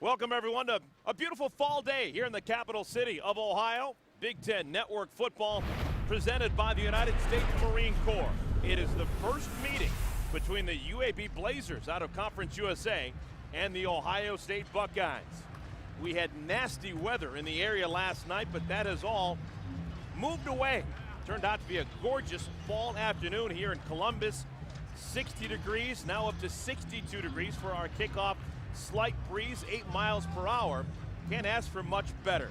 Welcome, everyone, to a beautiful fall day here in the capital city of Ohio. Big Ten Network football presented by the United States Marine Corps. It is the first meeting between the UAB Blazers out of Conference USA and the Ohio State Buckeyes. We had nasty weather in the area last night, but that has all moved away. Turned out to be a gorgeous fall afternoon here in Columbus. 60 degrees, now up to 62 degrees for our kickoff. Slight breeze, 8 miles per hour. Can't ask for much better.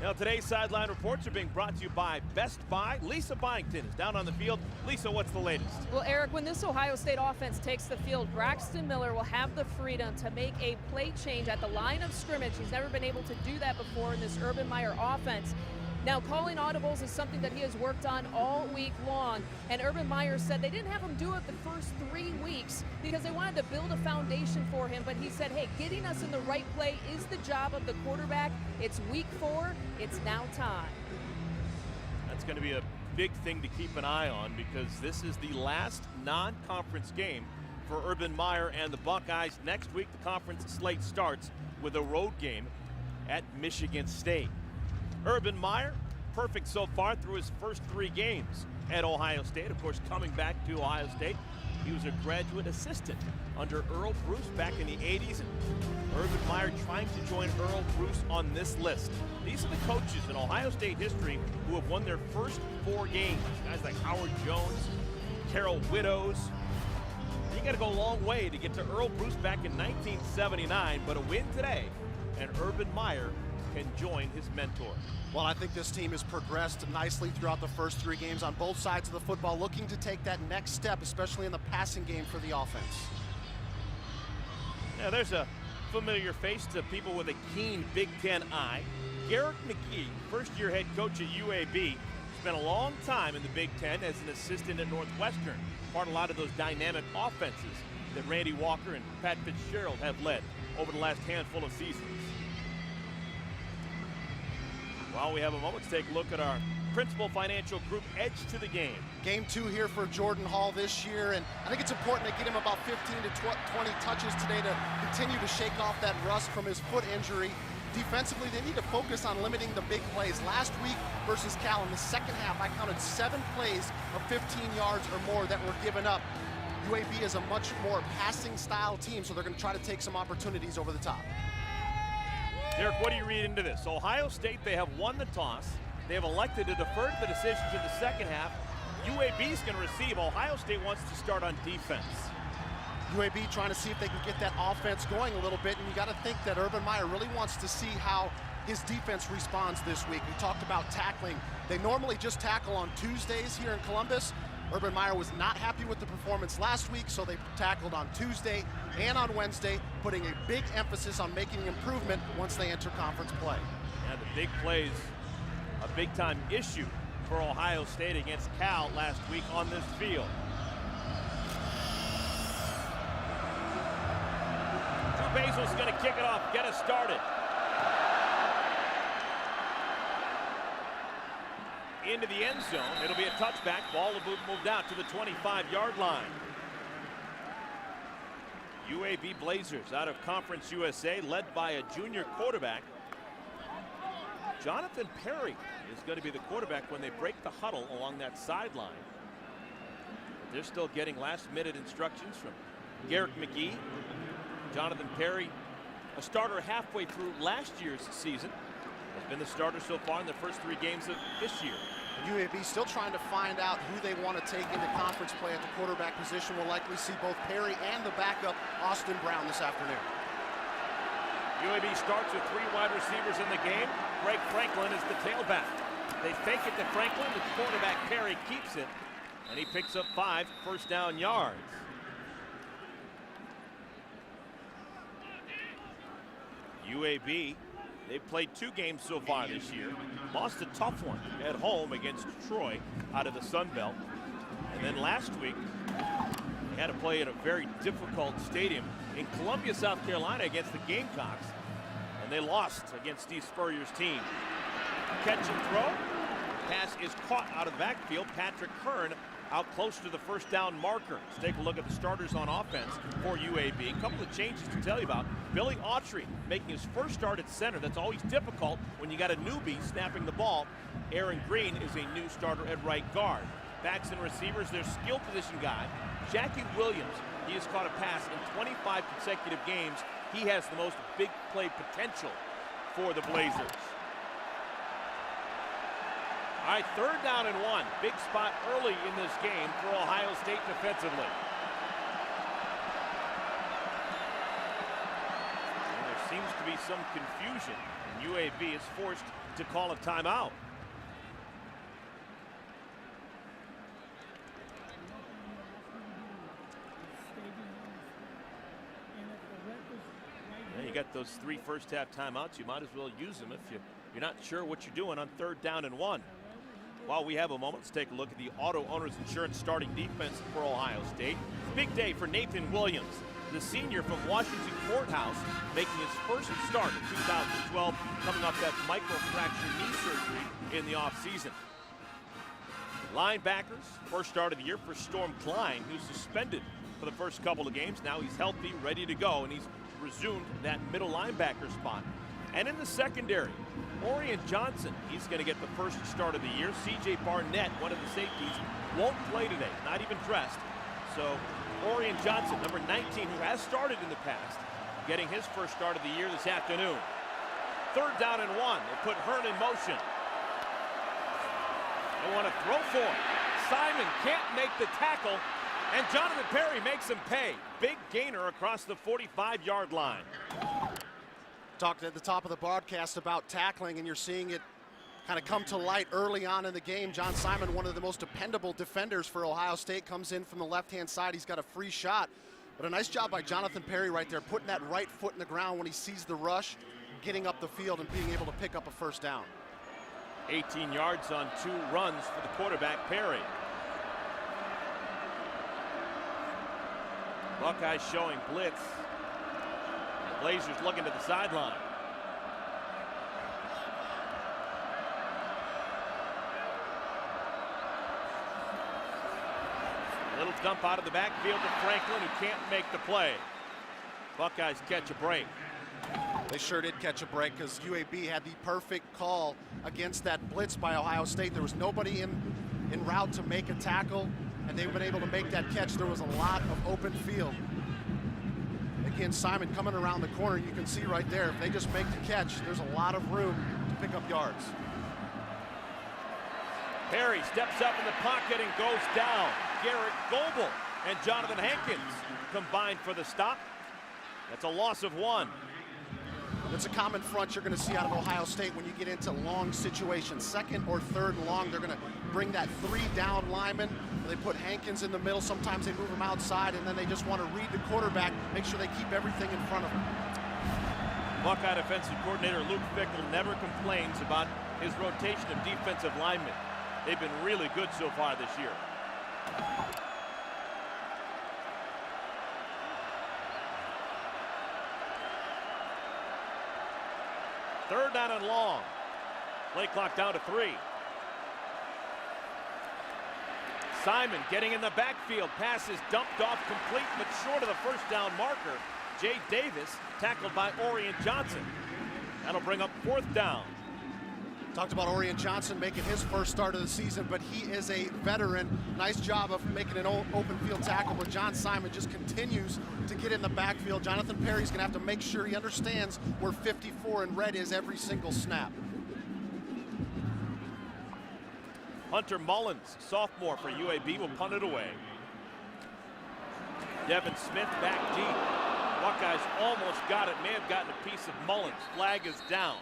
Now, today's sideline reports are being brought to you by Best Buy. Lisa Byington is down on the field. Lisa, what's the latest? Well, Eric, when this Ohio State offense takes the field, Braxton Miller will have the freedom to make a play change at the line of scrimmage. He's never been able to do that before in this Urban Meyer offense. Now, calling audibles is something that he has worked on all week long, and Urban Meyer said they didn't have him do it the first 3 weeks because they wanted to build a foundation for him, but he said, hey, getting us in the right play is the job of the quarterback. It's week 4. It's now time. That's going to be a big thing to keep an eye on because this is the last non-conference game for Urban Meyer and the Buckeyes. Next week, the conference slate starts with a road game at Michigan State. Urban Meyer, perfect so far through his first 3 games at Ohio State. Of course, coming back to Ohio State, he was a graduate assistant under Earl Bruce back in the 80s. And Urban Meyer trying to join Earl Bruce on this list. These are the coaches in Ohio State history who have won their first 4 games. Guys like Howard Jones, Carol Widdows. You got to go a long way to get to Earl Bruce back in 1979, but a win today, and Urban Meyer can join his mentor. Well, I think this team has progressed nicely throughout the first 3 games on both sides of the football, looking to take that next step, especially in the passing game for the offense. Now, there's a familiar face to people with a keen Big Ten eye. Garrett McGee, first-year head coach at UAB, spent a long time in the Big Ten as an assistant at Northwestern, part of a lot of those dynamic offenses that Randy Walker and Pat Fitzgerald have led over the last handful of seasons. While we have a moment to take a look at our Principal Financial Group edge to the game. Game 2 here for Jordan Hall this year, and I think it's important to get him about 15 to 20 touches today to continue to shake off that rust from his foot injury. Defensively, they need to focus on limiting the big plays. Last week versus Cal, in the second half, I counted 7 plays of 15 yards or more that were given up. UAB is a much more passing-style team, so they're going to try to take some opportunities over the top. Derek, what do you read into this? Ohio State, they have won the toss. They have elected to defer the decision to the second half. UAB is going to receive. Ohio State wants to start on defense. UAB trying to see if they can get that offense going a little bit, and you got to think that Urban Meyer really wants to see how his defense responds this week. We talked about tackling. They normally just tackle on Tuesdays here in Columbus. Urban Meyer was not happy with the performance last week, so they tackled on Tuesday and on Wednesday, putting a big emphasis on making improvement once they enter conference play. Yeah, the big plays, a big-time issue for Ohio State against Cal last week on this field. Drew Basil's going to kick it off, get us started. Into the end zone. It'll be a touchback. Ball will be moved out to the 25-yard line. UAB Blazers out of Conference USA, led by a junior quarterback. Jonathan Perry is going to be the quarterback when they break the huddle along that sideline. They're still getting last-minute instructions from Garrett McGee. Jonathan Perry, a starter halfway through last year's season, has been the starter so far in the first 3 games of this year. UAB still trying to find out who they want to take into conference play at the quarterback position. We'll likely see both Perry and the backup, Austin Brown, this afternoon. UAB starts with 3 wide receivers in the game. Greg Franklin is the tailback. They fake it to Franklin. The quarterback, Perry, keeps it, and he picks up 5 first-down yards. UAB, they've played 2 games so far this year. Lost a tough one at home against Troy out of the Sun Belt. And then last week, they had to play at a very difficult stadium in Columbia, South Carolina against the Gamecocks. And they lost against Steve Spurrier's team. Catch and throw. Pass is caught out of the backfield. Patrick Hearn out close to the first down marker. Let's take a look at the starters on offense for UAB. A couple of changes to tell you about. Billy Autry making his first start at center. That's always difficult when you got a newbie snapping the ball. Aaron Green is a new starter at right guard. Backs and receivers, their skill position guy, Jackie Williams. He has caught a pass in 25 consecutive games. He has the most big play potential for the Blazers. All right, 3rd down and 1. Big spot early in this game for Ohio State defensively. And there seems to be some confusion, and UAB is forced to call a timeout. You got those 3 first-half timeouts. You might as well use them if you're not sure what you're doing on 3rd down and 1. While we have a moment, let's take a look at the Auto Owners Insurance starting defense for Ohio State. Big day for Nathan Williams, the senior from Washington Courthouse, making his first start in 2012, coming off that microfracture knee surgery in the offseason. Linebackers, first start of the year for Storm Klein, who's suspended for the first couple of games. Now he's healthy, ready to go, and he's resumed that middle linebacker spot. And in the secondary, Orion Johnson, he's going to get the first start of the year. C.J. Barnett, one of the safeties, won't play today, not even dressed. So Orion Johnson, number 19, who has started in the past, getting his first start of the year this afternoon. 3rd down and 1. They put Hearn in motion. They want to throw for him. Simon can't make the tackle, and Jonathan Perry makes him pay. Big gainer across the 45-yard line. Talked at the top of the broadcast about tackling, and you're seeing it kind of come to light early on in the game. John Simon, one of the most dependable defenders for Ohio State, comes in from the left-hand side. He's got a free shot, but a nice job by Jonathan Perry right there, putting that right foot in the ground when he sees the rush, getting up the field and being able to pick up a first down. 18 yards on 2 runs for the quarterback, Perry. Buckeyes showing blitz. Blazers looking to the sideline. A little dump out of the backfield to Franklin, who can't make the play. Buckeyes catch a break. They sure did catch a break, because UAB had the perfect call against that blitz by Ohio State. There was nobody in route to make a tackle, and they've been able to make that catch. There was a lot of open field. Again, Simon coming around the corner, you can see right there, if they just make the catch, there's a lot of room to pick up yards. Perry steps up in the pocket and goes down. Garrett Goebel and Jonathan Hankins combined for the stop. That's a loss of 1. It's a common front you're going to see out of Ohio State when you get into long situations. 2nd or 3rd and long, they're going to bring that 3-down lineman. They put Hankins in the middle. Sometimes they move him outside, and then they just want to read the quarterback, make sure they keep everything in front of him. Buckeye defensive coordinator Luke Fickell never complains about his rotation of defensive linemen. They've been really good so far this year. Third down and long. Play clock down to 3. Simon getting in the backfield. Pass is dumped off complete, but short of the first down marker. Jay Davis tackled by Orion Johnson. That'll bring up 4th down. Talked about Orion Johnson making his first start of the season, but he is a veteran. Nice job of making an open field tackle, but John Simon just continues to get in the backfield. Jonathan Perry's going to have to make sure he understands where 54 in red is every single snap. Hunter Mullins, sophomore for UAB, will punt it away. Devin Smith back deep. Buckeyes almost got it, may have gotten a piece of Mullins. Flag is down.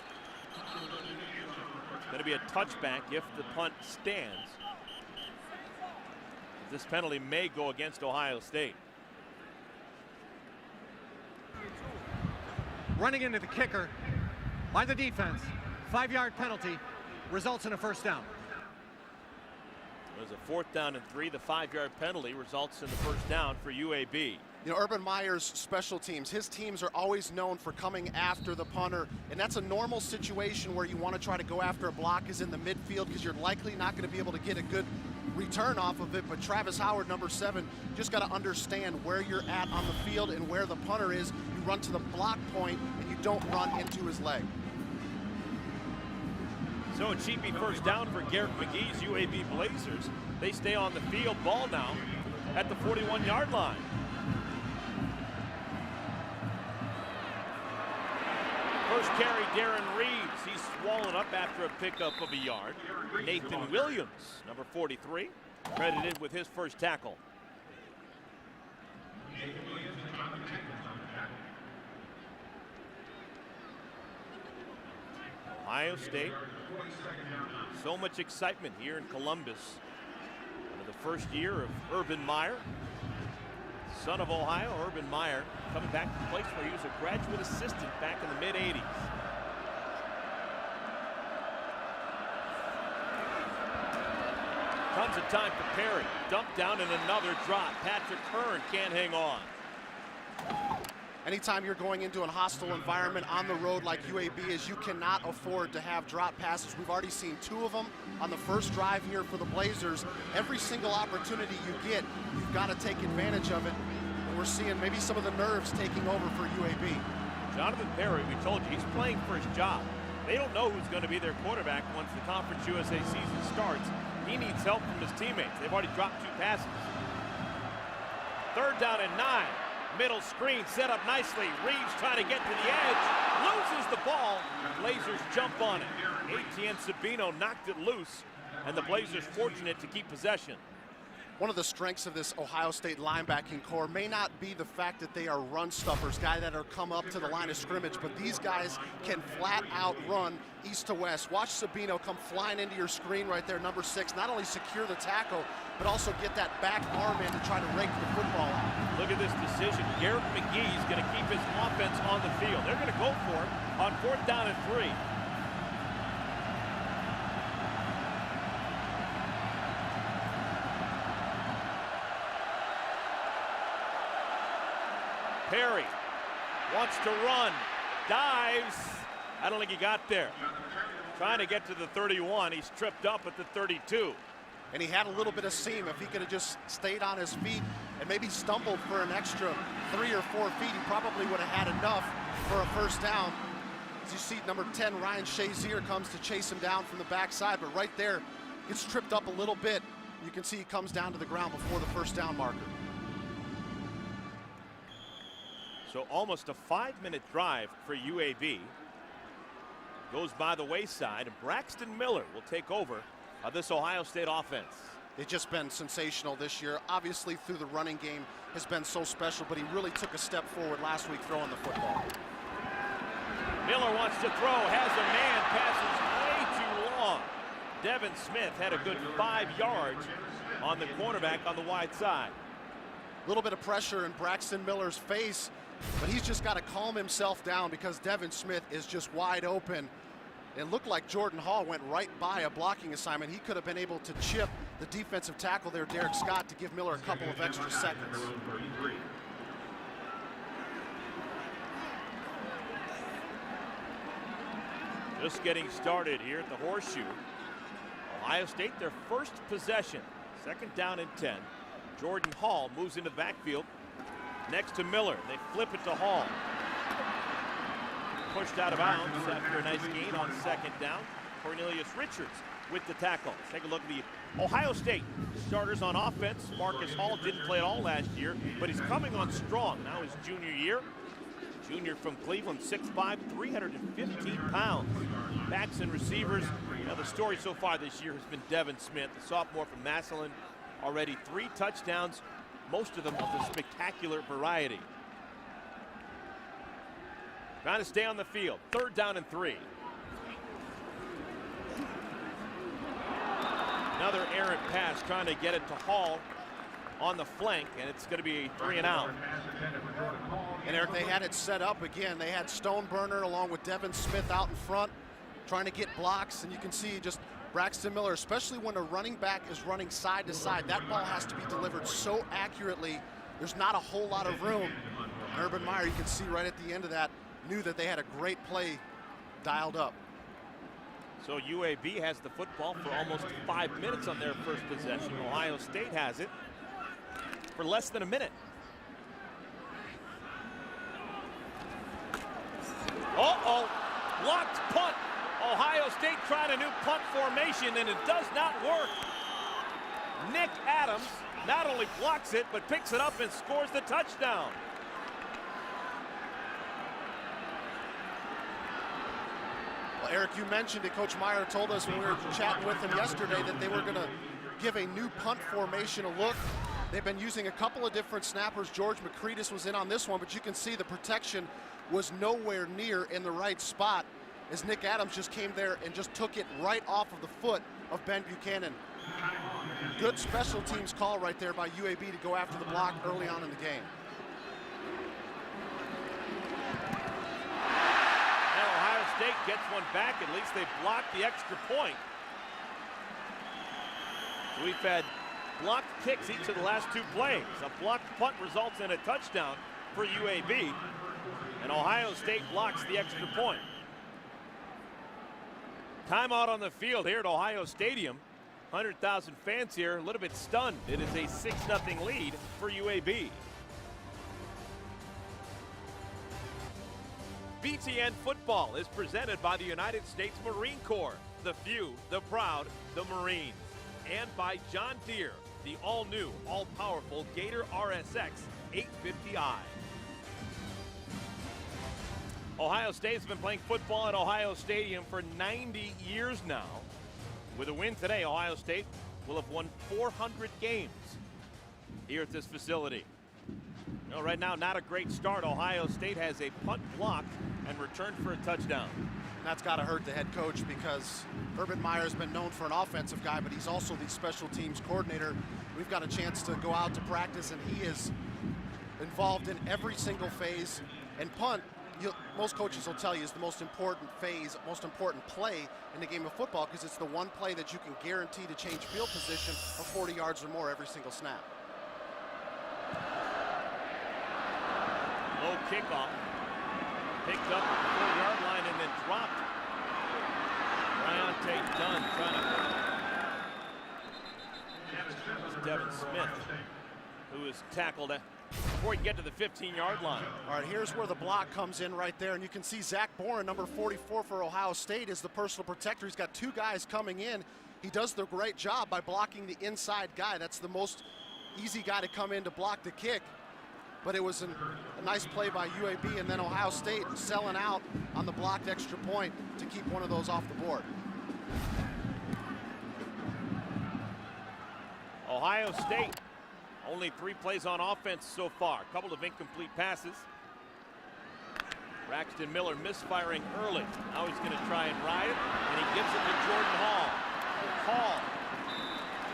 It's going to be a touchback if the punt stands. This penalty may go against Ohio State. Running into the kicker by the defense. 5-yard penalty results in a first down. There's a 4th down and 3. The 5-yard penalty results in the first down for UAB. You know, Urban Meyer's special teams, his teams are always known for coming after the punter, and that's a normal situation where you want to try to go after a block is in the midfield, because you're likely not going to be able to get a good return off of it, but Travis Howard, number 7, just got to understand where you're at on the field and where the punter is. You run to the block point and you don't run into his leg. So a cheapy first down for Garrett McGee's UAB Blazers. They stay on the field, ball now at the 41-yard line. First carry, Darren Reeves. He's swollen up after a pickup of a yard. Nathan Williams, number 43, credited with his first tackle. Ohio State. So much excitement here in Columbus. Under the first year of Urban Meyer. Son of Ohio, Urban Meyer, coming back to the place where he was a graduate assistant back in the mid-'80s. Tons of time for Perry. Dump down and another drop. Patrick Hearn can't hang on. Anytime you're going into a hostile environment on the road like UAB is, you cannot afford to have drop passes. We've already seen 2 of them on the first drive here for the Blazers. Every single opportunity you get, you've got to take advantage of it. And we're seeing maybe some of the nerves taking over for UAB. Jonathan Perry, we told you, he's playing for his job. They don't know who's going to be their quarterback once the Conference USA season starts. He needs help from his teammates. They've already dropped 2 passes. 3rd down and 9. Middle screen set up nicely. Reeves trying to get to the edge. Loses the ball. Blazers jump on it. Etienne Sabino knocked it loose, and the Blazers fortunate to keep possession. One of the strengths of this Ohio State linebacking core may not be the fact that they are run stuffers, guys that are come up to the line of scrimmage, but these guys can flat out run east to west. Watch Sabino come flying into your screen right there, number 6. Not only secure the tackle, but also get that back arm in to try to rake the football out. Look at this decision. Garrett McGee's going to keep his offense on the field. They're going to go for it on 4th down and 3. Perry wants to run, dives. I don't think he got there. Trying to get to the 31. He's tripped up at the 32. And he had a little bit of seam. If he could have just stayed on his feet and maybe stumbled for an extra 3 or 4 feet, he probably would have had enough for a first down. As you see, number 10, Ryan Shazier comes to chase him down from the backside, but right there, gets tripped up a little bit. You can see he comes down to the ground before the first down marker. So almost a 5-minute drive for UAB. Goes by the wayside, and Braxton Miller will take over this Ohio State offense. It's just been sensational this year. Obviously, through the running game has been so special, but he really took a step forward last week throwing the football. Miller wants to throw, has a man, passes way too long. Devin Smith had a good 5 yards on the cornerback on the wide side. A little bit of pressure in Braxton Miller's face, but he's just got to calm himself down because Devin Smith is just wide open. It looked like Jordan Hall went right by a blocking assignment. He could have been able to chip the defensive tackle there, Derek Scott, to give Miller a couple of extra seconds. Just getting started here at the Horseshoe. Ohio State, their first possession. 2nd down and 10. Jordan Hall moves into the backfield next to Miller. They flip it to Hall. Pushed out of bounds after a nice gain on 2nd down. Cornelius Richards with the tackle. Let's take a look at the Ohio State starters on offense. Marcus Hall didn't play at all last year, but he's coming on strong. Now his junior year. Junior from Cleveland, 6'5", 315 pounds. Backs and receivers. You know, the story so far this year has been Devin Smith, the sophomore from Massillon. Already 3 touchdowns, most of them of the spectacular variety. Trying to stay on the field. 3rd down and 3. Another errant pass, trying to get it to Hall on the flank, and it's going to be a 3 and out. And Eric, they had it set up again. They had Stoneburner along with Devin Smith out in front, trying to get blocks, and you can see just Braxton Miller, especially when a running back is running side to side, that ball has to be delivered so accurately. There's not a whole lot of room. Urban Meyer, you can see right at the end of that, knew that they had a great play dialed up. So UAB has the football for almost 5 minutes on their first possession. Ohio State has it for less than a minute. Uh-oh, blocked punt. Ohio State trying a new punt formation, and it does not work. Nick Adams not only blocks it, but picks it up and scores the touchdown. Well, Eric, you mentioned it. Coach Meyer told us when we were chatting with him yesterday that they were going to give a new punt formation a look. They've been using a couple of different snappers. George McCreadis was in on this one, but you can see the protection was nowhere near in the right spot as Nick Adams just came there and just took it right off of the foot of Ben Buchanan. Good special teams call right there by UAB to go after the block early on in the game. Now Ohio State gets one back. At least they blocked the extra point. We've had blocked kicks each of the last 2 plays. A blocked punt results in a touchdown for UAB, and Ohio State blocks the extra point. Timeout on the field here at Ohio Stadium. 100,000 fans here, a little bit stunned. It is a 6-0 lead for UAB. BTN football is presented by the United States Marine Corps, the few, the proud, the Marines, and by John Deere, the all-new, all-powerful Gator RSX 850i. Ohio State's been playing football at Ohio Stadium for 90 years now. With a win today, Ohio State will have won 400 games here at this facility. You know, right now, not a great start. Ohio State has a punt blocked and returned for a touchdown. That's got to hurt the head coach because Urban Meyer's been known for an offensive guy, but he's also the special teams coordinator. We've got a chance to go out to practice, and he is involved in every single phase. And punt, most coaches will tell you, is the most important phase, most important play in the game of football because it's the one play that you can guarantee to change field position of 40 yards or more every single snap. Low kickoff. Picked up at the 4-yard line and then dropped. Bryante Dunn trying to... It's Devin Smith, who is tackled before he get to the 15-yard line. All right, here's where the block comes in right there, and you can see Zach Boren, number 44 for Ohio State, is the personal protector. He's got 2 guys coming in. He does the great job by blocking the inside guy. That's the most easy guy to come in to block the kick. But it was a nice play by UAB, and then Ohio State selling out on the blocked extra point to keep one of those off the board. Ohio State, only 3 plays on offense so far. A couple of incomplete passes. Braxton Miller misfiring early. Now he's going to try and ride it, and he gives it to Jordan Hall. Hall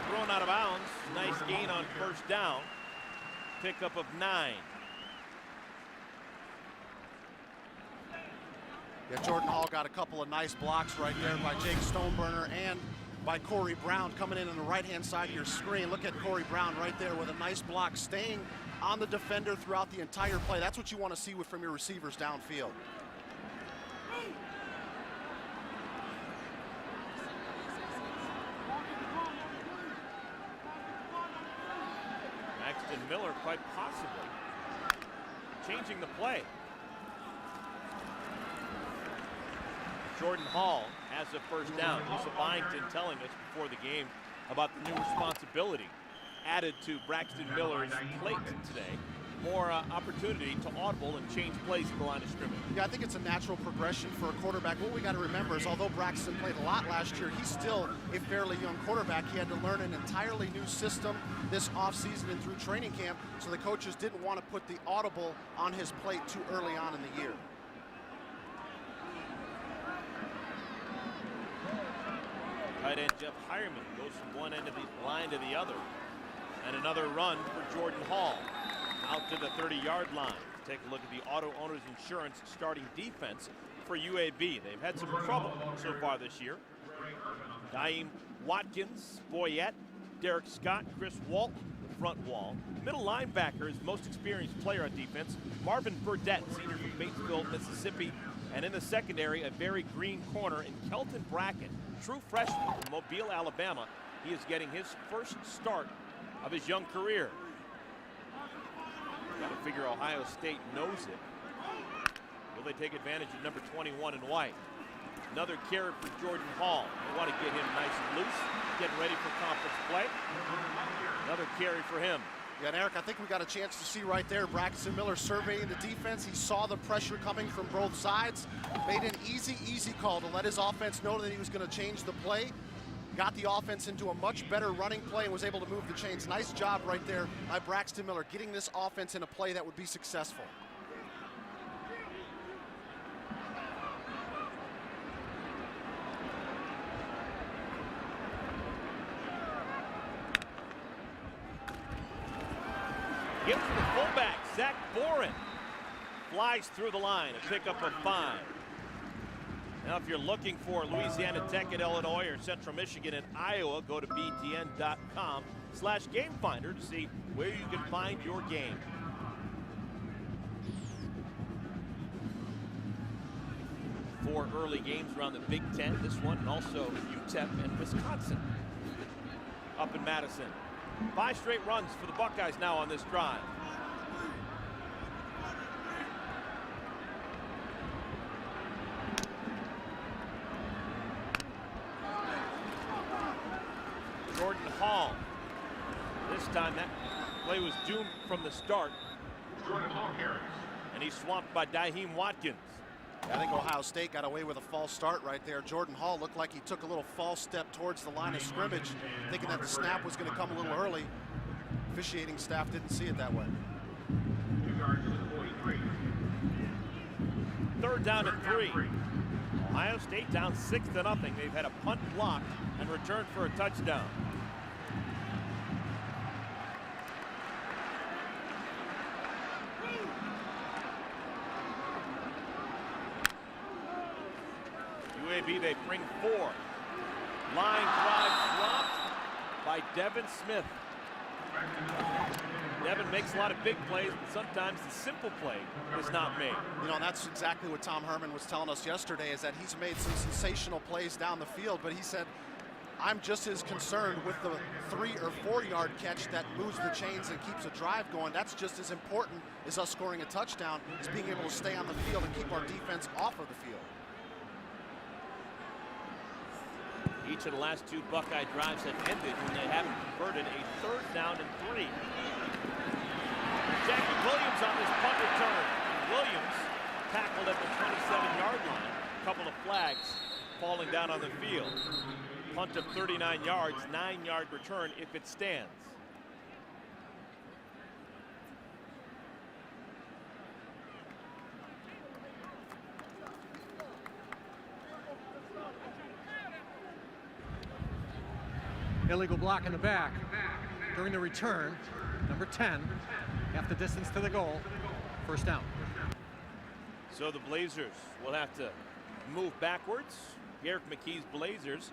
thrown out of bounds. Nice gain on first down. Pickup of 9. Yeah, Jordan Hall got a couple of nice blocks right there by Jake Stoneburner and by Corey Brown coming in on the right-hand side of your screen. Look at Corey Brown right there with a nice block, staying on the defender throughout the entire play. That's what you want to see from your receivers downfield. Braxton Miller quite possibly changing the play. Jordan Hall has a first down. Lisa Byington telling us before the game about the new responsibility added to Braxton Miller's plate today. More opportunity to audible and change plays at the line of scrimmage. Yeah, I think it's a natural progression for a quarterback. What we got to remember is although Braxton played a lot last year, he's still a fairly young quarterback. He had to learn an entirely new system this offseason and through training camp, so the coaches didn't want to put the audible on his plate too early on in the year. Tight end Jeff Hireman goes from one end of the line to the other. And another run for Jordan Hall. Out to the 30-yard line. Take a look at the Auto Owners Insurance starting defense for UAB. They've had some trouble so far this year. Daim Watkins, Boyette, Derek Scott, Chris Walton, the front wall. Middle linebacker is the most experienced player on defense. Marvin Burdett, senior from Batesville, Mississippi. And in the secondary, a very green corner in Kelton Brackett, true freshman from Mobile, Alabama. He is getting his first start of his young career. Got to figure Ohio State knows it. Will they take advantage of number 21 in white? Another carry for Jordan Hall. They want to get him nice and loose, getting ready for conference play. Another carry for him. Yeah, and Eric, I think we got a chance to see right there Braxton Miller surveying the defense. He saw the pressure coming from both sides, made an easy call to let his offense know that he was going to change the play. Got the offense into a much better running play and was able to move the chains. Nice job right there by Braxton Miller, getting this offense in a play that would be successful. Gives to the fullback, Zach Boren. Flies through the line, a pickup of 5. Now, if you're looking for Louisiana Tech at Illinois or Central Michigan and Iowa, go to btn.com/gamefinder to see where you can find your game. Four early games around the Big Ten, this one, and also UTEP and Wisconsin up in Madison. 5 straight runs for the Buckeyes now on this drive. Jordan Hall. This time that play was doomed from the start. And he's swamped by Daheem Watkins. I think Ohio State got away with a false start right there. Jordan Hall looked like he took a little false step towards the line of scrimmage, thinking that the snap was going to come a little early. Officiating staff didn't see it that way. 3rd down and 3. Ohio State down 6-0. They've had a punt blocked and returned for a touchdown. UAB, they bring 4. Line drive dropped by Devin Smith. Devin makes a lot of big plays, but sometimes the simple play is not made. You know, and that's exactly what Tom Herman was telling us yesterday, is that he's made some sensational plays down the field, but he said, I'm just as concerned with the 3 or 4 yard catch that moves the chains and keeps a drive going. That's just as important as us scoring a touchdown, is being able to stay on the field and keep our defense off of the field. Each of the last 2 Buckeye drives have ended when they haven't converted a 3rd down and 3. Jackie Williams on this punt return. Williams tackled at the 27-yard line. A couple of flags falling down on the field. Punt of 39 yards, 9-yard return if it stands. Illegal block in the back during the return. Number 10, half the distance to the goal. 1st down. So the Blazers will have to move backwards. Garrick McKee's Blazers,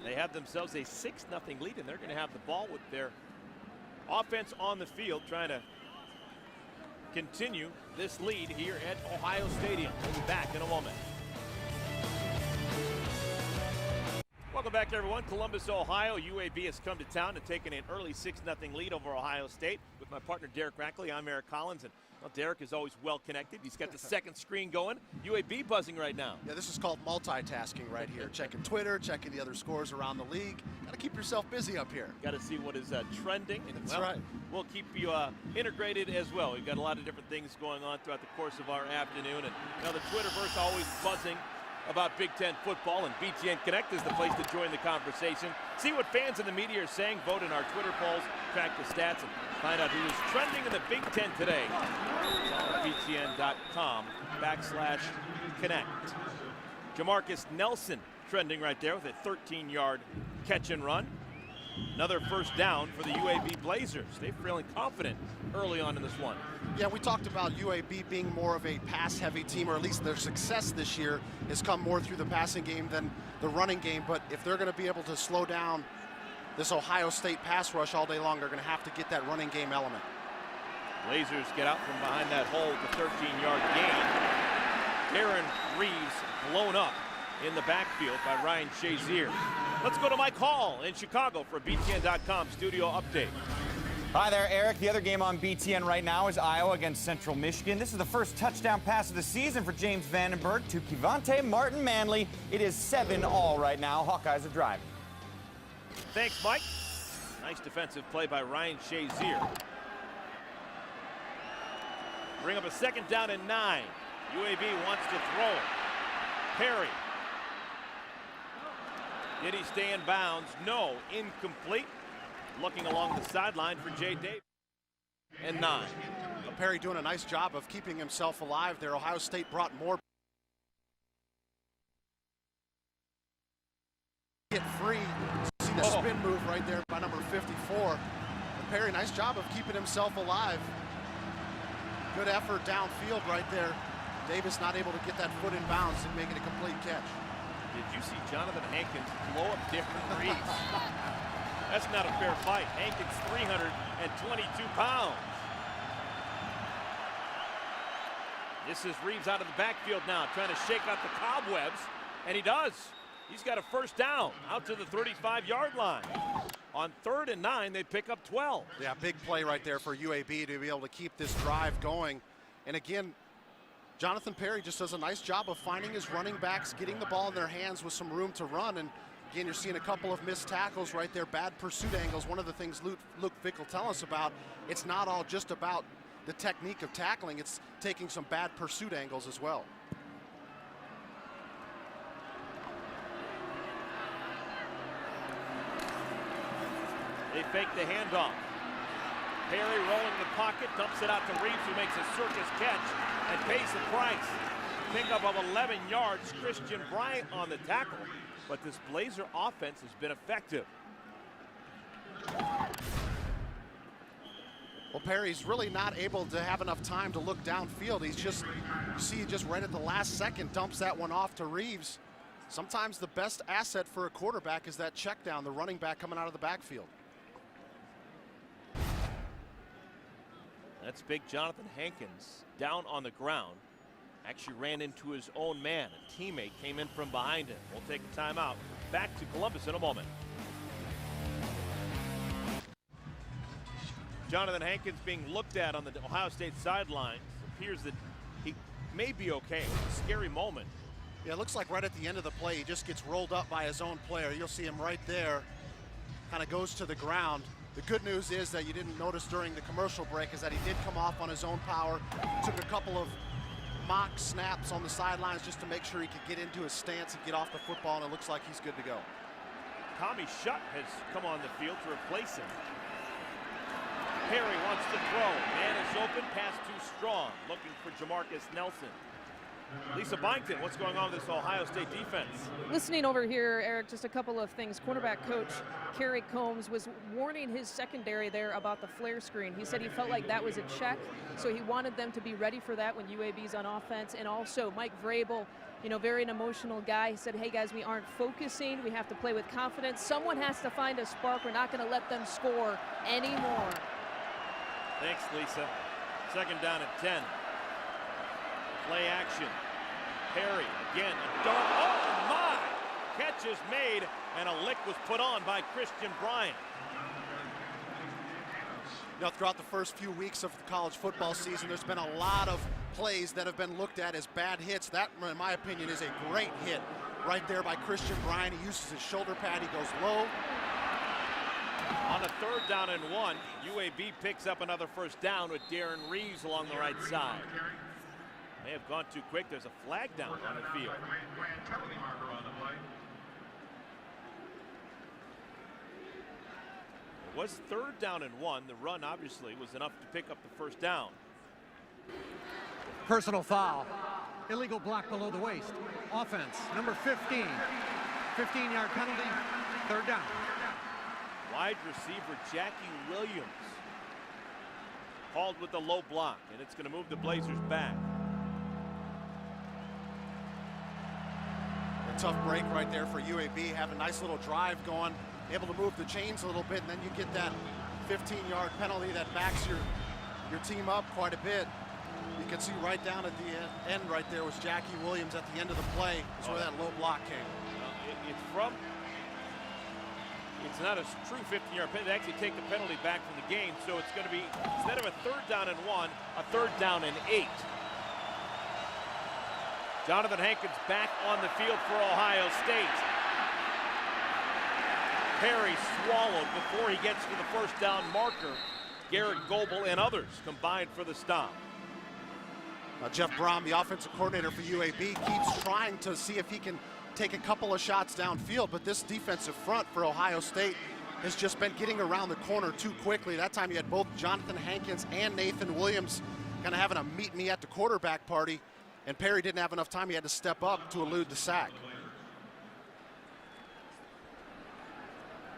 they have themselves a 6-0 lead, and they're going to have the ball with their offense on the field, trying to continue this lead here at Ohio Stadium. We'll be back in a moment. Welcome back, everyone. Columbus, Ohio. UAB has come to town and taken an early 6-0 lead over Ohio State. With my partner, Derek Rackley, I'm Eric Collins. And well, Derek is always well connected. He's got the second screen going. UAB buzzing right now. Yeah, this is called multitasking right here. Checking Twitter, checking the other scores around the league. Got to keep yourself busy up here. Got to see what is trending. And, That's right. We'll keep you integrated as well. We've got a lot of different things going on throughout the course of our afternoon. And you know, the Twitterverse always buzzing about Big Ten football, and BTN Connect is the place to join the conversation. See what fans and the media are saying, vote in our Twitter polls, track the stats, and find out who is trending in the Big Ten today. It's all at btn.com/connect. Jamarcus Nelson trending right there with a 13-yard catch and run. Another 1st down for the UAB Blazers. They're feeling confident early on in this one. Yeah, we talked about UAB being more of a pass-heavy team, or at least their success this year has come more through the passing game than the running game. But if they're going to be able to slow down this Ohio State pass rush all day long, they're going to have to get that running game element. Blazers get out from behind that hole with a 13-yard gain. Darren Reeves blown up in the backfield by Ryan Shazier. Let's go to Mike Hall in Chicago for a BTN.com studio update. Hi there, Eric. The other game on BTN right now is Iowa against Central Michigan. This is the first touchdown pass of the season for James Vandenberg to Kevontae Martin Manley. It is 7-all right now. Hawkeyes are driving. Thanks, Mike. Nice defensive play by Ryan Shazier. Bring up a 2nd down and 9. UAB wants to throw it. Perry. Did he stay in bounds? No. Incomplete. Looking along the sideline for Jay Davis. And 9. Perry doing a nice job of keeping himself alive there. Ohio State brought more. Get free. See the spin move right there by number 54. And Perry, nice job of keeping himself alive. Good effort downfield right there. Davis not able to get that foot in bounds and making a complete catch. Did you see Jonathan Hankins blow up Darren Reeves? That's not a fair fight. Hankins 322 pounds. This is Reeves out of the backfield now, trying to shake out the cobwebs, and he does. He's got a 1st down out to the 35-yard line. On 3rd and 9, they pick up 12. Yeah, big play right there for UAB to be able to keep this drive going. And again, Jonathan Perry just does a nice job of finding his running backs, getting the ball in their hands with some room to run. And again, you're seeing a couple of missed tackles right there, bad pursuit angles. One of the things Luke Vick will tell us about, it's not all just about the technique of tackling, it's taking some bad pursuit angles as well. They fake the handoff. Perry rolling the pocket, dumps it out to Reeves, who makes a circus catch and pays the price. Pickup of 11 yards. Christian Bryant on the tackle, but this Blazer offense has been effective. Well, Perry's really not able to have enough time to look downfield. He's just, you see, just right at the last second dumps that one off to Reeves. Sometimes the best asset for a quarterback is that check down, the running back coming out of the backfield. That's big Jonathan Hankins down on the ground. Actually ran into his own man. A teammate came in from behind him. We'll take a timeout. Back to Columbus in a moment. Jonathan Hankins being looked at on the Ohio State sidelines. Appears that he may be okay. It's a scary moment. Yeah, it looks like right at the end of the play, he just gets rolled up by his own player. You'll see him right there, kind of goes to the ground. The good news is that you didn't notice during the commercial break is that he did come off on his own power, took a couple of mock snaps on the sidelines just to make sure he could get into his stance and get off the football, and it looks like he's good to go. Tommy Shutt has come on the field to replace him. Perry wants to throw. Man is open, pass too strong. Looking for Jamarcus Nelson. Lisa Byington, what's going on with this Ohio State defense? Listening over here, Eric, just a couple of things. Quarterback coach Kerry Combs was warning his secondary there about the flare screen. He said he felt like that was a check, so he wanted them to be ready for that when UAB's on offense. And also Mike Vrabel, you know, very an emotional guy. He said, hey guys, we aren't focusing. We have to play with confidence. Someone has to find a spark. We're not going to let them score anymore. Thanks, Lisa. 2nd down and 10. Play action. Perry again. A dart. Oh my! Catch is made, and a lick was put on by Christian Bryant. You know, throughout the first few weeks of the college football season, there's been a lot of plays that have been looked at as bad hits. That, in my opinion, is a great hit right there by Christian Bryant. He uses his shoulder pad. He goes low. On a 3rd down and 1, UAB picks up another 1st down with Darren Reeves along the right side. May have gone too quick. There's a flag down on the field. It was 3rd down and 1. The run obviously was enough to pick up the 1st down. Personal foul. Illegal block below the waist. Offense, number 15. 15-yard penalty, 3rd down. Wide receiver Jackie Williams called with the low block, and it's going to move the Blazers back. A tough break right there for UAB. Have a nice little drive going, able to move the chains a little bit, and then you get that 15-yard penalty that backs your team up quite a bit. can see right down at the end right there was Jackie Williams at the end of the play. Is where that low block came. It's not a true 15-yard penalty. They actually take the penalty back from the game, so it's going to be, instead of a 3rd down and 1, a 3rd down and 8. Jonathan Hankins back on the field for Ohio State. Perry swallowed before he gets to the 1st down marker. Garrett Goebel and others combined for the stop. Jeff Brom, the offensive coordinator for UAB, keeps trying to see if he can take a couple of shots downfield, but this defensive front for Ohio State has just been getting around the corner too quickly. That time you had both Jonathan Hankins and Nathan Williams kind of having a meet me at the quarterback party, and Perry didn't have enough time. He had to step up to elude the sack.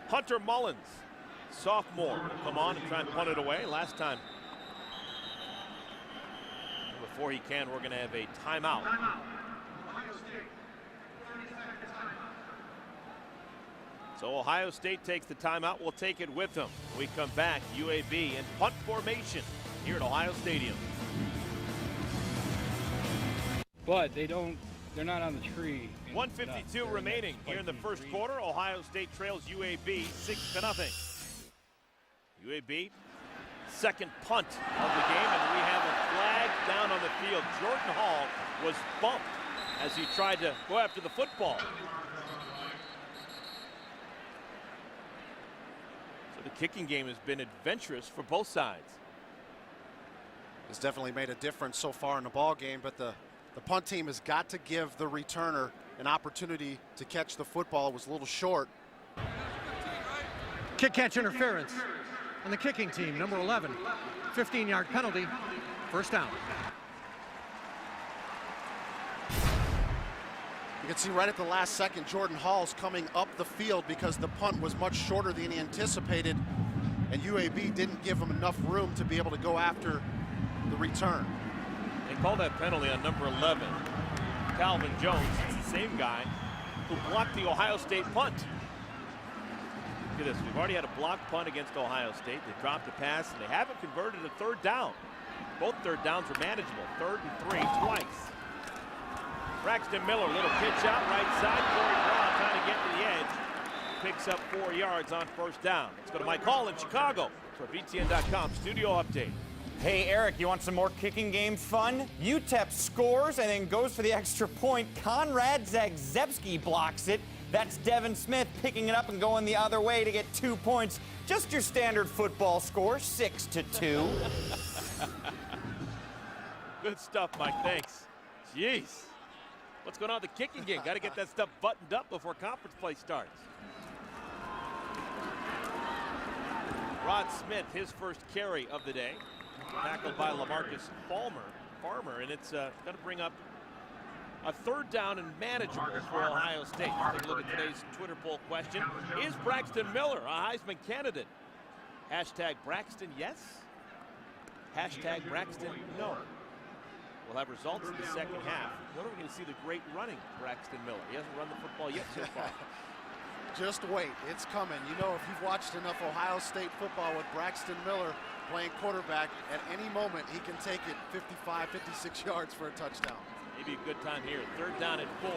Hunter Mullins, sophomore, will come on and try and punt it away. Last time. Before he can, we're going to have a timeout. So Ohio State takes the timeout. We'll take it with them. We come back, UAB in punt formation here at Ohio Stadium. But they're not on the tree. 1:52 remaining here in the first quarter. Ohio State trails UAB 6-0. UAB, second punt of the game, and we have a flag down on the field. Jordan Hall was bumped as he tried to go after the football. So the kicking game has been adventurous for both sides. It's definitely made a difference so far in the ball game, but the punt team has got to give the returner an opportunity to catch the football. It was a little short. Kick catch interference on the kicking team, number 11. 15-yard penalty, 1st down. You can see right at the last second, Jordan Hall's coming up the field because the punt was much shorter than he anticipated, and UAB didn't give him enough room to be able to go after the return. They called that penalty on number 11, Calvin Jones. It's the same guy who blocked the Ohio State punt. Look at this. We've already had a blocked punt against Ohio State. They dropped the pass, and they haven't converted a 3rd down. Both 3rd downs are manageable. 3rd and 3 twice. Braxton Miller, little pitch out right side. Corey Brown trying to get to the edge. Picks up 4 yards on 1st down. Let's go to Mike Hall in Chicago for BTN.com studio update. Hey, Eric, you want some more kicking game fun? UTEP scores and then goes for the extra point. Konrad Zagzebski blocks it. That's Devin Smith picking it up and going the other way to get 2 points. Just your standard football score, 6-2. Good stuff, Mike. Thanks. Jeez. What's going on with the kicking game? Got to get that stuff buttoned up before conference play starts. Rod Smith, his first carry of the day. Tackled by LaMarcus Farmer, and it's going to bring up a 3rd down and manageable for Ohio State. Let's take a look at today's Twitter poll question. Is Braxton Miller a Heisman candidate? Hashtag Braxton yes. Hashtag Braxton no. We'll have results in the second half. When are we going to see the great running Braxton Miller? He hasn't run the football yet so far. Just wait, it's coming. You know, if you've watched enough Ohio State football with Braxton Miller playing quarterback, at any moment he can take it 55, 56 yards for a touchdown. Maybe a good time here. 3rd down at 4.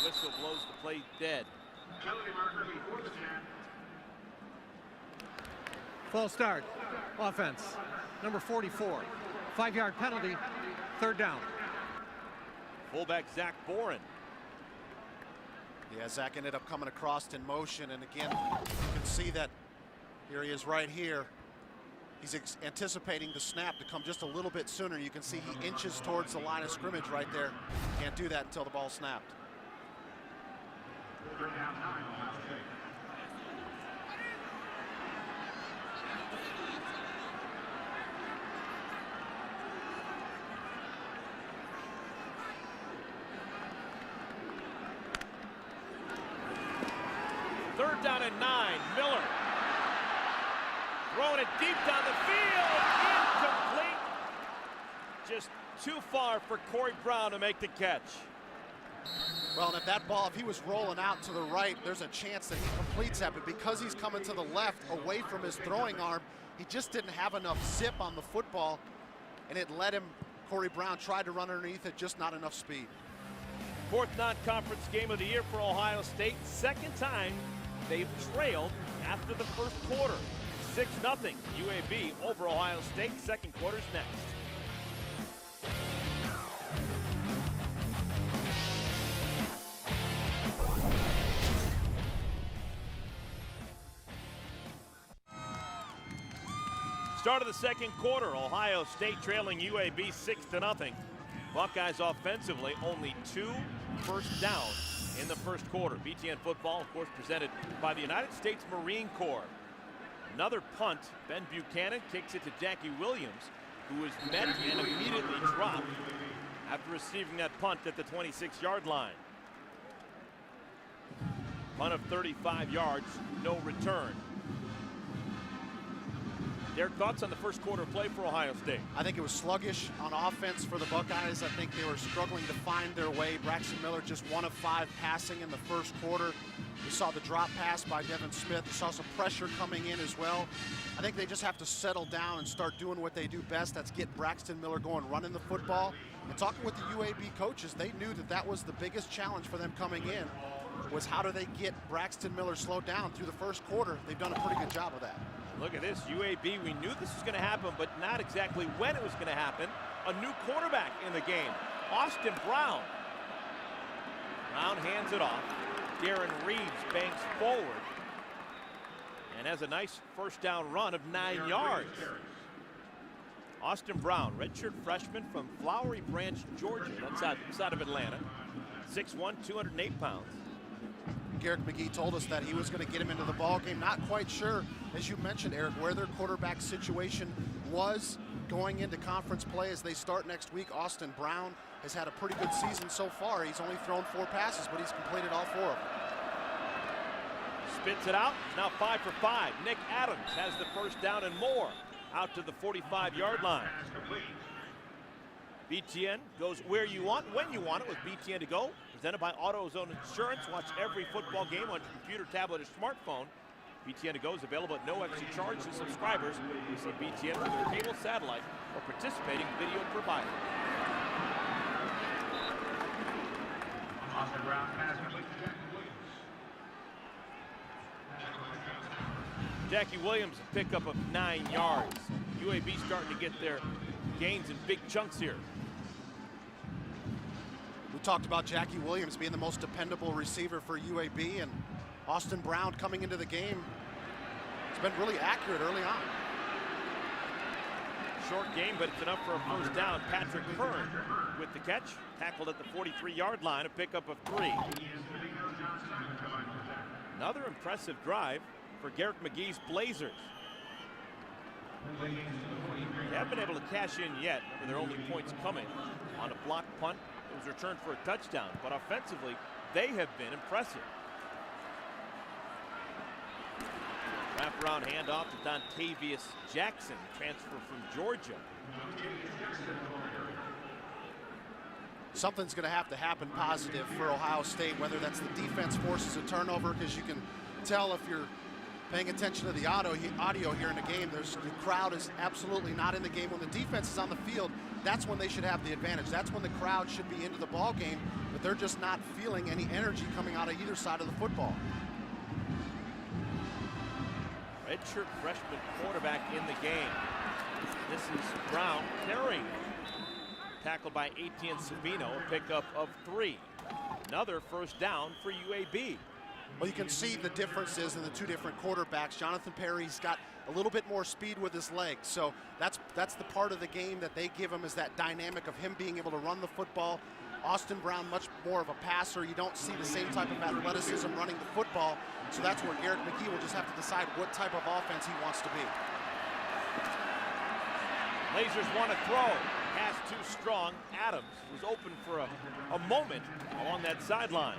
Whistle blows the play dead. False start, offense, number 44. 5-yard penalty, 3rd down. Fullback Zach Boren. Yeah, Zach ended up coming across in motion, and again, you can see that here he is right here. He's anticipating the snap to come just a little bit sooner. You can see he inches towards the line of scrimmage right there. Can't do that until the ball snapped. Third down and 9. Miller throwing it deep down the field. Incomplete. Just too far for Corey Brown to make the catch. Well, and if that ball, if he was rolling out to the right, there's a chance that he completes that. But because he's coming to the left away from his throwing arm, he just didn't have enough zip on the football and it let him. Corey Brown tried to run underneath it, just not enough speed. Fourth non-conference game of the year for Ohio State. Second time they've trailed after the first quarter. 6-0 UAB over Ohio State. Second quarter's next. Start of the second quarter, Ohio State trailing UAB 6-0. Buckeyes offensively only 2 first downs in the first quarter. BTN football, of course, presented by the United States Marine Corps. Another punt. Ben Buchanan kicks it to Jackie Williams, who is met and immediately dropped after receiving that punt at the 26-yard line. Punt of 35 yards, no return. Derek, thoughts on the first quarter play for Ohio State? I think it was sluggish on offense for the Buckeyes. I think they were struggling to find their way. Braxton Miller just 1 of 5 passing in the first quarter. We saw the drop pass by Devin Smith. We saw some pressure coming in as well. I think they just have to settle down and start doing what they do best. That's get Braxton Miller going, running the football. And talking with the UAB coaches, they knew that that was the biggest challenge for them coming in, was how do they get Braxton Miller slowed down through the first quarter. They've done a pretty good job of that. Look at this, UAB, we knew this was going to happen, but not exactly when it was going to happen. A new quarterback in the game, Austin Brown. Brown hands it off. Darren Reeves banks forward and has a nice first down run of 9 yards. Austin Brown, redshirt freshman from Flowery Branch, Georgia. That's outside of Atlanta. 6'1", 208 pounds. Garrick McGee told us that he was going to get him into the ball game. Not quite sure, as you mentioned, Eric, where their quarterback situation was going into conference play as they start next week. Austin Brown has had a pretty good season so far. He's only thrown 4 passes, but he's completed all 4 of them. Spits it out. Now 5 for 5. Nick Adams has the first down and more out to the 45-yard line. BTN goes where you want, when you want it with BTN to go. Presented by AutoZone Insurance. Watch every football game on your computer, tablet, or smartphone. BTN to go is available at no extra charge to subscribers who see BTN with their cable, satellite, or participating video provider. Jackie Williams, a pickup of 9 yards. UAB starting to get their gains in big chunks here. We talked about Jackie Williams being the most dependable receiver for UAB, and Austin Brown coming into the game has been really accurate early on. Short game, but it's enough for a first down. Patrick Hearn with the catch, tackled at the 43-yard line, a pickup of 3. Another impressive drive for Garrick McGee's Blazers. They haven't been able to cash in yet, with their only points coming on a blocked punt. It was returned for a touchdown, but offensively, they have been impressive. Wraparound handoff to Dontavius Jackson, transfer from Georgia. Something's going to have to happen positive for Ohio State, whether that's the defense forces a turnover, because you can tell if you're paying attention to the audio here in the game, the crowd is absolutely not in the game. When the defense is on the field, that's when they should have the advantage. That's when the crowd should be into the ball game, but they're just not feeling any energy coming out of either side of the football. Redshirt freshman quarterback in the game. This is Brown carrying. Tackled by Etienne Savino, a pickup of 3. Another first down for UAB. Well, you can see the differences in the 2 different quarterbacks. Jonathan Perry's got a little bit more speed with his legs, so that's the part of the game that they give him, is that dynamic of him being able to run the football. Austin Brown, much more of a passer. You don't see the same type of athleticism running the football, so that's where Garrick McGee will just have to decide what type of offense he wants to be. Blazers want to throw. Pass too strong. Adams was open for a moment along that sideline.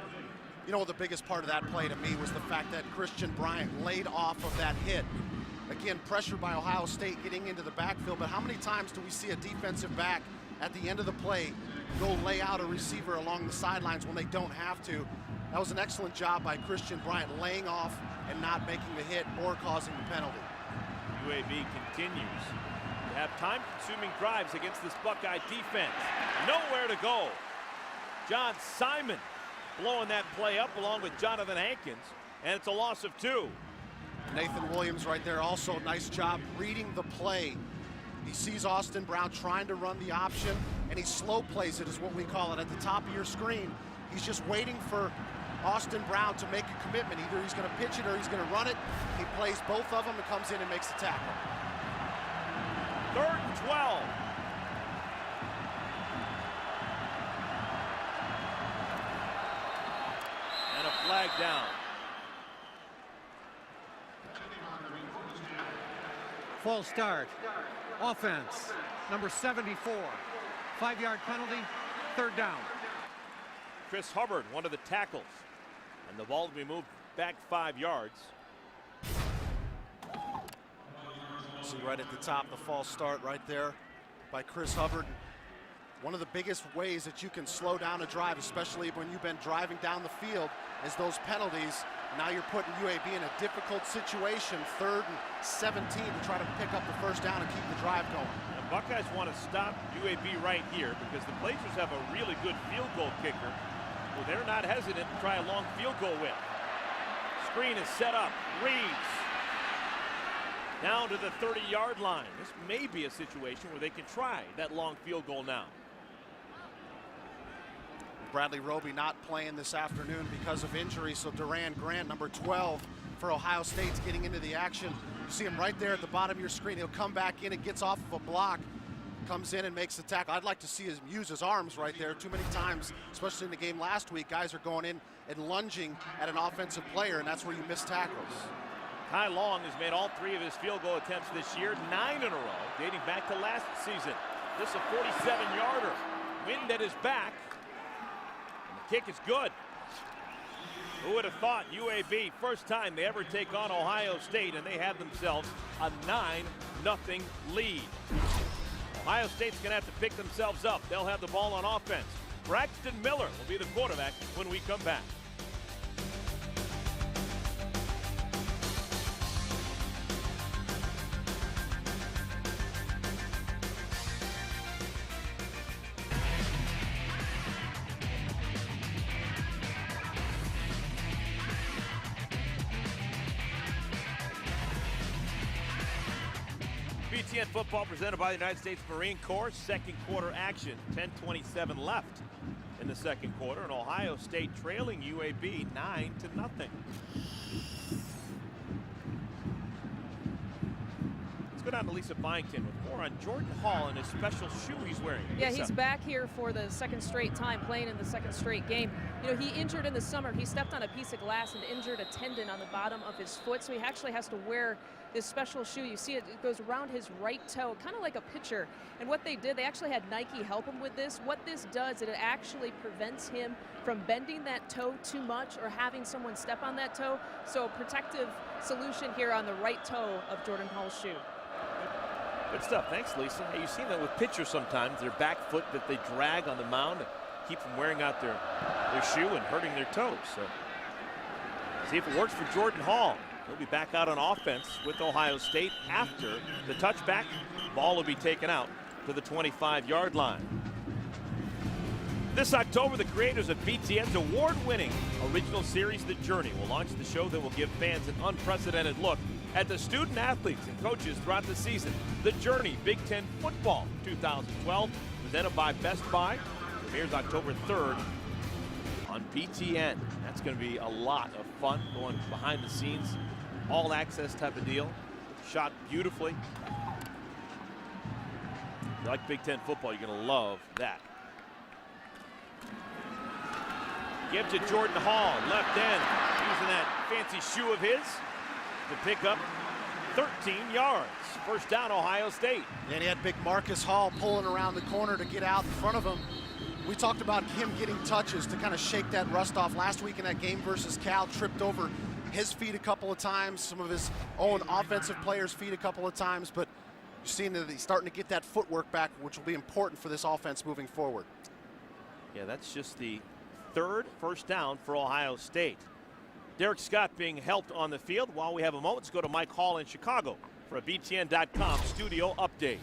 You know, the biggest part of that play to me was the fact that Christian Bryant laid off of that hit. Again, pressured by Ohio State getting into the backfield, but how many times do we see a defensive back at the end of the play go lay out a receiver along the sidelines when they don't have to? That was an excellent job by Christian Bryant, laying off and not making the hit or causing the penalty. UAB continues to have time-consuming drives against this Buckeye defense. Nowhere to go. John Simon blowing that play up along with Jonathan Hankins, and it's a loss of 2. Nathan Williams right there, also nice job reading the play. He sees Austin Brown trying to run the option, and he slow plays it, is what we call it, at the top of your screen. He's just waiting for Austin Brown to make a commitment. Either he's going to pitch it or he's going to run it. He plays both of them and comes in and makes the tackle. 3rd and 12. And a flag down. False start. Offense, number 74. 5-yard penalty, 3rd down. Chris Hubbard, one of the tackles. And the ball will be moved back 5 yards. See right at the top, the false start right there by Chris Hubbard. One of the biggest ways that you can slow down a drive, especially when you've been driving down the field, is those penalties. Now you're putting UAB in a difficult situation, 3rd and 17, to try to pick up the 1st down and keep the drive going. The Buckeyes want to stop UAB right here because the Blazers have a really good field goal kicker who they're not hesitant to try a long field goal with. Screen is set up. Reeves down to the 30-yard line. This may be a situation where they can try that long field goal now. Bradley Roby not playing this afternoon because of injury, so Duran Grant, number 12 for Ohio State's getting into the action. You see him right there at the bottom of your screen. He'll come back in and gets off of a block, comes in and makes the tackle. I'd like to see him use his arms right there. Too many times, especially in the game last week, guys are going in and lunging at an offensive player, and that's where you miss tackles. Kai Long has made all 3 of his field goal attempts this year, 9 in a row, dating back to last season. This is a 47-yarder. Wind at his back. Kick is good. Who would have thought UAB, first time they ever take on Ohio State, and they have themselves a 9-0 lead. Ohio State's going to have to pick themselves up. They'll have the ball on offense. Braxton Miller will be the quarterback when we come back. BTN football presented by the United States Marine Corps. 2nd quarter action. 10:27 left in the 2nd quarter, and Ohio State trailing UAB 9-0. Let's go down to Lisa Byington with more on Jordan Hall and his special shoe he's wearing. Yeah, he's back here for the 2nd straight time, playing in the 2nd straight game. You know, he injured in the summer. He stepped on a piece of glass and injured a tendon on the bottom of his foot, so he actually has to wear this special shoe. You see it goes around his right toe, kind of like a pitcher. And what they did, they actually had Nike help him with this. What this does, it actually prevents him from bending that toe too much or having someone step on that toe. So a protective solution here on the right toe of Jordan Hall's shoe. Good stuff. Thanks, Lisa. Hey, you've seen that with pitchers sometimes. Their back foot that they drag on the mound and keep from wearing out their shoe and hurting their toes. So see if it works for Jordan Hall. He'll be back out on offense with Ohio State after the touchback. Ball will be taken out to the 25-yard line. This October, the creators of BTN's award-winning original series, The Journey, will launch the show that will give fans an unprecedented look at the student athletes and coaches throughout the season. The Journey Big Ten Football 2012, presented by Best Buy, premieres October 3rd on BTN. That's going to be a lot of fun, going behind the scenes, all access type of deal, shot beautifully. If you like Big Ten football, you're going to love that. Give to Jordan Hall, left end, using that fancy shoe of his to pick up 13 yards. 1st down, Ohio State. And he had big Marcus Hall pulling around the corner to get out in front of him. We talked about him getting touches to kind of shake that rust off. Last week in that game versus Cal, tripped over his feet a couple of times, some of his own offensive players' feet a couple of times, but you're seeing that he's starting to get that footwork back, which will be important for this offense moving forward. Yeah, that's just the 3rd 1st down for Ohio State. Derek Scott being helped on the field. While we have a moment, let's go to Mike Hall in Chicago for a BTN.com studio update.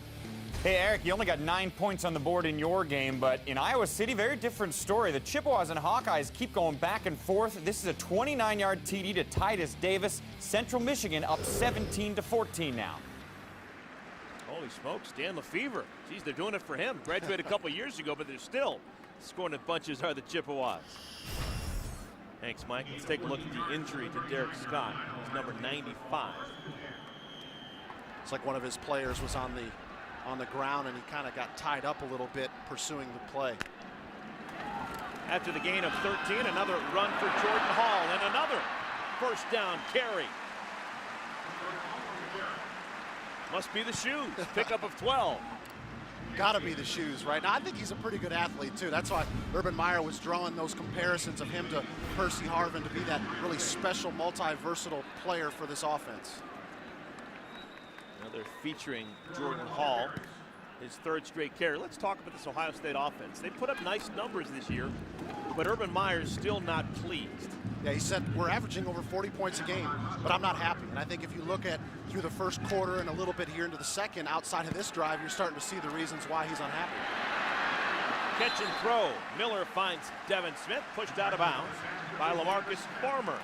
Hey, Eric, you only got 9 points on the board in your game, but in Iowa City, very different story. The Chippewas and Hawkeyes keep going back and forth. This is a 29-yard TD to Titus Davis. Central Michigan up 17-14 now. Holy smokes, Dan Lefevre. Geez, they're doing it for him. Graduated a couple years ago, but they're still scoring in bunches are the Chippewas. Thanks, Mike. Let's take a look at the injury to Derek Scott. He's number 95. It's like one of his players was on the ground and he kind of got tied up a little bit pursuing the play. After the gain of 13, another run for Jordan Hall and another first down carry. Must be the shoes. Pickup of 12. Gotta be the shoes, right? Now, I think he's a pretty good athlete, too. That's why Urban Meyer was drawing those comparisons of him to Percy Harvin to be that really special, multi-versatile player for this offense. Now they're featuring Jordan Hall, his third straight carry. Let's talk about this Ohio State offense. They put up nice numbers this year, but Urban Meyer's still not pleased. Yeah, he said, we're averaging over 40 points a game, but I'm not happy. And I think if you look at through the first quarter and a little bit here into the second, outside of this drive, you're starting to see the reasons why he's unhappy. Catch and throw. Miller finds Devin Smith, pushed out of bounds by LaMarcus Farmer.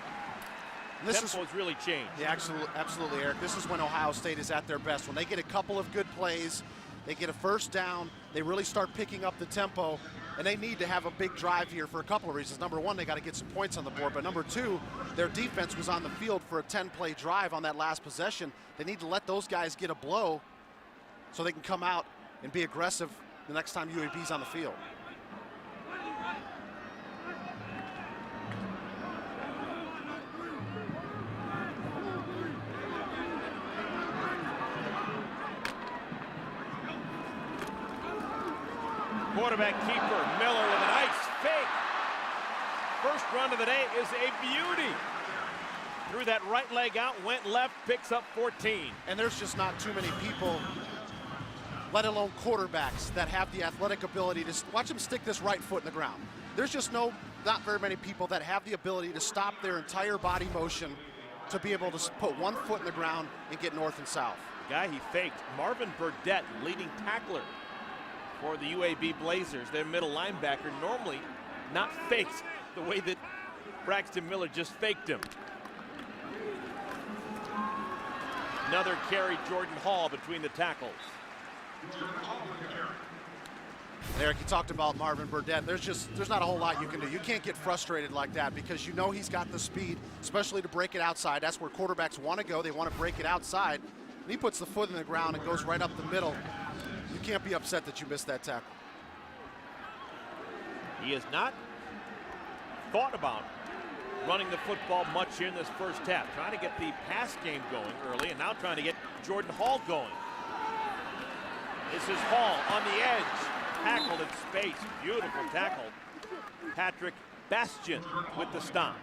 Tempo's really changed. Yeah, absolutely, Eric. This is when Ohio State is at their best. When they get a couple of good plays, they get a first down, they really start picking up the tempo, and they need to have a big drive here for a couple of reasons. Number one, they got to get some points on the board, but number two, their defense was on the field for a 10-play drive on that last possession. They need to let those guys get a blow so they can come out and be aggressive the next time UAB's on the field. Quarterback keeper, Miller with a nice fake. First run of the day is a beauty. Threw that right leg out, went left, picks up 14. And there's just not too many people, let alone quarterbacks, that have the athletic ability to watch them stick this right foot in the ground. There's just not very many people that have the ability to stop their entire body motion to be able to put one foot in the ground and get north and south. The guy he faked, Marvin Burdette, leading tackler for the UAB Blazers, their middle linebacker, normally not faked the way that Braxton Miller just faked him. Another carry, Jordan Hall between the tackles. Eric, you talked about Marvin Burdette. There's not a whole lot you can do. You can't get frustrated like that because you know he's got the speed, especially to break it outside. That's where quarterbacks want to go. They want to break it outside. And he puts the foot in the ground and goes right up the middle. You can't be upset that you missed that tackle. He has not thought about running the football much here in this first half. Trying to get the pass game going early and now trying to get Jordan Hall going. This is Hall on the edge. Tackled in space. Beautiful tackle. Patrick Bastian with the stop.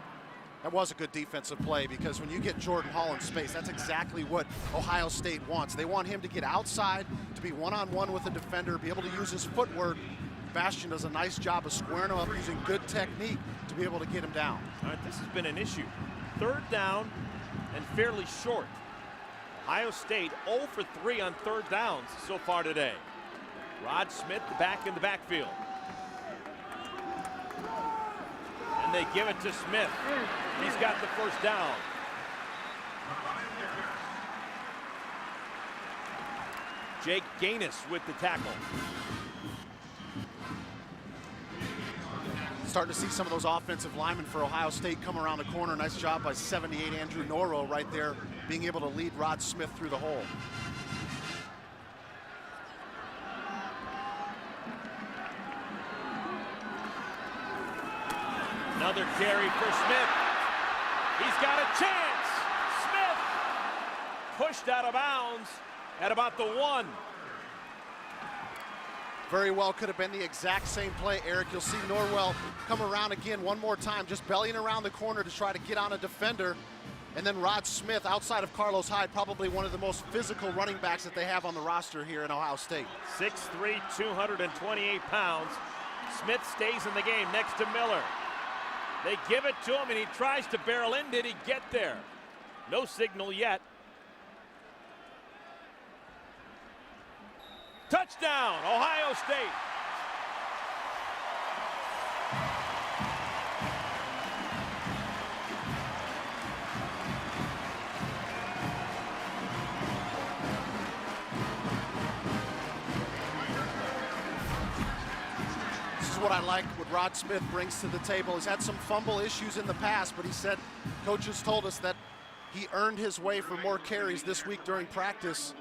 That was a good defensive play because when you get Jordan Hall in space, that's exactly what Ohio State wants. They want him to get outside, to be one-on-one with a defender, be able to use his footwork. Bastian does a nice job of squaring him up using good technique to be able to get him down. All right, this has been an issue. Third down and fairly short. Ohio State 0 for 3 on third downs so far today. Rod Smith back in the backfield. And they give it to Smith. He's got the first down. Jake Gaines with the tackle. Starting to see some of those offensive linemen for Ohio State come around the corner. Nice job by 78 Andrew Norwell right there, being able to lead Rod Smith through the hole. Another carry for Smith. He's got a chance. Smith pushed out of bounds at about the 1. Very well could have been the exact same play, Eric. You'll see Norwell come around again one more time, just bellying around the corner to try to get on a defender. And then Rod Smith, outside of Carlos Hyde, probably one of the most physical running backs that they have on the roster here in Ohio State. 6'3", 228 pounds. Smith stays in the game next to Miller. They give it to him, and he tries to barrel in. Did he get there? No signal yet. Touchdown! Touchdown, Ohio State. This is what I like, what Rod Smith brings to the table. He's had some fumble issues in the past, but he said, coaches told us that he earned his way for more carries this week during practice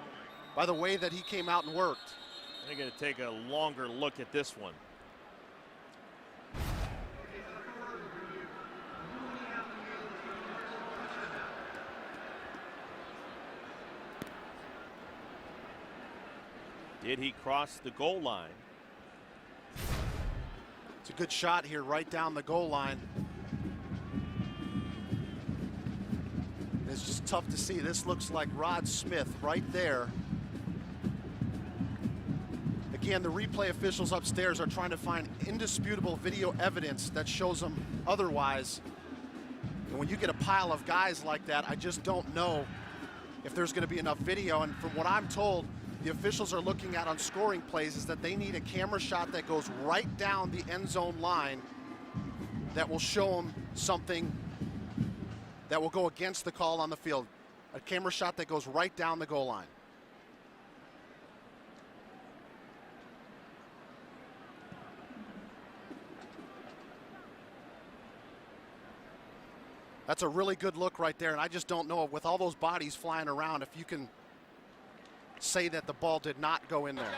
by the way that he came out and worked. They're going to take a longer look at this one. Did he cross the goal line? It's a good shot here right down the goal line. It's just tough to see. This looks like Rod Smith right there. Again, the replay officials upstairs are trying to find indisputable video evidence that shows them otherwise. And when you get a pile of guys like that, I just don't know if there's going to be enough video. And from what I'm told, the officials are looking at on scoring plays is that they need a camera shot that goes right down the end zone line that will show them something that will go against the call on the field. A camera shot that goes right down the goal line. That's a really good look right there, and I just don't know, with all those bodies flying around, if you can say that the ball did not go in there.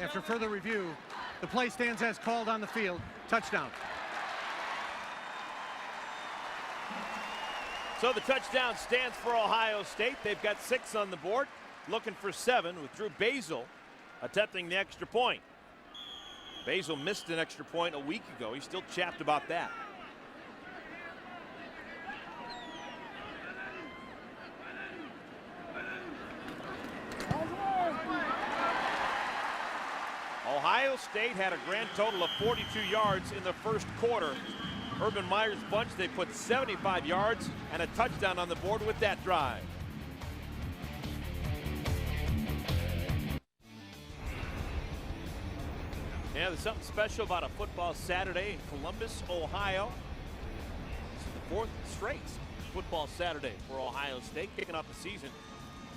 After further review, the play stands as called on the field. Touchdown. So the touchdown stands for Ohio State. They've got 6 on the board, looking for 7 with Drew Basil attempting the extra point. Basil missed an extra point a week ago. He's still chapped about that. Ohio State had a grand total of 42 yards in the first quarter. Urban Meyer's bunch, they put 75 yards and a touchdown on the board with that drive. Yeah, there's something special about a football Saturday in Columbus, Ohio. This is the 4th straight football Saturday for Ohio State, kicking off the season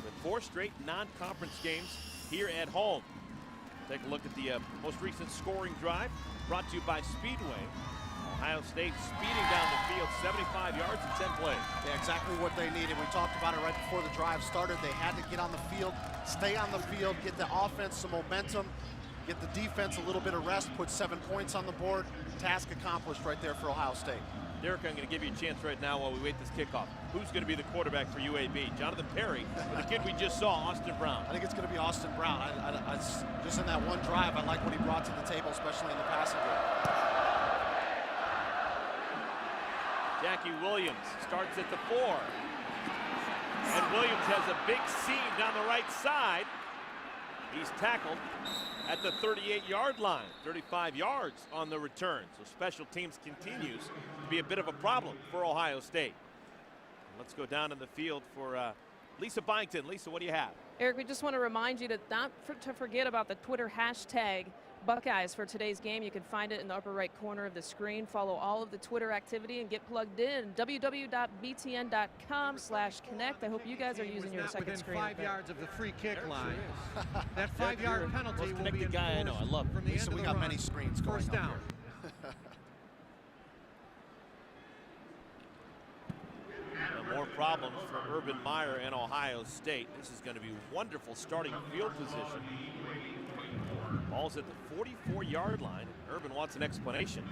with 4 straight non-conference games here at home. Take a look at the most recent scoring drive brought to you by Speedway. Ohio State speeding down the field, 75 yards in 10 plays. Yeah, exactly what they needed. We talked about it right before the drive started. They had to get on the field, stay on the field, get the offense some momentum, get the defense a little bit of rest, put 7 points on the board. Task accomplished right there for Ohio State. Derek, I'm going to give you a chance right now while we wait this kickoff. Who's going to be the quarterback for UAB? Jonathan Perry, or the kid we just saw, Austin Brown? I think it's going to be Austin Brown. I just in that one drive, I like what he brought to the table, especially in the passing game. Jackie Williams starts at the 4. And Williams has a big seam down the right side. He's tackled at the 38-yard line, 35 yards on the return. So special teams continues to be a bit of a problem for Ohio State. Let's go down in the field for Lisa Byington. Lisa, what do you have? Eric, we just want to remind you to not to forget about the Twitter hashtag Buckeyes for today's game. You can find it in the upper right corner of the screen. Follow all of the Twitter activity and get plugged in. www.btn.com/connect. I hope you guys are using your second screen. Within 5 yards of the free kick line. That 5-yard penalty Most will connected be guy I know. I love from the end So of we the got run. many screens going First up down. here. More problems for Urban Meyer and Ohio State. This is going to be wonderful starting field position. Ball's at the 44-yard line. Urban wants an explanation.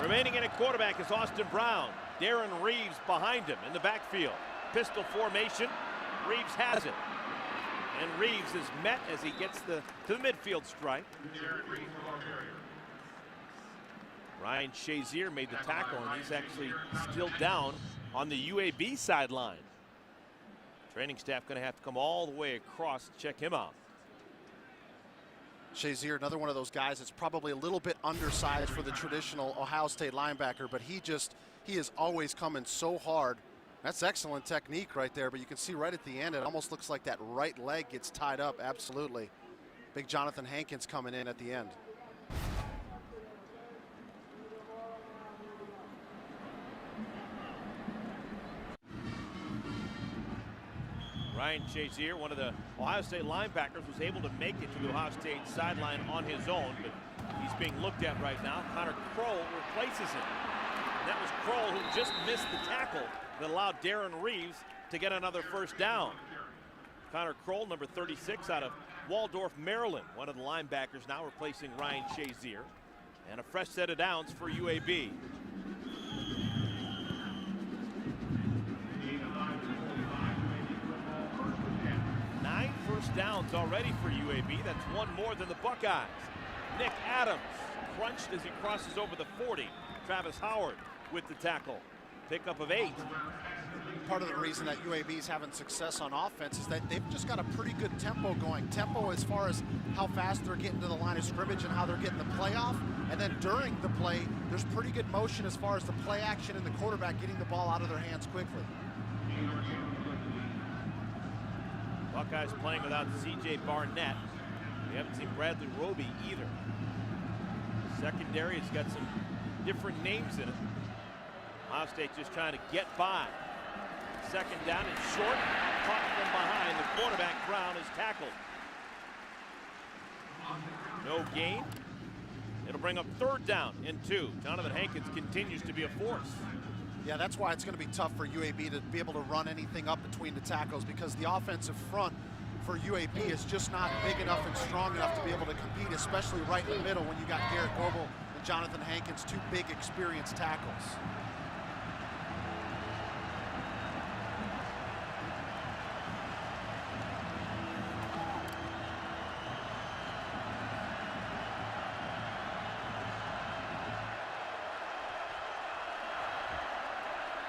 Remaining in at quarterback is Austin Brown. Darren Reeves behind him in the backfield. Pistol formation. Reeves has it. And Reeves is met as he gets to the midfield stripe. Ryan Shazier made the tackle, and he's actually still down on the UAB sideline. Training staff going to have to come all the way across to check him out. Shazier, another one of those guys that's probably a little bit undersized for the traditional Ohio State linebacker, but he just he is always coming so hard. That's excellent technique right there, but you can see right at the end, it almost looks like that right leg gets tied up. Absolutely. Big Jonathan Hankins coming in at the end. Ryan Shazier, one of the Ohio State linebackers, was able to make it to the Ohio State sideline on his own, but he's being looked at right now. Connor Kroll replaces him. And that was Kroll who just missed the tackle that allowed Darren Reeves to get another first down. Connor Kroll, number 36, out of Waldorf, Maryland, one of the linebackers, now replacing Ryan Shazier. And a fresh set of downs for UAB. 9 first downs already for UAB. That's one more than the Buckeyes. Nick Adams crunched as he crosses over the 40. Travis Howard with the tackle. Pickup of 8. Part of the reason that UAB is having success on offense is that they've just got a pretty good tempo going. Tempo as far as how fast they're getting to the line of scrimmage and how they're getting the play off. And then during the play, there's pretty good motion as far as the play action and the quarterback getting the ball out of their hands quickly. Buckeyes playing without C.J. Barnett. We haven't seen Bradley Roby either. Secondary has got some different names in it. Ohio State just trying to get by. Second down and short, caught from behind. The quarterback, Brown, is tackled. No gain. It'll bring up third down and 2. Jonathan Hankins continues to be a force. Yeah, that's why it's going to be tough for UAB to be able to run anything up between the tackles, because the offensive front for UAB is just not big enough and strong enough to be able to compete, especially right in the middle when you got Garrett Goebel and Jonathan Hankins, 2 big experienced tackles.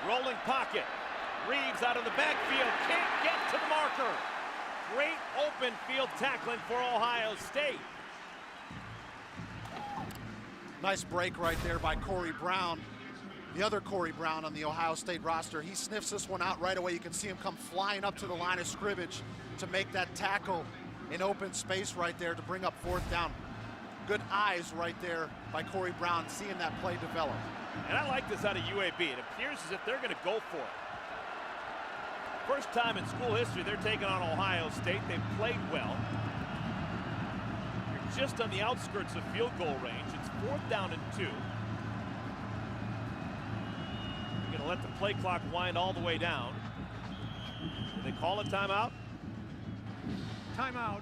Rolling pocket. Reeves out of the backfield. Can't get to the marker. Great open field tackling for Ohio State. Nice break right there by Corey Brown. The other Corey Brown on the Ohio State roster. He sniffs this one out right away. You can see him come flying up to the line of scrimmage to make that tackle in open space right there to bring up 4th down. Good eyes right there by Corey Brown, seeing that play develop. And I like this out of UAB. It appears as if they're going to go for it. First time in school history they're taking on Ohio State. They've played well. You're just on the outskirts of field goal range. It's 4th down and 2. You're going to let the play clock wind all the way down. Do they call a timeout? Timeout.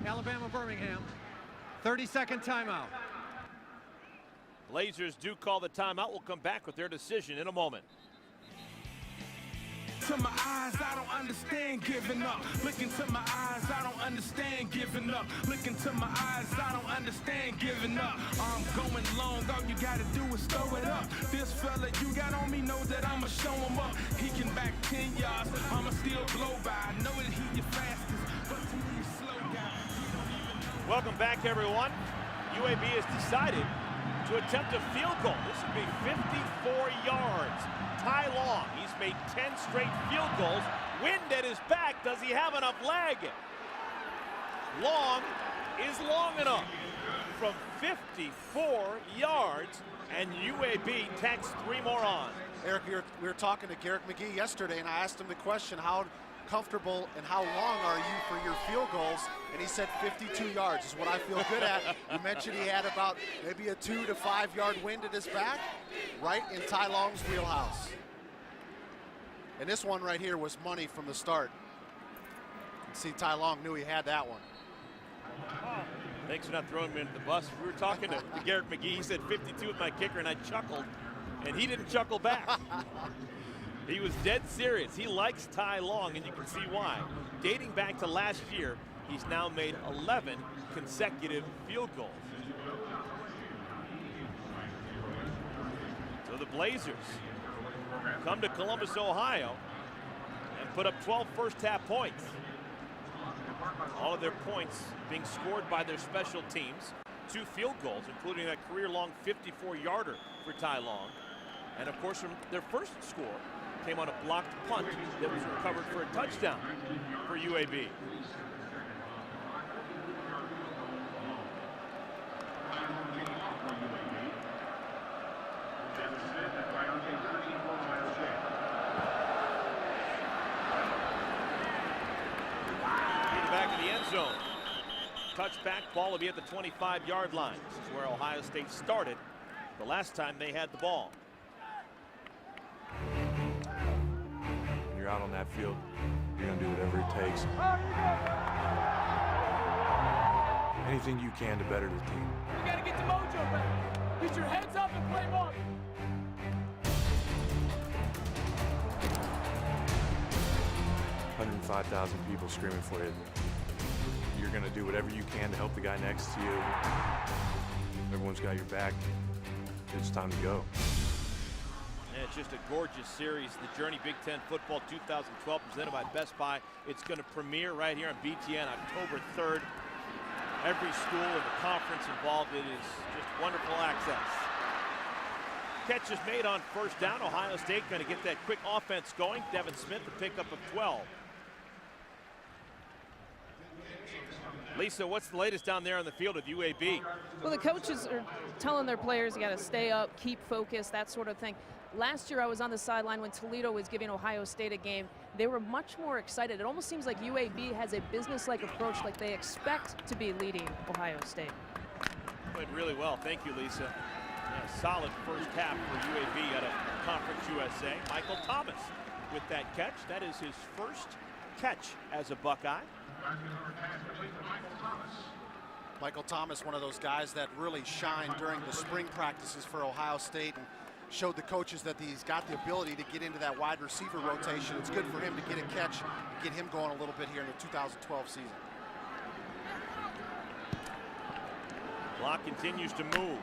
Alabama-Birmingham. 30-second timeout. Blazers do call the timeout. We'll come back with their decision in a moment. To my eyes, I don't understand giving up. Look into my eyes, I don't understand giving up. Look into my eyes, I don't understand giving up. I'm going long, all you gotta do is throw it up. This fella you got on me knows that I'ma show him up. He can back 10 yards, I'ma still blow by. I know that he your fastest, but to me he's slow guy. Welcome back, everyone. UAB has decided to attempt a field goal. This would be 54 yards. Ty Long, he's made 10 straight field goals. Wind at his back. Does he have enough leg? Long is long enough from 54 yards, and UAB tacks 3 more on. Eric, we were talking to Garrett McGee yesterday, and I asked him the question, how comfortable and how long are you for your field goals? And he said 52 yards is what I feel good at. You mentioned he had about maybe a 2 to 5 yard wind at his back, right in Ty Long's wheelhouse. And this one right here was money from the start. See, Ty Long knew he had that one. Thanks for not throwing me into the bus. We were talking to Garrett McGee. He said 52 with my kicker, and I chuckled, and he didn't chuckle back. He was dead serious. He likes Ty Long, and you can see why. Dating back to last year, he's now made 11 consecutive field goals. So the Blazers come to Columbus, Ohio, and put up 12 first-half points. All of their points being scored by their special teams. 2 field goals, including that career-long 54-yarder for Ty Long. And of course, from their first score came on a blocked punt that was recovered for a touchdown for UAB. Back in the end zone. Touchback ball will be at the 25-yard line. This is where Ohio State started the last time they had the ball. When you're out on that field, you're going to do whatever it takes. Anything you can to better the team. You got to get the mojo back. Get your heads up and play ball. $105,000 people screaming for you. You're going to do whatever you can to help the guy next to you. Everyone's got your back. It's time to go. And it's just a gorgeous series. The Journey Big Ten Football 2012 presented by Best Buy. It's going to premiere right here on BTN October 3rd. Every school in the conference involved. It is just wonderful access. Catch is made on first down. Ohio State going to get that quick offense going. Devin Smith, the pickup of 12. Lisa, what's the latest down there on the field with UAB? Well, the coaches are telling their players you got to stay up, keep focused, that sort of thing. Last year I was on the sideline when Toledo was giving Ohio State a game. They were much more excited. It almost seems like UAB has a business-like approach, like they expect to be leading Ohio State. Played really well. Thank you, Lisa. Yeah, solid first half for UAB out of Conference USA. Michael Thomas with that catch. That is his first catch as a Buckeye. Michael Thomas, one of those guys that really shined during the spring practices for Ohio State and showed the coaches that he's got the ability to get into that wide receiver rotation. It's good for him to get a catch and get him going a little bit here in the 2012 season. Clock continues to move.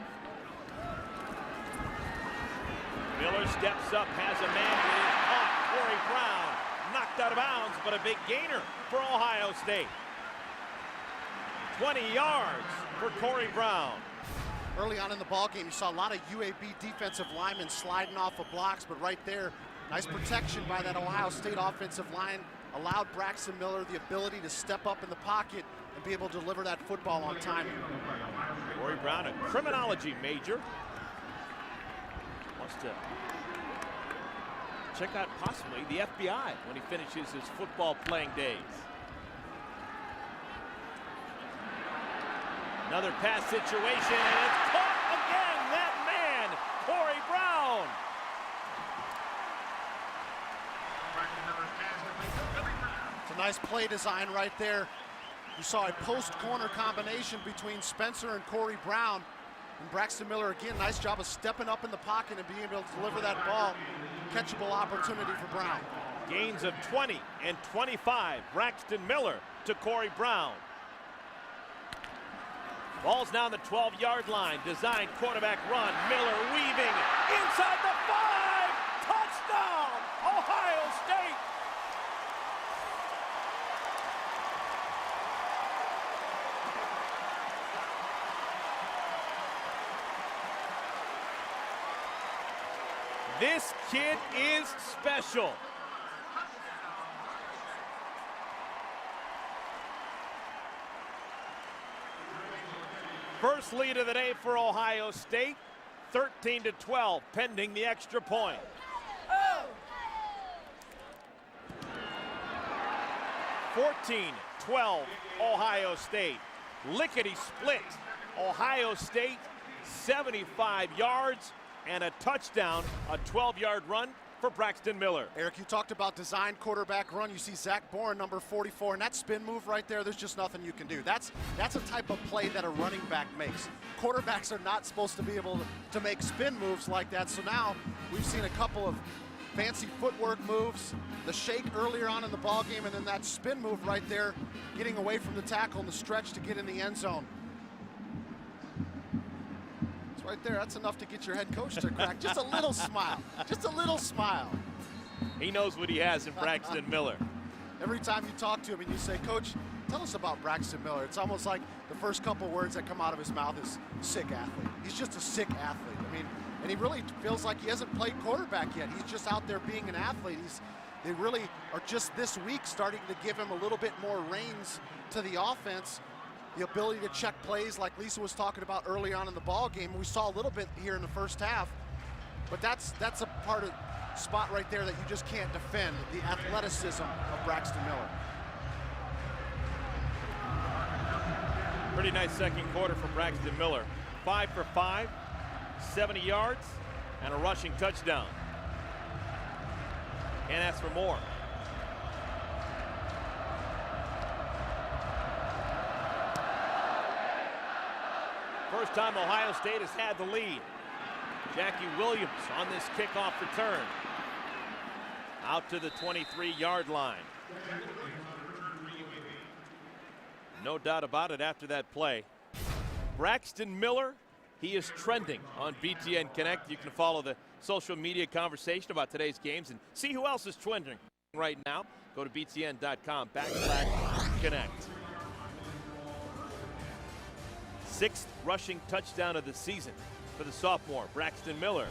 Miller steps up, has a man who is caught. Corey Brown knocked out of bounds, but a big gainer for Ohio State. 20 yards for Corey Brown. Early on in the ball game, you saw a lot of UAB defensive linemen sliding off of blocks, but right there, nice protection by that Ohio State offensive line allowed Braxton Miller the ability to step up in the pocket and be able to deliver that football on time. Corey Brown, a criminology major, wants to check out possibly the FBI when he finishes his football playing days. Another pass situation, and it's caught again. That man, Corey Brown. It's a nice play design right there. You saw a post-corner combination between Spencer and Corey Brown. And Braxton Miller, again, nice job of stepping up in the pocket and being able to deliver that ball. Catchable opportunity for Brown. Gains of 20 and 25. Braxton Miller to Corey Brown. Ball's now on the 12-yard line. Designed quarterback run. Miller weaving inside the 5. Touchdown, Ohio State. This kid is special. First lead of the day for Ohio State, 13-12, pending the extra point. 14-12, Ohio State. Lickety split. Ohio State, 75 yards and a touchdown, a 12-yard run for Braxton Miller. Eric, you talked about design quarterback run. You see Zach Bourne, number 44, and that spin move right there, there's just nothing you can do. That's a type of play that a running back makes. Quarterbacks are not supposed to be able to make spin moves like that, so now we've seen a couple of fancy footwork moves, the shake earlier on in the ball game, and then that spin move right there, getting away from the tackle in the stretch to get in the end zone. Right there, that's enough to get your head coach to crack just a little smile. Just a little smile. He knows what he has in Braxton Miller. Every time you talk to him and you say, Coach, tell us about Braxton Miller, it's almost like the first couple words that come out of his mouth is sick athlete. He's just a sick athlete. I mean, and he really feels like he hasn't played quarterback yet. He's just out there being an athlete. They really are just this week starting to give him a little bit more reins to the offense, the ability to check plays like Lisa was talking about early on in the ball game. We saw a little bit here in the first half, but that's a part of spot right there that you just can't defend, the athleticism of Braxton Miller. Pretty nice second quarter from Braxton Miller. 5 for 5, 70 yards, and a rushing touchdown. Can't ask for more. First time Ohio State has had the lead. Jackie Williams on this kickoff return. Out to the 23-yard line. No doubt about it after that play. Braxton Miller, he is trending on BTN Connect. You can follow the social media conversation about today's games and see who else is trending right now. Go to btn.com/connect. 6th rushing touchdown of the season for the sophomore, Braxton Miller.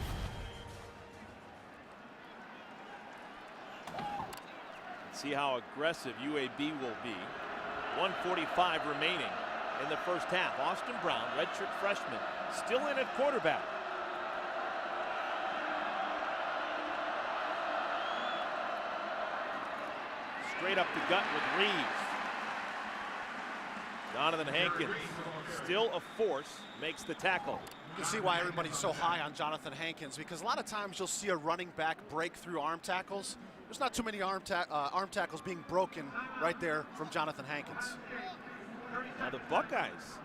Let's see how aggressive UAB will be. 1:45 remaining in the first half. Austin Brown, redshirt freshman, still in at quarterback. Straight up the gut with Reeves. Jonathan Hankins, still a force, makes the tackle. You can see why everybody's so high on Jonathan Hankins, because a lot of times you'll see a running back break through arm tackles. There's not too many arm tackles being broken right there from Jonathan Hankins. Now the Buckeyes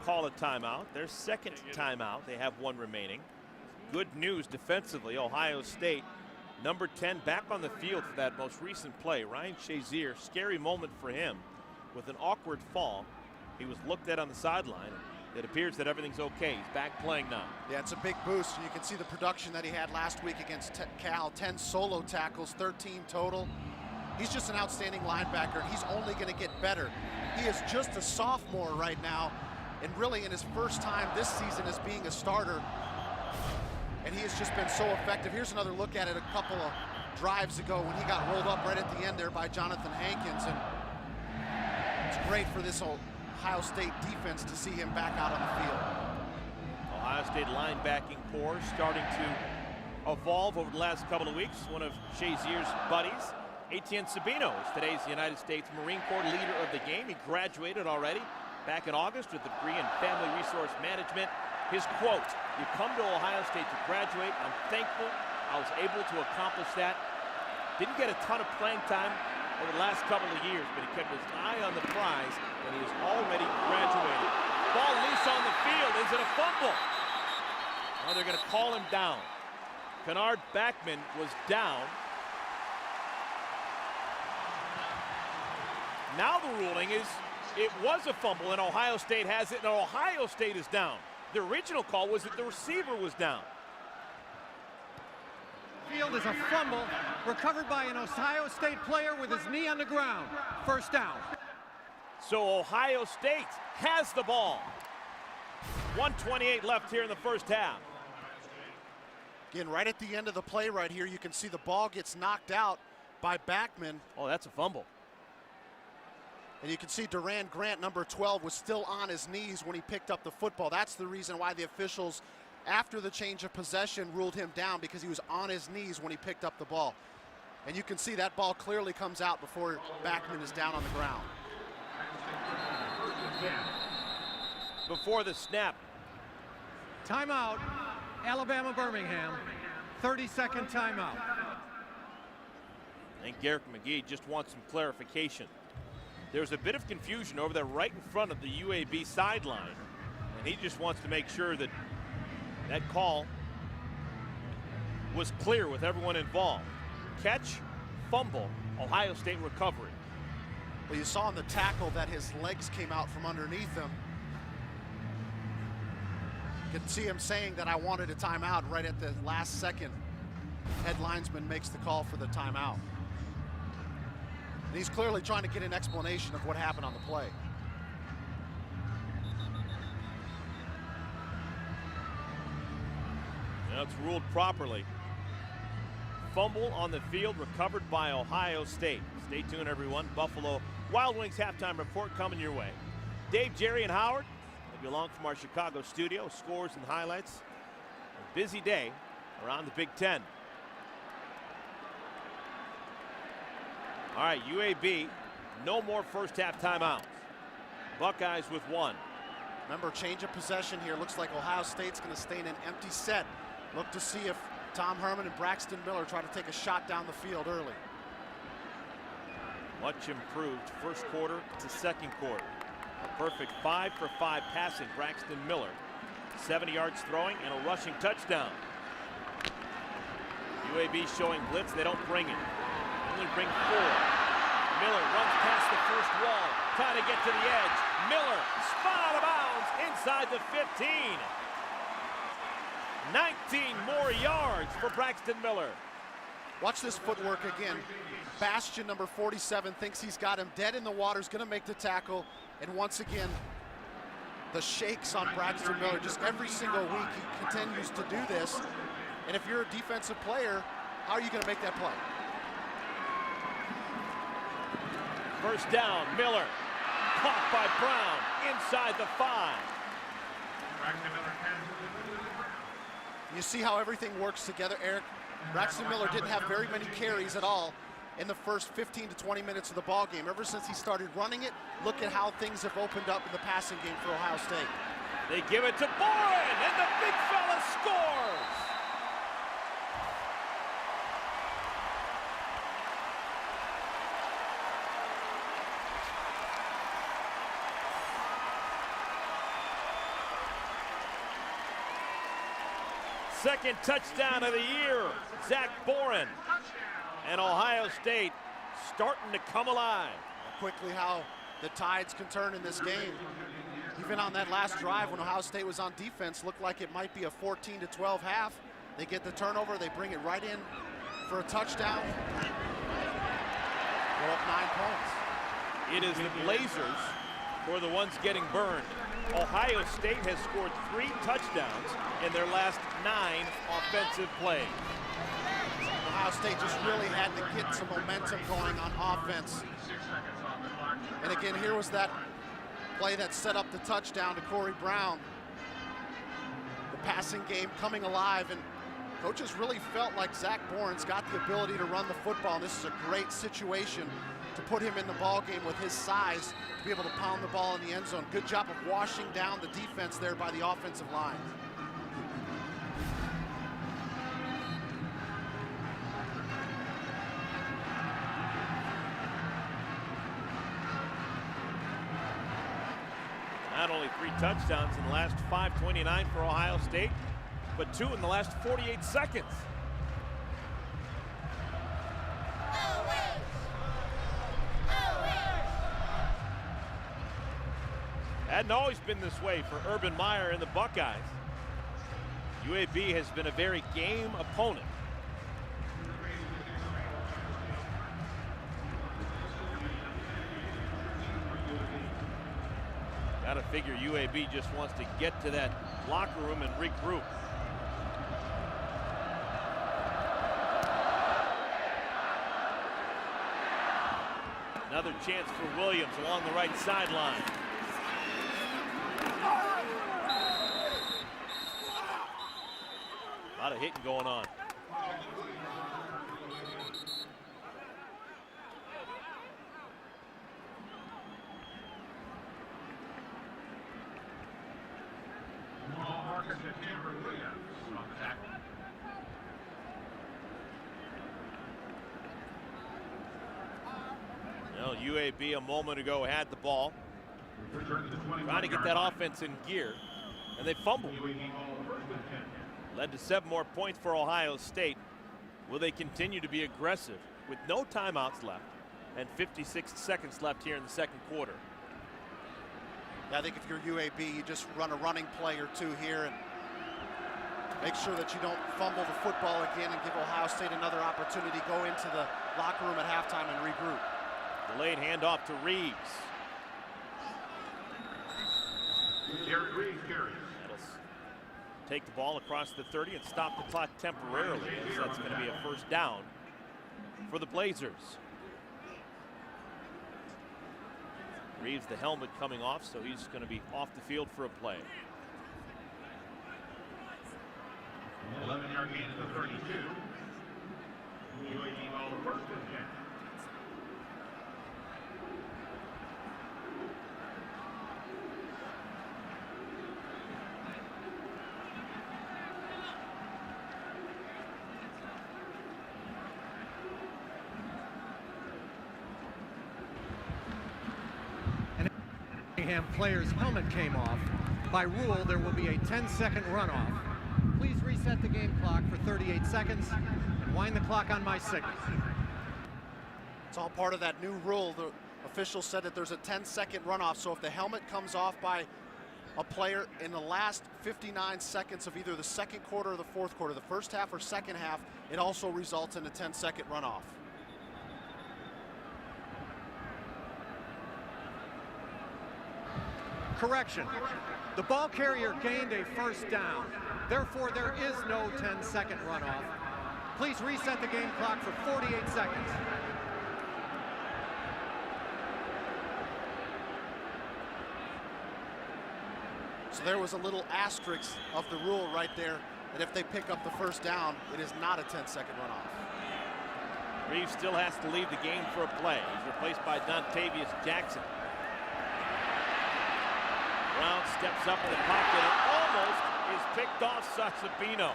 call a timeout, their second timeout. They have one remaining. Good news defensively, Ohio State, number 10 back on the field for that most recent play. Ryan Shazier, scary moment for him with an awkward fall. He was looked at on the sideline. It appears that everything's okay. He's back playing now. Yeah, it's a big boost. You can see the production that he had last week against Cal. 10 solo tackles, 13 total. He's just an outstanding linebacker. He's only going to get better. He is just a sophomore right now, and really in his first time this season as being a starter. And he has just been so effective. Here's another look at it a couple of drives ago when he got rolled up right at the end there by Jonathan Hankins. And it's great for this Ohio State defense to see him back out on the field. Ohio State linebacking core starting to evolve over the last couple of weeks. One of Shazier's buddies, Etienne Sabino, is today's United States Marine Corps leader of the game. He graduated already back in August with a degree in family resource management. His quote, "You come to Ohio State to graduate. I'm thankful I was able to accomplish that." Didn't get a ton of playing time over the last couple of years, but he kept his eye on the prize, and he is already graduated. Ball loose on the field. Is it a fumble? Oh, they're going to call him down. Kennard Backman was down. Now the ruling is it was a fumble, and Ohio State has it, and Ohio State is down. The original call was that the receiver was down. Field is a fumble recovered by an Ohio State player with his knee on the ground. First down. So Ohio State has the ball. 1:28 left here in the first half. Again, right at the end of the play right here, you can see the ball gets knocked out by Backman. Oh, that's a fumble. And you can see Durand Grant, number 12, was still on his knees when he picked up the football. That's the reason why the officials, after the change of possession, ruled him down, because he was on his knees when he picked up the ball. And you can see that ball clearly comes out before Backman is down on the ground. Before the snap. Timeout, Alabama-Birmingham. 30-second timeout. I think Garrick McGee just wants some clarification. There's a bit of confusion over there right in front of the UAB sideline, and he just wants to make sure that that call was clear with everyone involved. Catch, fumble, Ohio State recovery. Well, you saw in the tackle that his legs came out from underneath him. You can see him saying that I wanted a timeout right at the last second. Head linesman makes the call for the timeout. And he's clearly trying to get an explanation of what happened on the play. Now it's ruled properly. Fumble on the field recovered by Ohio State. Stay tuned, everyone. Buffalo Wild Wings halftime report coming your way. Dave, Jerry, and Howard will be along from our Chicago studio. Scores and highlights. A busy day around the Big Ten. All right, UAB, no more first half timeouts. Buckeyes with one. Remember, change of possession here. Looks like Ohio State's going to stay in an empty set. Look to see if Tom Herman and Braxton Miller try to take a shot down the field early. Much improved first quarter to second quarter. A perfect 5 for 5 passing. Braxton Miller, 70 yards throwing and a rushing touchdown. UAB showing blitz. They don't bring it. They only bring 4. Miller runs past the first wall, trying to get to the edge. Miller, spun out of bounds inside the 15. 19 more yards for Braxton Miller. Watch this footwork again. Bastion, number 47, thinks he's got him dead in the water, is going to make the tackle. And once again, the shakes on Braxton Miller. Just every single week he continues to do this. And if you're a defensive player, how are you going to make that play? First down, Miller. Caught by Brown inside the 5. You see how everything works together, Eric. Braxton Miller didn't have very many carries at all in the first 15 to 20 minutes of the ball game. Ever since he started running it, look at how things have opened up in the passing game for Ohio State. They give it to Boren, and the big fella scores. Second touchdown of the year, Zach Boren. And Ohio State starting to come alive. Quickly how the tides can turn in this game. Even on that last drive when Ohio State was on defense, looked like it might be a 14-12 half. They get the turnover, they bring it right in for a touchdown. Go up 9 points. It is the Blazers who are the ones getting burned. Ohio State has scored 3 touchdowns in their last 9 offensive plays. Ohio State just really had to get some momentum going on offense. And again, here was that play that set up the touchdown to Corey Brown. The passing game coming alive, and coaches really felt like Zach Boren's got the ability to run the football, and this is a great situation to put him in the ball game with his size to be able to pound the ball in the end zone. Good job of washing down the defense there by the offensive line. Not only 3 touchdowns in the last 5:29 for Ohio State, but 2 in the last 48 seconds. Hadn't always been this way for Urban Meyer and the Buckeyes. UAB has been a very game opponent. Gotta figure UAB just wants to get to that locker room and regroup. Another chance for Williams along the right sideline. A lot of hitting going on. Well, UAB a moment ago had the ball, trying to get that offense in gear, and they fumbled. Led to 7 more points for Ohio State. Will they continue to be aggressive with no timeouts left and 56 seconds left here in the second quarter? I think if you're UAB, you just run a running play or 2 here and make sure that you don't fumble the football again and give Ohio State another opportunity to go into the locker room at halftime and regroup. Delayed handoff to Reeves. That'll take the ball across the 30 and stop the clock temporarily, as that's going to be a first down for the Blazers. Reeves, the helmet coming off, so he's going to be off the field for a play. 11-yard gain to the 32. UAB ball first and 10. Birmingham player's helmet came off. By rule, there will be a 10-second runoff. Please reset the game clock for 38 seconds and wind the clock on my signal. It's all part of that new rule. The officials said that there's a 10-second runoff, so if the helmet comes off by a player in the last 59 seconds of either the second quarter or the fourth quarter, the first half or second half, it also results in a 10-second runoff. Correction. The ball carrier gained a first down. Therefore, there is no 10-second runoff. Please reset the game clock for 48 seconds. So there was a little asterisk of the rule right there, that if they pick up the first down, it is not a 10-second runoff. Reeves still has to leave the game for a play. He's replaced by Dontavius Jackson. Brown steps up in the pocket and almost is picked off Sabino.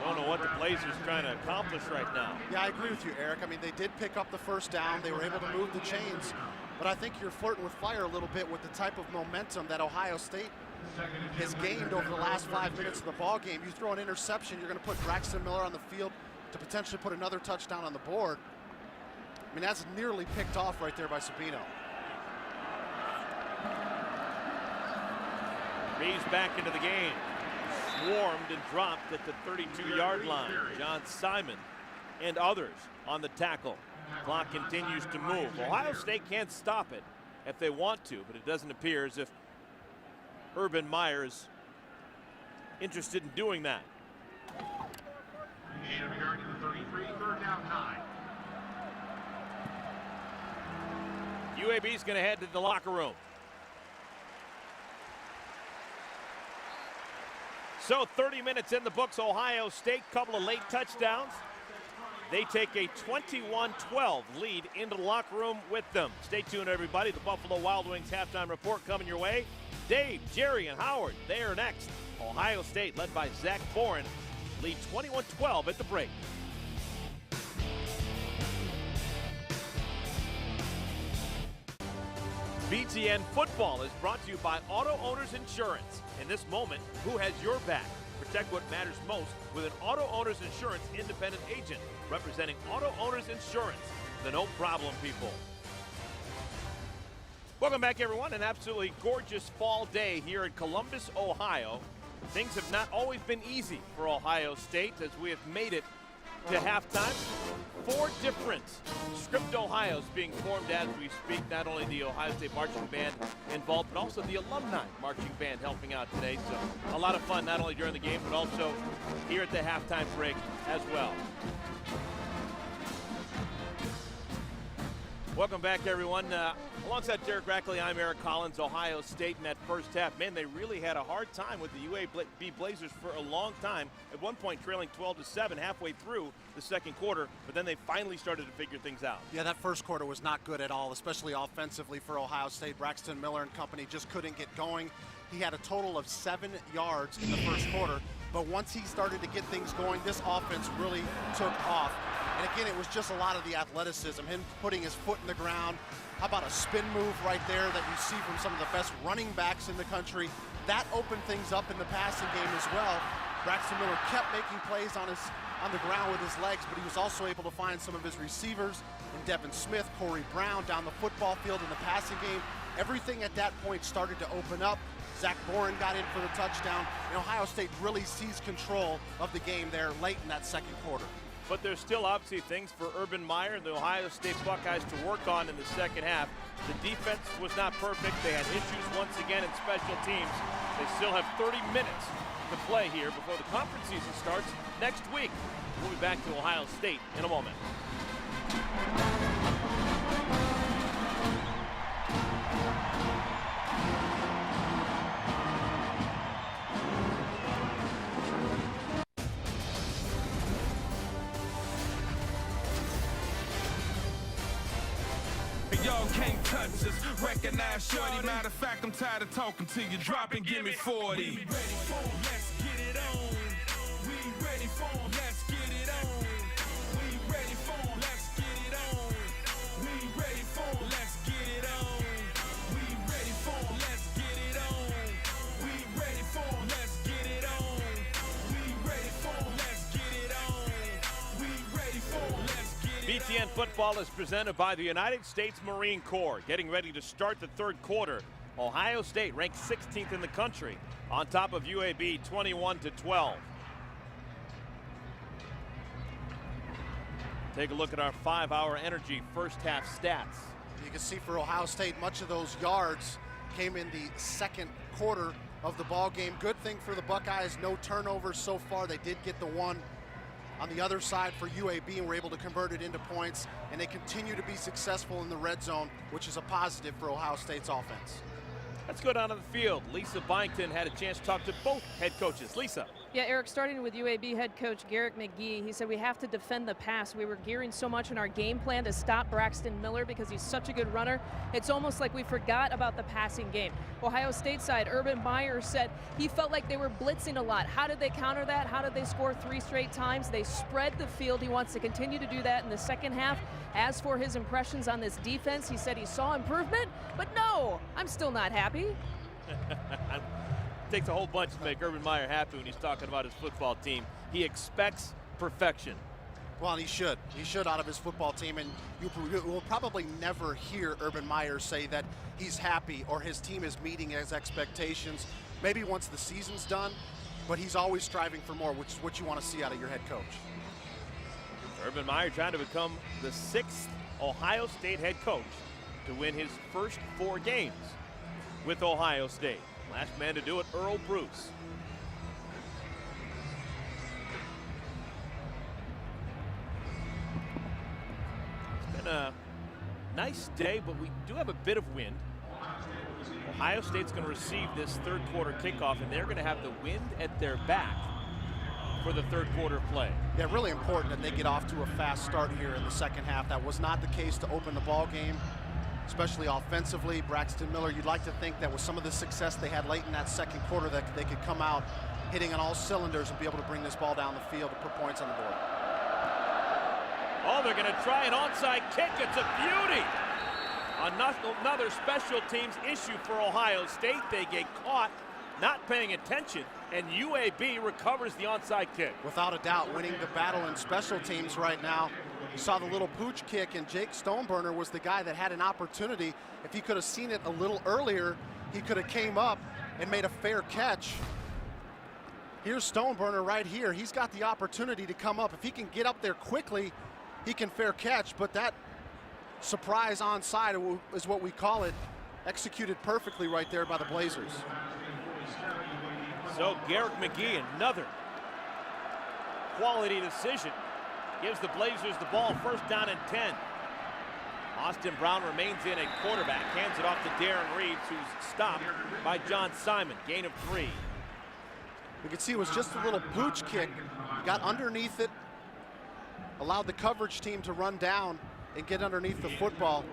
Don't know what the Blazers are trying to accomplish right now. Yeah, I agree with you, Eric. I mean, they did pick up the first down. They were able to move the chains. But I think you're flirting with fire a little bit with the type of momentum that Ohio State has gained over the last 5 minutes of the ball game. You throw an interception, you're going to put Braxton Miller on the field to potentially put another touchdown on the board. I mean, that's nearly picked off right there by Sabino. Reeves back into the game. Swarmed and dropped at the 32-yard line. John Simon and others on the tackle. Clock continues to move. Ohio State can't stop it if they want to, but it doesn't appear as if Urban Meyer is interested in doing that. Gain of a yard to the 33, third down 9. UAB is going to head to the locker room. So 30 minutes in the books. Ohio State, couple of late touchdowns. They take a 21-12 lead into the locker room with them. Stay tuned, everybody. The Buffalo Wild Wings halftime report coming your way. Dave, Jerry, and Howard, they are next. Ohio State, led by Zach Boren, lead 21-12 at the break. BTN Football is brought to you by Auto Owners Insurance. In this moment, who has your back? Protect what matters most with an Auto Owners Insurance independent agent representing Auto Owners Insurance, the no problem people. Welcome back, everyone. An absolutely gorgeous fall day here in Columbus, Ohio. Things have not always been easy for Ohio State as we have made it to halftime. 4 different Script Ohio's being formed as we speak. Not only the Ohio State marching band involved, but also the alumni marching band helping out today. So a lot of fun, not only during the game, but also here at the halftime break as well. Welcome back, everyone. Alongside Derek Rackley, I'm Eric Collins. Ohio State in that first half. Man, they really had a hard time with the UAB Blazers for a long time. At one point, trailing 12-7 halfway through the second quarter, but then they finally started to figure things out. Yeah, that first quarter was not good at all, especially offensively for Ohio State. Braxton Miller and company just couldn't get going. He had a total of 7 yards in the first quarter, but once he started to get things going, this offense really took off. And again, it was just a lot of the athleticism, him putting his foot in the ground. How about a spin move right there that you see from some of the best running backs in the country? That opened things up in the passing game as well. Braxton Miller kept making plays on the ground with his legs, but he was also able to find some of his receivers in Devin Smith, Corey Brown down the football field in the passing game. Everything at that point started to open up. Zach Boren got in for the touchdown, and Ohio State really seized control of the game there late in that second quarter. but there's still obviously things for Urban Meyer and the Ohio State Buckeyes to work on in the second half. The defense was not perfect. They had issues once again in special teams. They still have 30 minutes to play here before the conference season starts next week. We'll be back to Ohio State in a moment. Y'all can't touch us. Recognize shorty. Matter of fact, I'm tired of talking to you. Drop and give me 40. We ready for 'em. Let's get it on. We ready for 'em. Let's get it on. We ready for 'em. Let's get it on. We ready for 'em. Let's get it on. We ready for 'em. Let's get it on. We ready for 'em. Let's get it on. We ready for 'em. Let's get it on. We ready for 'em. Let's get it on. BTN football is presented by the United States Marine Corps. Getting ready to start the third quarter. Ohio State ranked 16th in the country, on top of UAB 21-12. Take a look at our 5-hour energy first half stats. You can see for Ohio State, much of those yards came in the second quarter of the ball game. Good thing for the Buckeyes, no turnovers so far. They did get the one on the other side for UAB and were able to convert it into points, and they continue to be successful in the red zone, which is a positive for Ohio State's offense. Let's go down to the field. Lisa Byington had a chance to talk to both head coaches. Lisa. Yeah, Eric, starting with UAB head coach Garrick McGee, he said we have to defend the pass. We were gearing so much in our game plan to stop Braxton Miller because he's such a good runner. It's almost like we forgot about the passing game. Ohio State side, Urban Meyer said he felt like they were blitzing a lot. How did they counter that? How did they score 3 straight times? They spread the field. He wants to continue to do that in the second half. As for his impressions on this defense, he said he saw improvement, but no, I'm still not happy. Takes a whole bunch to make Urban Meyer happy when he's talking about his football team. He expects perfection. Well, he should. He should out of his football team, and you will probably never hear Urban Meyer say that he's happy or his team is meeting his expectations. Maybe once the season's done, but he's always striving for more, which is what you want to see out of your head coach. Urban Meyer trying to become the 6th Ohio State head coach to win his first 4 games with Ohio State. Last man to do it, Earl Bruce. It's been a nice day, but we do have a bit of wind. Ohio State's going to receive this third quarter kickoff, and they're going to have the wind at their back for the third quarter play. Yeah, really important that they get off to a fast start here in the second half. That was not the case to open the ball game, especially offensively. Braxton Miller, you'd like to think that with some of the success they had late in that second quarter that they could come out hitting on all cylinders and be able to bring this ball down the field and put points on the board. Oh, they're going to try an onside kick. It's a beauty. Another special teams issue for Ohio State. They get caught not paying attention, and UAB recovers the onside kick. Without a doubt, winning the battle in special teams right now. You saw the little pooch kick, and Jake Stoneburner was the guy that had an opportunity. If he could have seen it a little earlier, he could have came up and made a fair catch. Here's Stoneburner right here. He's got the opportunity to come up. If he can get up there quickly, he can fair catch, but that surprise onside is what we call it, executed perfectly right there by the Blazers. So Garrick McGee, another quality decision, gives the Blazers the ball, first down and 10. Austin Brown remains in at quarterback, hands it off to Darren Reeves, who's stopped by John Simon, gain of 3. We could see it was just a little pooch kick, got underneath it, allowed the coverage team to run down and get underneath the football.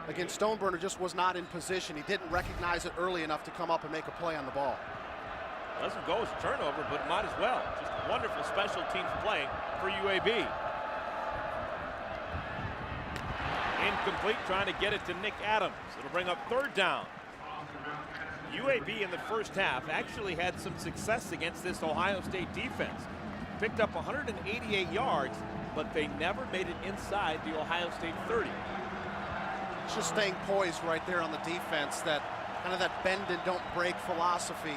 Again, Stoneburner just was not in position. He didn't recognize it early enough to come up and make a play on the ball. Doesn't go as a turnover, but might as well. Just a wonderful special teams play for UAB. Incomplete, trying to get it to Nick Adams. It'll bring up third down. UAB in the first half actually had some success against this Ohio State defense. Picked up 188 yards, but they never made it inside the Ohio State 30. It's just staying poised right there on the defense, that kind of that bend and don't break philosophy.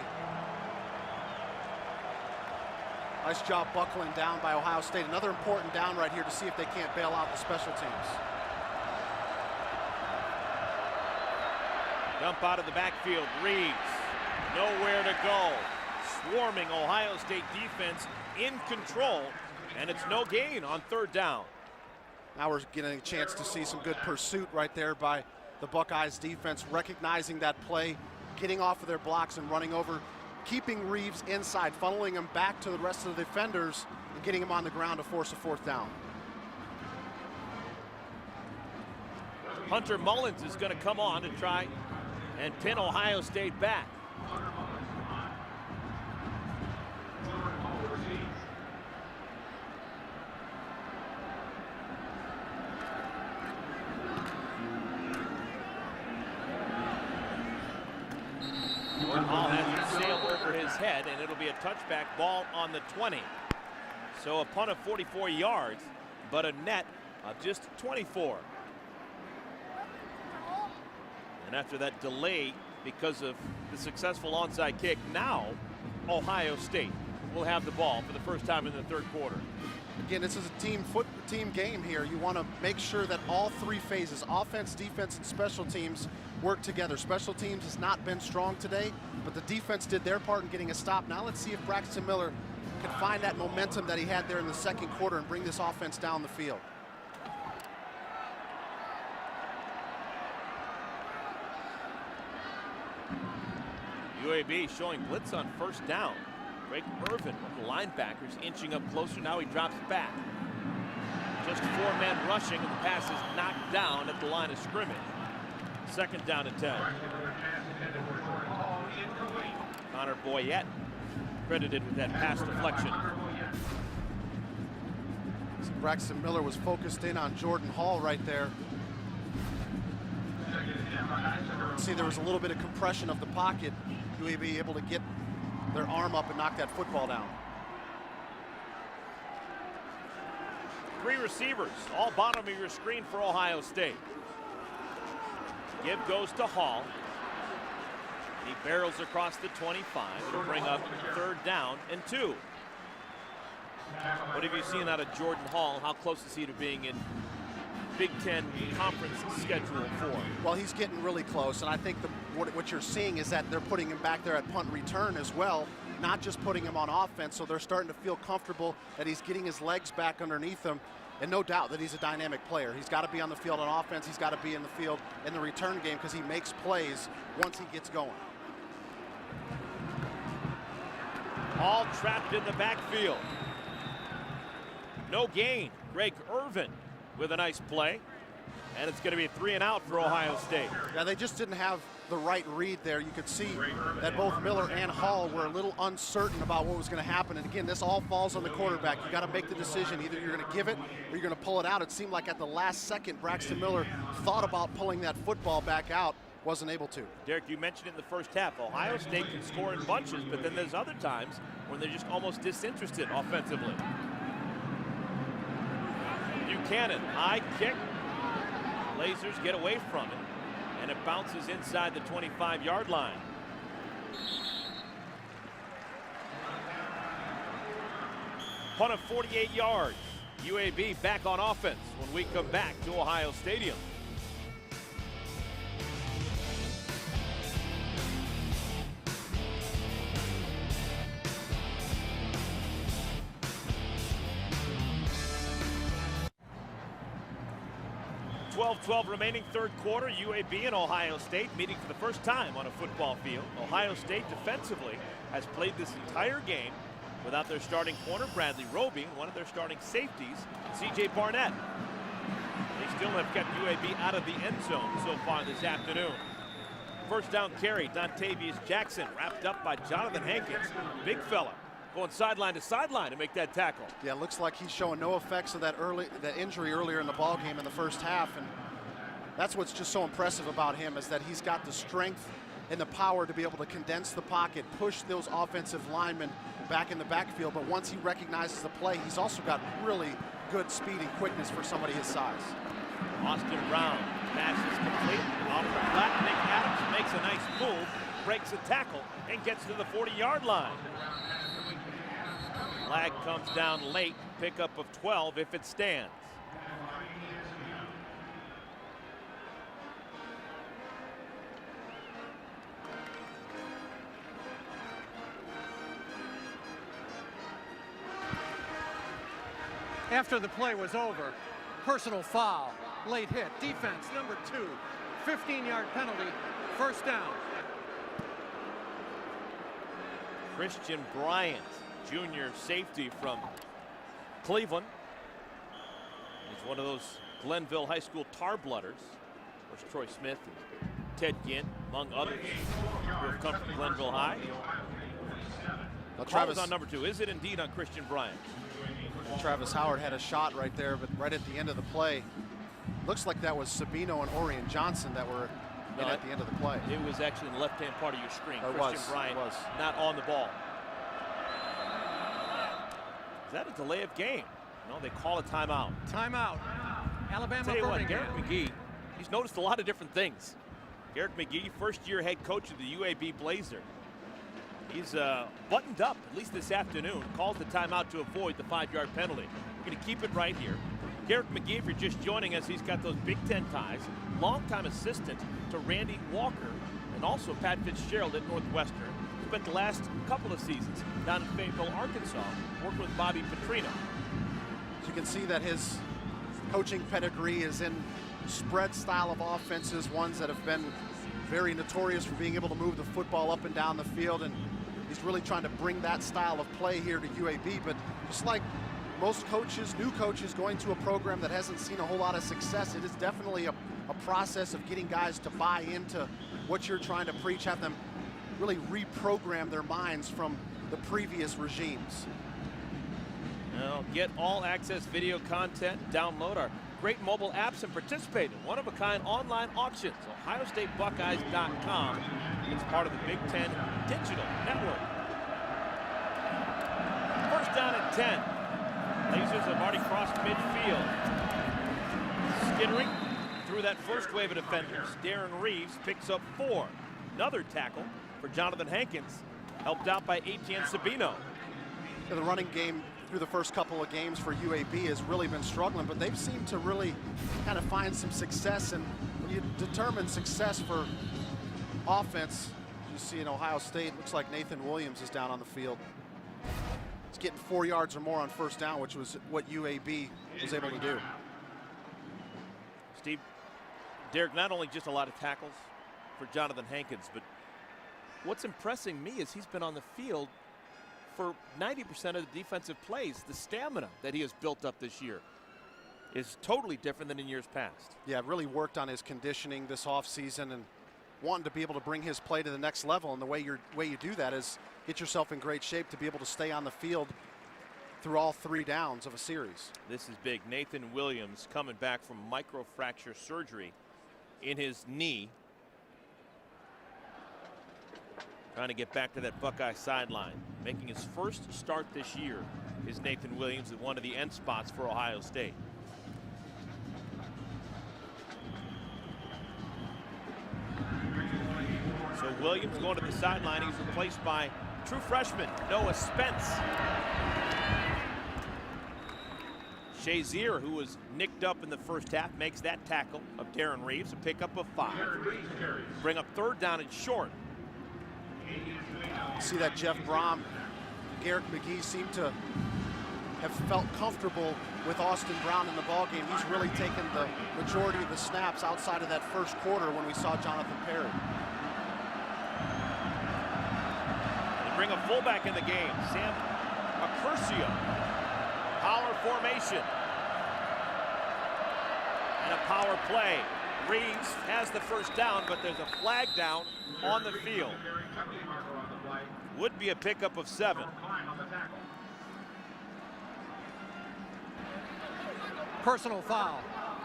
Nice job buckling down by Ohio State. Another important down right here to see if they can't bail out the special teams. Dump out of the backfield. Reeves, nowhere to go. Swarming Ohio State defense in control, and it's no gain on third down. Now we're getting a chance to see some good pursuit right there by the Buckeyes defense, recognizing that play, getting off of their blocks and running over, keeping Reeves inside, funneling him back to the rest of the defenders and getting him on the ground to force a fourth down. Hunter Mullins is going to come on to try and pin Ohio State back. Ball has to sail over his head, and it'll be a touchback ball on the 20. So a punt of 44 yards, but a net of just 24. And after that delay because of the successful onside kick, now Ohio State will have the ball for the first time in the third quarter. Again, this is a team game here. You want to make sure that all three phases, offense, defense, and special teams, work together. Special teams has not been strong today, but the defense did their part in getting a stop. Now let's see if Braxton Miller can find that momentum that he had there in the second quarter and bring this offense down the field. UAB showing blitz on first down. Greg Irvin, one of the linebackers, inching up closer. Now he drops back. Just 4 men rushing, and the pass is knocked down at the line of scrimmage. Second down and 10. Connor Boyette credited with that pass deflection. So Braxton Miller was focused in on Jordan Hall right there. See, there was a little bit of compression of the pocket. UAB able to get their arm up and knock that football down. 3 receivers, all bottom of your screen for Ohio State. Give goes to Hall. He barrels across the 25. It'll bring up third down and 2. What have you seen out of Jordan Hall? How close is he to being in Big Ten conference schedule 4? Well, he's getting really close, and I think what you're seeing is that they're putting him back there at punt return as well, not just putting him on offense, so they're starting to feel comfortable that he's getting his legs back underneath him, and no doubt that he's a dynamic player. He's got to be on the field on offense. He's got to be in the field in the return game because he makes plays once he gets going. All trapped in the backfield. No gain. Greg Irvin with a nice play. And it's going to be a 3 and out for Ohio State. Yeah, they just didn't have the right read there. You could see that both Miller and Hall were a little uncertain about what was going to happen. And again, this all falls on the quarterback. You got to make the decision. Either you're going to give it or you're going to pull it out. It seemed like at the last second, Braxton Miller thought about pulling that football back out, wasn't able to. Derek, you mentioned it in the first half. Ohio State can score in bunches, but then there's other times when they're just almost disinterested offensively. Buchanan, high kick. Blazers get away from it, and it bounces inside the 25-yard line. Punt of 48 yards. UAB back on offense when we come back to Ohio Stadium. .12 remaining third quarter. UAB and Ohio State meeting for the first time on a football field. Ohio State defensively has played this entire game without their starting corner, Bradley Roby, one of their starting safeties, C.J. Barnett. They still have kept UAB out of the end zone so far this afternoon. First down carry, Dontavius Jackson, wrapped up by Jonathan Hankins. Big fella, going sideline to sideline to make that tackle. Yeah, looks like he's showing no effects of that injury earlier in the ball game in the first half, and that's what's just so impressive about him, is that he's got the strength and the power to be able to condense the pocket, push those offensive linemen back in the backfield, but once he recognizes the play, he's also got really good speed and quickness for somebody his size. Austin Brown, pass is complete, off the flat. Nick Adams makes a nice move, breaks a tackle, and gets to the 40-yard line. Flag comes down late, pickup of 12 if it stands. After the play was over, personal foul, late hit, defense, number 2, 15-yard penalty, first down. Christian Bryant, junior safety from Cleveland. He's one of those Glenville High School tar-blooders. Of course, Troy Smith and Ted Ginn, among others, who have come from Glenville High. Well, Travis on number 2. Is it indeed on Christian Bryant? Travis Howard had a shot right there, but right at the end of the play, looks like that was Sabino and Orion Johnson that were in at the end of the play. It was actually in the left-hand part of your screen. It Christian was. Bryant It was. not on the ball. Is that a delay of game? No, they call a timeout. Timeout. Tell you what, Alabama-Birmingham. Garrett McGee, he's noticed a lot of different things. Garrett McGee, first-year head coach of the UAB Blazer. He's buttoned up, at least this afternoon, calls the timeout to avoid the 5-yard penalty. We're going to keep it right here. Garrett McGee, if you're just joining us, he's got those Big Ten ties, longtime assistant to Randy Walker and also Pat Fitzgerald at Northwestern. Spent the last couple of seasons down in Fayetteville, Arkansas, working with Bobby Petrino. As you can see that his coaching pedigree is in spread style of offenses, ones that have been very notorious for being able to move the football up and down the field, and he's really trying to bring that style of play here to UAB. But just like most coaches, new coaches going to a program that hasn't seen a whole lot of success, it is definitely a process of getting guys to buy into what you're trying to preach, have them really reprogram their minds from the previous regimes. Now, get all access video content, download our great mobile apps, and participate in one-of-a-kind online auctions. OhioStateBuckeyes.com. It's part of the Big Ten Digital Network. First down and 10. Blazers have already crossed midfield. Skittering through that first wave of defenders. Darren Reeves picks up 4. Another tackle for Jonathan Hankins, helped out by Etienne Sabino. Yeah, the running game through the first couple of games for UAB has really been struggling, but they've seemed to really kind of find some success. And when you determine success for offense, you see in Ohio State, looks like Nathan Williams is down on the field. He's getting 4 yards or more on first down, which was what UAB was able to do. Steve, Derek, not only just a lot of tackles for Jonathan Hankins, but what's impressing me is he's been on the field for 90% of the defensive plays. The stamina that he has built up this year is totally different than in years past. Yeah, really worked on his conditioning this offseason and wanting to be able to bring his play to the next level. And the way you do that is get yourself in great shape to be able to stay on the field through all 3 downs of a series. This is big. Nathan Williams coming back from microfracture surgery in his knee. Trying to get back to that Buckeye sideline. Making his first start this year is Nathan Williams at one of the end spots for Ohio State. So Williams going to the sideline. He's replaced by true freshman Noah Spence. Shazier, who was nicked up in the first half, makes that tackle of Darren Reeves, a pickup of 5. Bring up third down and short. See that Jeff Brom, Garrett McGee seem to have felt comfortable with Austin Brown in the ballgame. He's really taken the majority of the snaps outside of that first quarter when we saw Jonathan Perry. They bring a fullback in the game, Sam Accurcio. Power formation. And a power play. Reeves has the first down, but there's a flag down on the field. Would be a pickup of 7. Personal foul,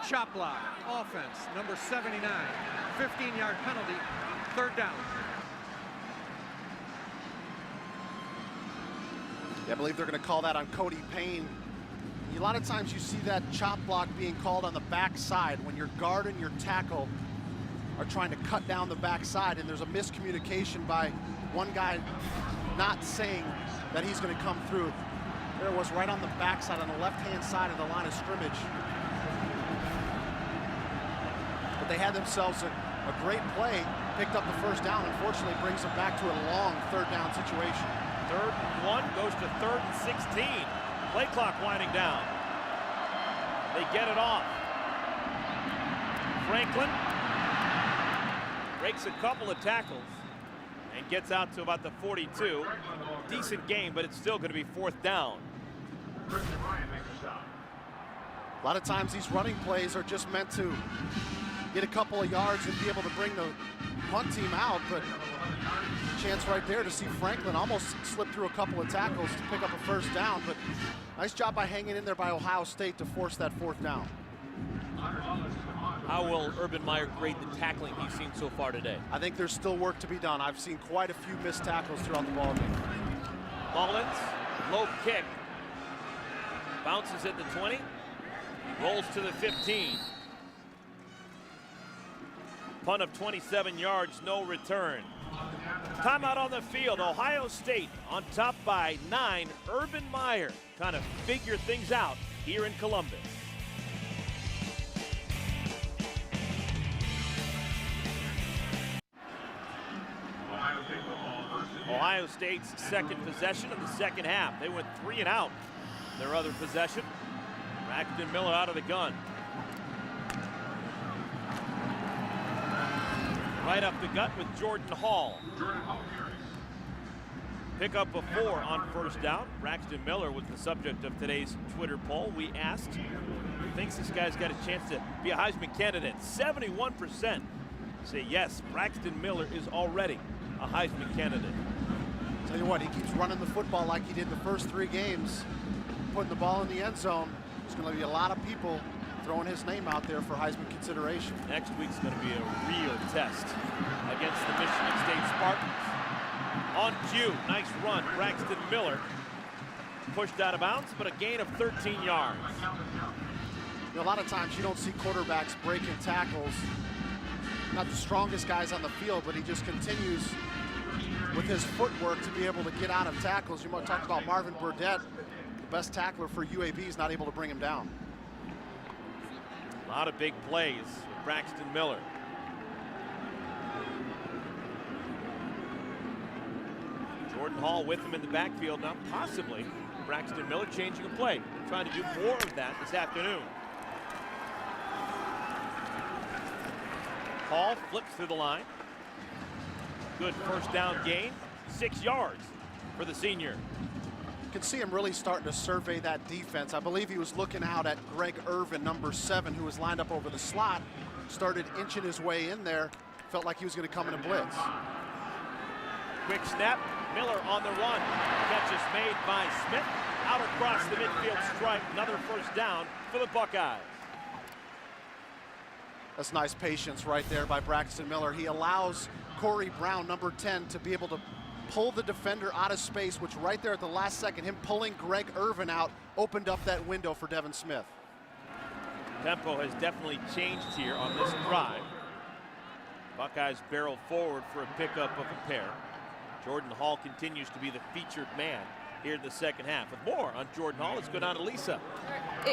chop block, offense, number 79, 15-yard penalty, third down. Yeah, I believe they're going to call that on Cody Payne. A lot of times you see that chop block being called on the backside when your guard and your tackle are trying to cut down the backside, and there's a miscommunication by one guy not saying that he's going to come through There it was right on the backside, on the left-hand side of the line of scrimmage. But they had themselves a great play, picked up the first down, unfortunately brings them back to a long third down situation. 3rd and 1 goes to 3rd and 16. Play clock winding down. They get it off. Franklin breaks a couple of tackles and gets out to about the 42. Decent game, but it's still going to be 4th down. A lot of times these running plays are just meant to get a couple of yards and be able to bring the punt team out, but chance right there to see Franklin almost slip through a couple of tackles to pick up a first down, but nice job by hanging in there by Ohio State to force that 4th down. How will Urban Meyer grade the tackling he's seen so far today? I think there's still work to be done. I've seen quite a few missed tackles throughout the ballgame. Mullins, low kick. Bounces at the 20, rolls to the 15. Punt of 27 yards, no return. Timeout on the field. Ohio State on top by 9. Urban Meyer trying to figure things out here in Columbus. Ohio State's second possession of the second half. They went 3 and out. Their other possession. Braxton Miller out of the gun. Right up the gut with Jordan Hall. Pick up a 4 on first down. Braxton Miller was the subject of today's Twitter poll. We asked who thinks this guy's got a chance to be a Heisman candidate. 71% say yes, Braxton Miller is already a Heisman candidate. Tell you what, he keeps running the football like he did the first 3 games, putting the ball in the end zone. There's going to be a lot of people throwing his name out there for Heisman consideration. Next week's going to be a real test against the Michigan State Spartans. On cue, nice run, Braxton Miller pushed out of bounds, but a gain of 13 yards. You know, a lot of times you don't see quarterbacks breaking tackles. Not the strongest guys on the field, but he just continues with his footwork to be able to get out of tackles. You might talk about Marvin Burdett, the best tackler for UAB, is not able to bring him down. A lot of big plays with Braxton Miller. Jordan Hall with him in the backfield now, possibly Braxton Miller changing a play, trying to do more of that this afternoon. Hall flips through the line. Good first down gain, 6 yards for the senior. You can see him really starting to survey that defense. I believe he was looking out at Greg Irvin, number 7, who was lined up over the slot, started inching his way in there, felt like he was going to come in a blitz. Quick snap, Miller on the run. Catch is made by Smith, out across the midfield stripe. Another first down for the Buckeyes. That's nice patience right there by Braxton Miller. He allows Corey Brown, number 10, to be able to pull the defender out of space, which right there at the last second, him pulling Greg Irvin out, opened up that window for Devin Smith. Tempo has definitely changed here on this drive. Buckeyes barrel forward for a pickup of a pair. Jordan Hall continues to be the featured man here in the second half. With more on Jordan Hall, let's go down to Lisa.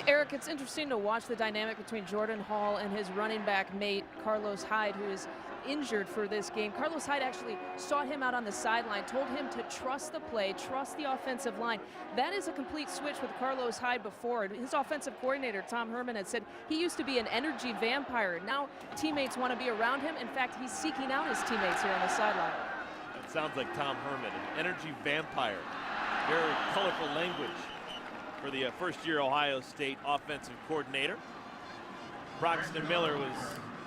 Eric, it's interesting to watch the dynamic between Jordan Hall and his running back mate, Carlos Hyde, who is injured for this game. Carlos Hyde actually sought him out on the sideline, told him to trust the play, trust the offensive line. That is a complete switch with Carlos Hyde before. His offensive coordinator, Tom Herman, had said he used to be an energy vampire. Now teammates want to be around him. In fact, he's seeking out his teammates here on the sideline. That sounds like Tom Herman, an energy vampire. Very colorful language for the first-year Ohio State offensive coordinator. Braxton Miller was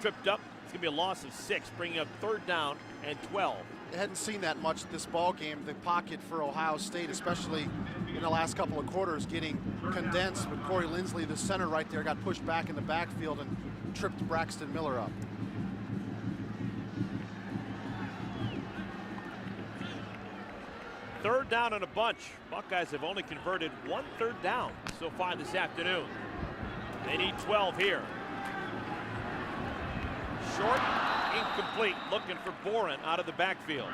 tripped up. It's going to be a loss of 6, bringing up 3rd down and 12. I hadn't seen that much this ball game. The pocket for Ohio State, especially in the last couple of quarters, getting condensed. But Corey Lindsley, the center right there, got pushed back in the backfield and tripped Braxton Miller up. Third down and a bunch. Buckeyes have only converted 1 3rd down so far this afternoon. They need 12 here. Short, incomplete, looking for Boren out of the backfield.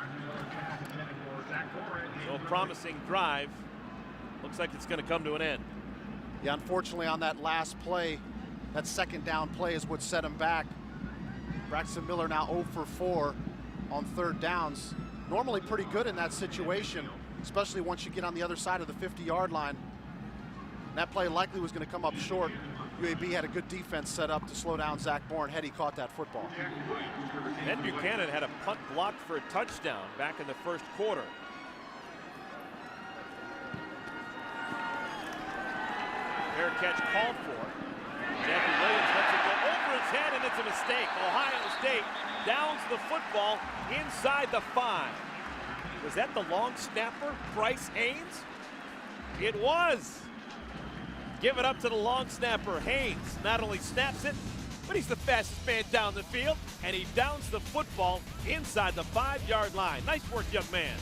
So a promising drive. looks like it's going to come to an end. Yeah, unfortunately on that last play, that second down play is what set him back. Braxton Miller now 0 for 4 on third downs. Normally pretty good in that situation, especially once you get on the other side of the 50-yard line. That play likely was going to come up short. UAB had a good defense set up to slow down Zach Bourne had he caught that football. Ed Buchanan had a punt blocked for a touchdown back in the first quarter. Fair catch called for. Jackie Williams lets it go over his head, and it's a mistake. Ohio State downs the football inside the 5. Was that the long snapper, Bryce Haynes? It was. Give it up to the long snapper. Haynes not only snaps it, but he's the fastest man down the field, and he downs the football inside the 5-yard line. Nice work, young man.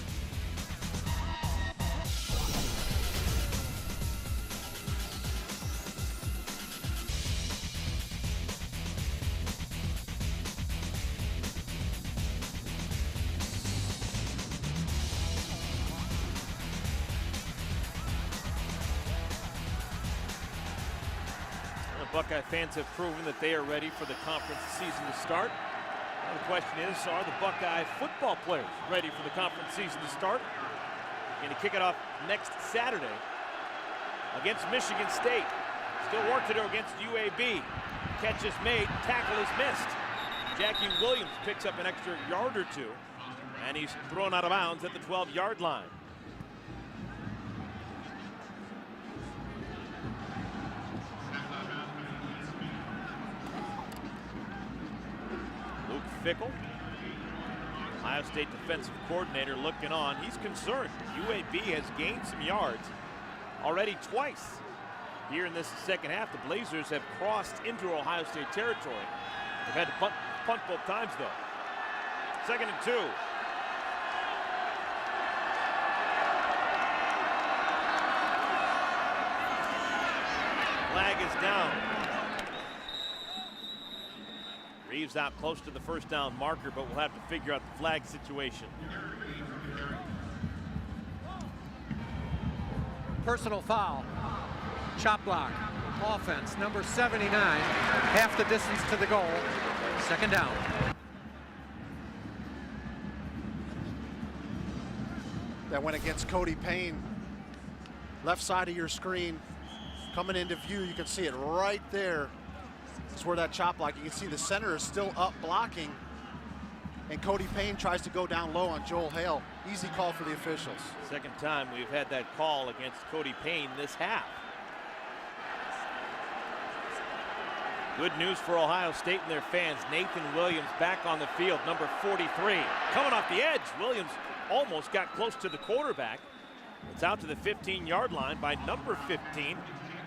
Buckeye fans have proven that they are ready for the conference season to start. Now the question is, are the Buckeye football players ready for the conference season to start? Going to kick it off next Saturday against Michigan State. Still work to do against UAB. Catch is made, tackle is missed. Jackie Williams picks up an extra yard or two, and he's thrown out of bounds at the 12-yard line. Fickle, Ohio State defensive coordinator, looking on. He's concerned. UAB has gained some yards already twice here in this second half. The Blazers have crossed into Ohio State territory. They've had to punt both times, though. 2nd and 2. Flag is down. Reeves out close to the first down marker, but we'll have to figure out the flag situation. Personal foul. Chop block. Offense, number 79. Half the distance to the goal. 2nd down. That went against Cody Payne. Left side of your screen. Coming into view, you can see it right there. That's where that chop block, you can see the center is still up blocking, and Cody Payne tries to go down low on Joel Hale. Easy call for the officials. Second time we've had that call against Cody Payne this half. Good news for Ohio State and their fans. Nathan Williams back on the field, number 43. Coming off the edge, Williams almost got close to the quarterback. It's out to the 15-yard line by number 15,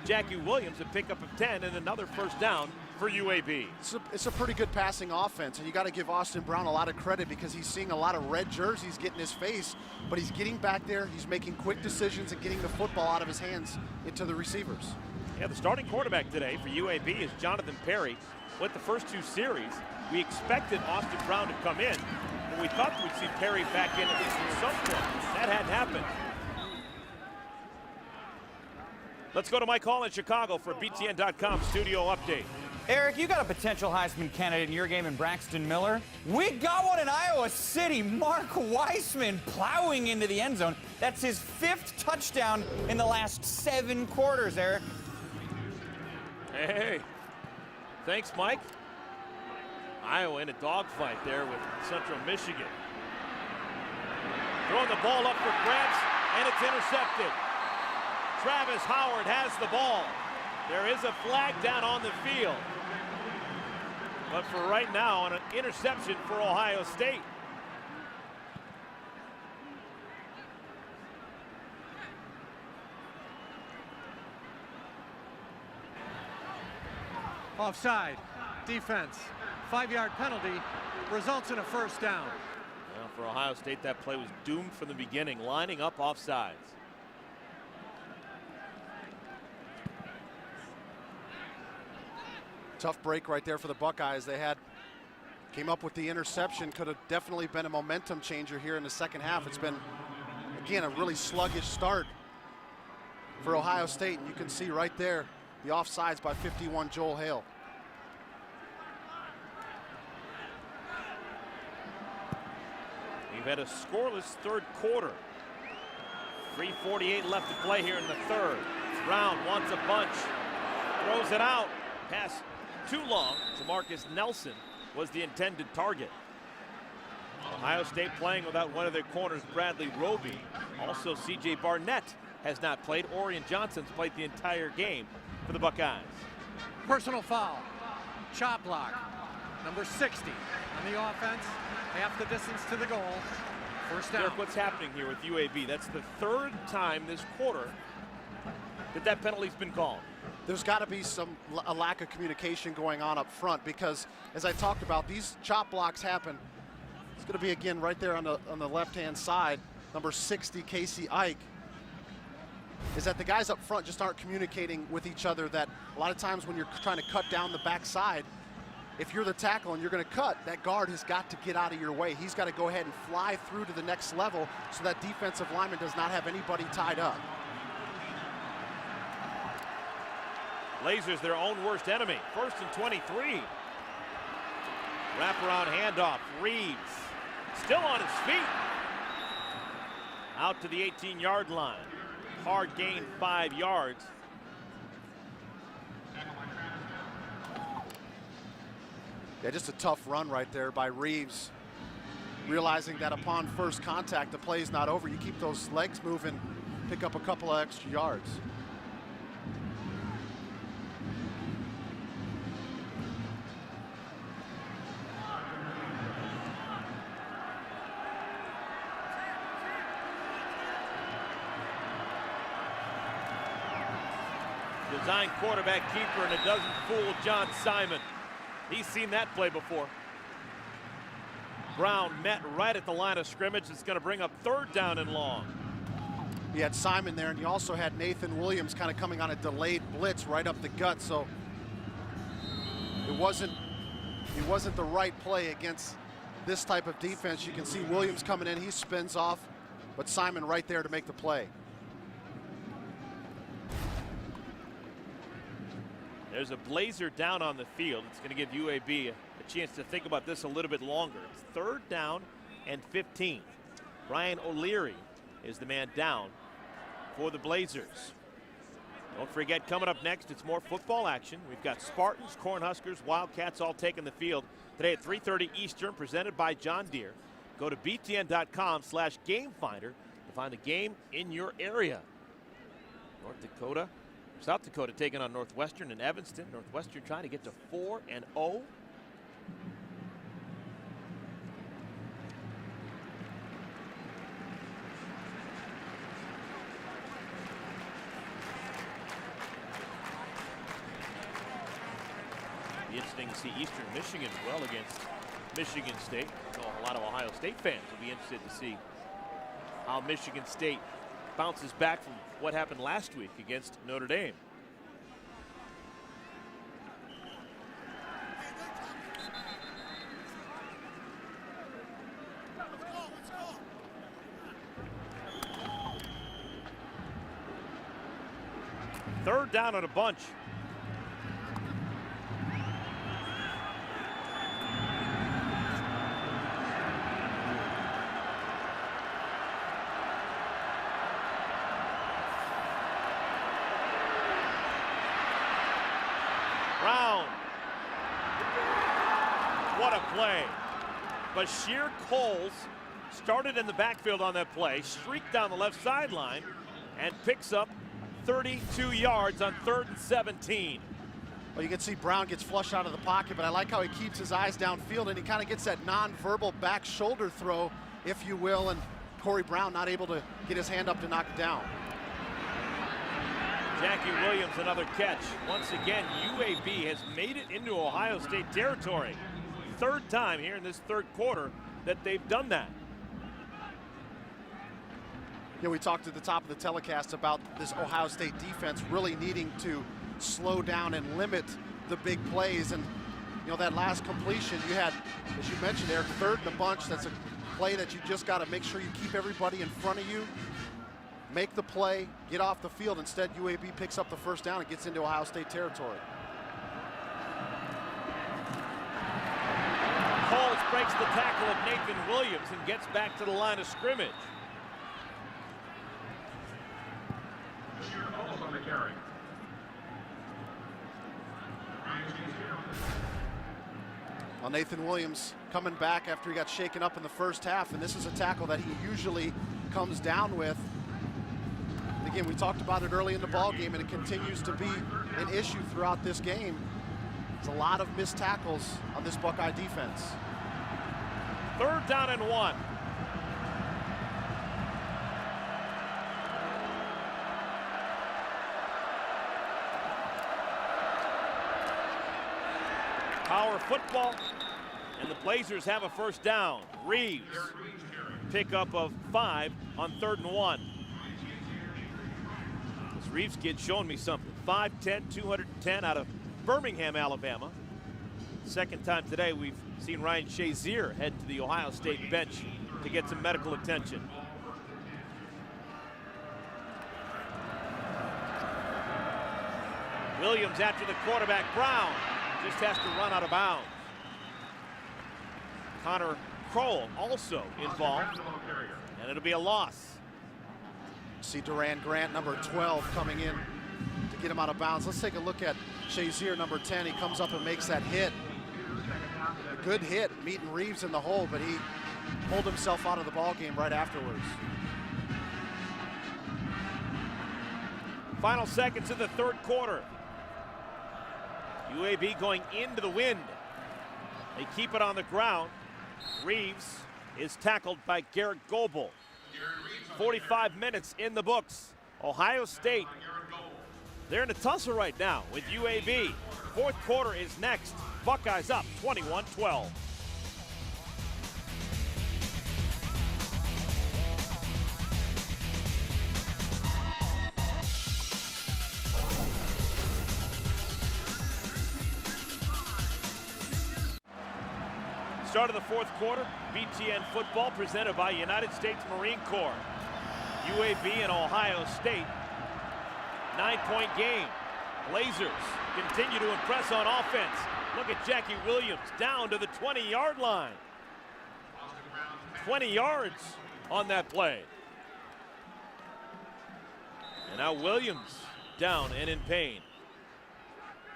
Jackie Williams, a pickup of 10 and another first down for UAB. It's a pretty good passing offense, and you got to give Austin Brown a lot of credit because he's seeing a lot of red jerseys get in his face, but he's getting back there, he's making quick decisions and getting the football out of his hands into the receivers. Yeah, the starting quarterback today for UAB is Jonathan Perry. With the first 2 series, we expected Austin Brown to come in, but we thought we'd see Perry back in at least at some point. That hadn't happened. Let's go to Mike Hall in Chicago for a BTN.com studio update. Eric, you got a potential Heisman candidate in your game in Braxton Miller. We got one in Iowa City. Mark Weissman plowing into the end zone. That's his 5th touchdown in the last 7 quarters, Eric. Hey, thanks, Mike. Iowa in a dogfight there with Central Michigan. Throwing the ball up for grabs, and it's intercepted. Travis Howard has the ball. There is a flag down on the field. But for right now, an interception for Ohio State. Offside. Defense. 5-yard penalty results in a first down. Well, for Ohio State, that play was doomed from the beginning, lining up offsides. Tough break right there for the Buckeyes. They came up with the interception. Could have definitely been a momentum changer here in the second half. It's been, again, a really sluggish start. for Ohio State, and you can see right there the offsides by 51 Joel Hale. We've had a scoreless third quarter. 3:48 left to play here in the third. Brown wants a bunch, throws it out. Pass too long to Marcus Nelson was the intended target. Ohio State playing without one of their corners, Bradley Roby. Also, C.J. Barnett has not played. Orion Johnson's played the entire game for the Buckeyes. Personal foul. Chop block. Number 60 on the offense. Half the distance to the goal. First down. Derek, what's happening here with UAB? That's the third time this quarter that penalty's been called. There's got to be a lack of communication going on up front, because as I talked about, these chop blocks happen. It's going to be again right there on the left-hand side. Number 60, Casey Ike. Is that the guys up front just aren't communicating with each other, that a lot of times when you're trying to cut down the backside, if you're the tackle and you're going to cut, that guard has got to get out of your way. He's got to go ahead and fly through to the next level so that defensive lineman does not have anybody tied up. Blazers their own worst enemy. 1st and 23. Wraparound handoff. Reeves still on his feet. Out to the 18-yard line. Hard gain, 5 yards. Yeah, just a tough run right there by Reeves. Realizing that upon first contact, the play's not over. You keep those legs moving, pick up a couple of extra yards. Design quarterback keeper, and it doesn't fool John Simon. He's seen that play before. Brown met right at the line of scrimmage. It's going to bring up 3rd down and long. You had Simon there, and you also had Nathan Williams kind of coming on a delayed blitz right up the gut, so it wasn't the right play against this type of defense. You can see Williams coming in, he spins off, but Simon right there to make the play. There's a Blazer down on the field. It's going to give UAB a chance to think about this a little bit longer. It's 3rd down and 15. Brian O'Leary is the man down for the Blazers. Don't forget, coming up next, it's more football action. We've got Spartans, Cornhuskers, Wildcats all taking the field today at 3:30 Eastern, presented by John Deere. Go to btn.com/gamefinder to find a game in your area. South Dakota taking on Northwestern in Evanston. Northwestern trying to get to 4-0. Be interesting to see Eastern Michigan well against Michigan State. So a lot of Ohio State fans will be interested to see how Michigan State bounces back from what happened last week against Notre Dame. Third down on a bunch. Brown. What a play. Bashir Coles started in the backfield on that play, streaked down the left sideline, and picks up 32 yards on 3rd and 17. Well, you can see Brown gets flushed out of the pocket, but I like how he keeps his eyes downfield, and he kind of gets that non-verbal back shoulder throw, if you will, and Corey Brown not able to get his hand up to knock it down. Jackie Williams, another catch. Once again, UAB has made it into Ohio State territory. 3rd time here in this 3rd quarter that they've done that. Yeah, we talked at the top of the telecast about this Ohio State defense really needing to slow down and limit the big plays. And, you know, that last completion you had, as you mentioned, Eric, 3rd in the bunch. That's a play that you just got to make sure you keep everybody in front of you. make the play, get off the field. Instead, UAB picks up the first down and gets into Ohio State territory. Coles breaks the tackle of Nathan Williams and gets back to the line of scrimmage. Coles on the carry. Well, Nathan Williams coming back after he got shaken up in the first half, and this is a tackle that he usually comes down with. And again, we talked about it early in the ball game, and it continues to be an issue throughout this game. There's a lot of missed tackles on this Buckeye defense. 3rd down and 1. Power football, and the Blazers have a first down. Reeves, pickup of 5 on 3rd and 1. This Reeves kid showing me something. 5'10", 210 out of Birmingham, Alabama. Second time today we've seen Ryan Shazier head to the Ohio State bench to get some medical attention. Williams after the quarterback. Brown just has to run out of bounds. Connor Kroll also involved, and it'll be a loss. See Duran Grant, number 12, coming in to get him out of bounds. Let's take a look at Shazier, number 10. He comes up and makes that hit. A good hit, meeting Reeves in the hole, but he pulled himself out of the ball game right afterwards. Final seconds of the 3rd quarter. UAB going into the wind. They keep it on the ground. Reeves is tackled by Garrett Goebel. 45 minutes in the books. Ohio State, they're in a tussle right now with UAB. 4th quarter is next. Buckeyes up 21-12. Start of the 4th quarter, BTN football presented by United States Marine Corps. UAB and Ohio State, 9-point game. Blazers continue to impress on offense. Look at Jackie Williams down to the 20-yard line. 20 yards on that play. And now Williams down and in pain.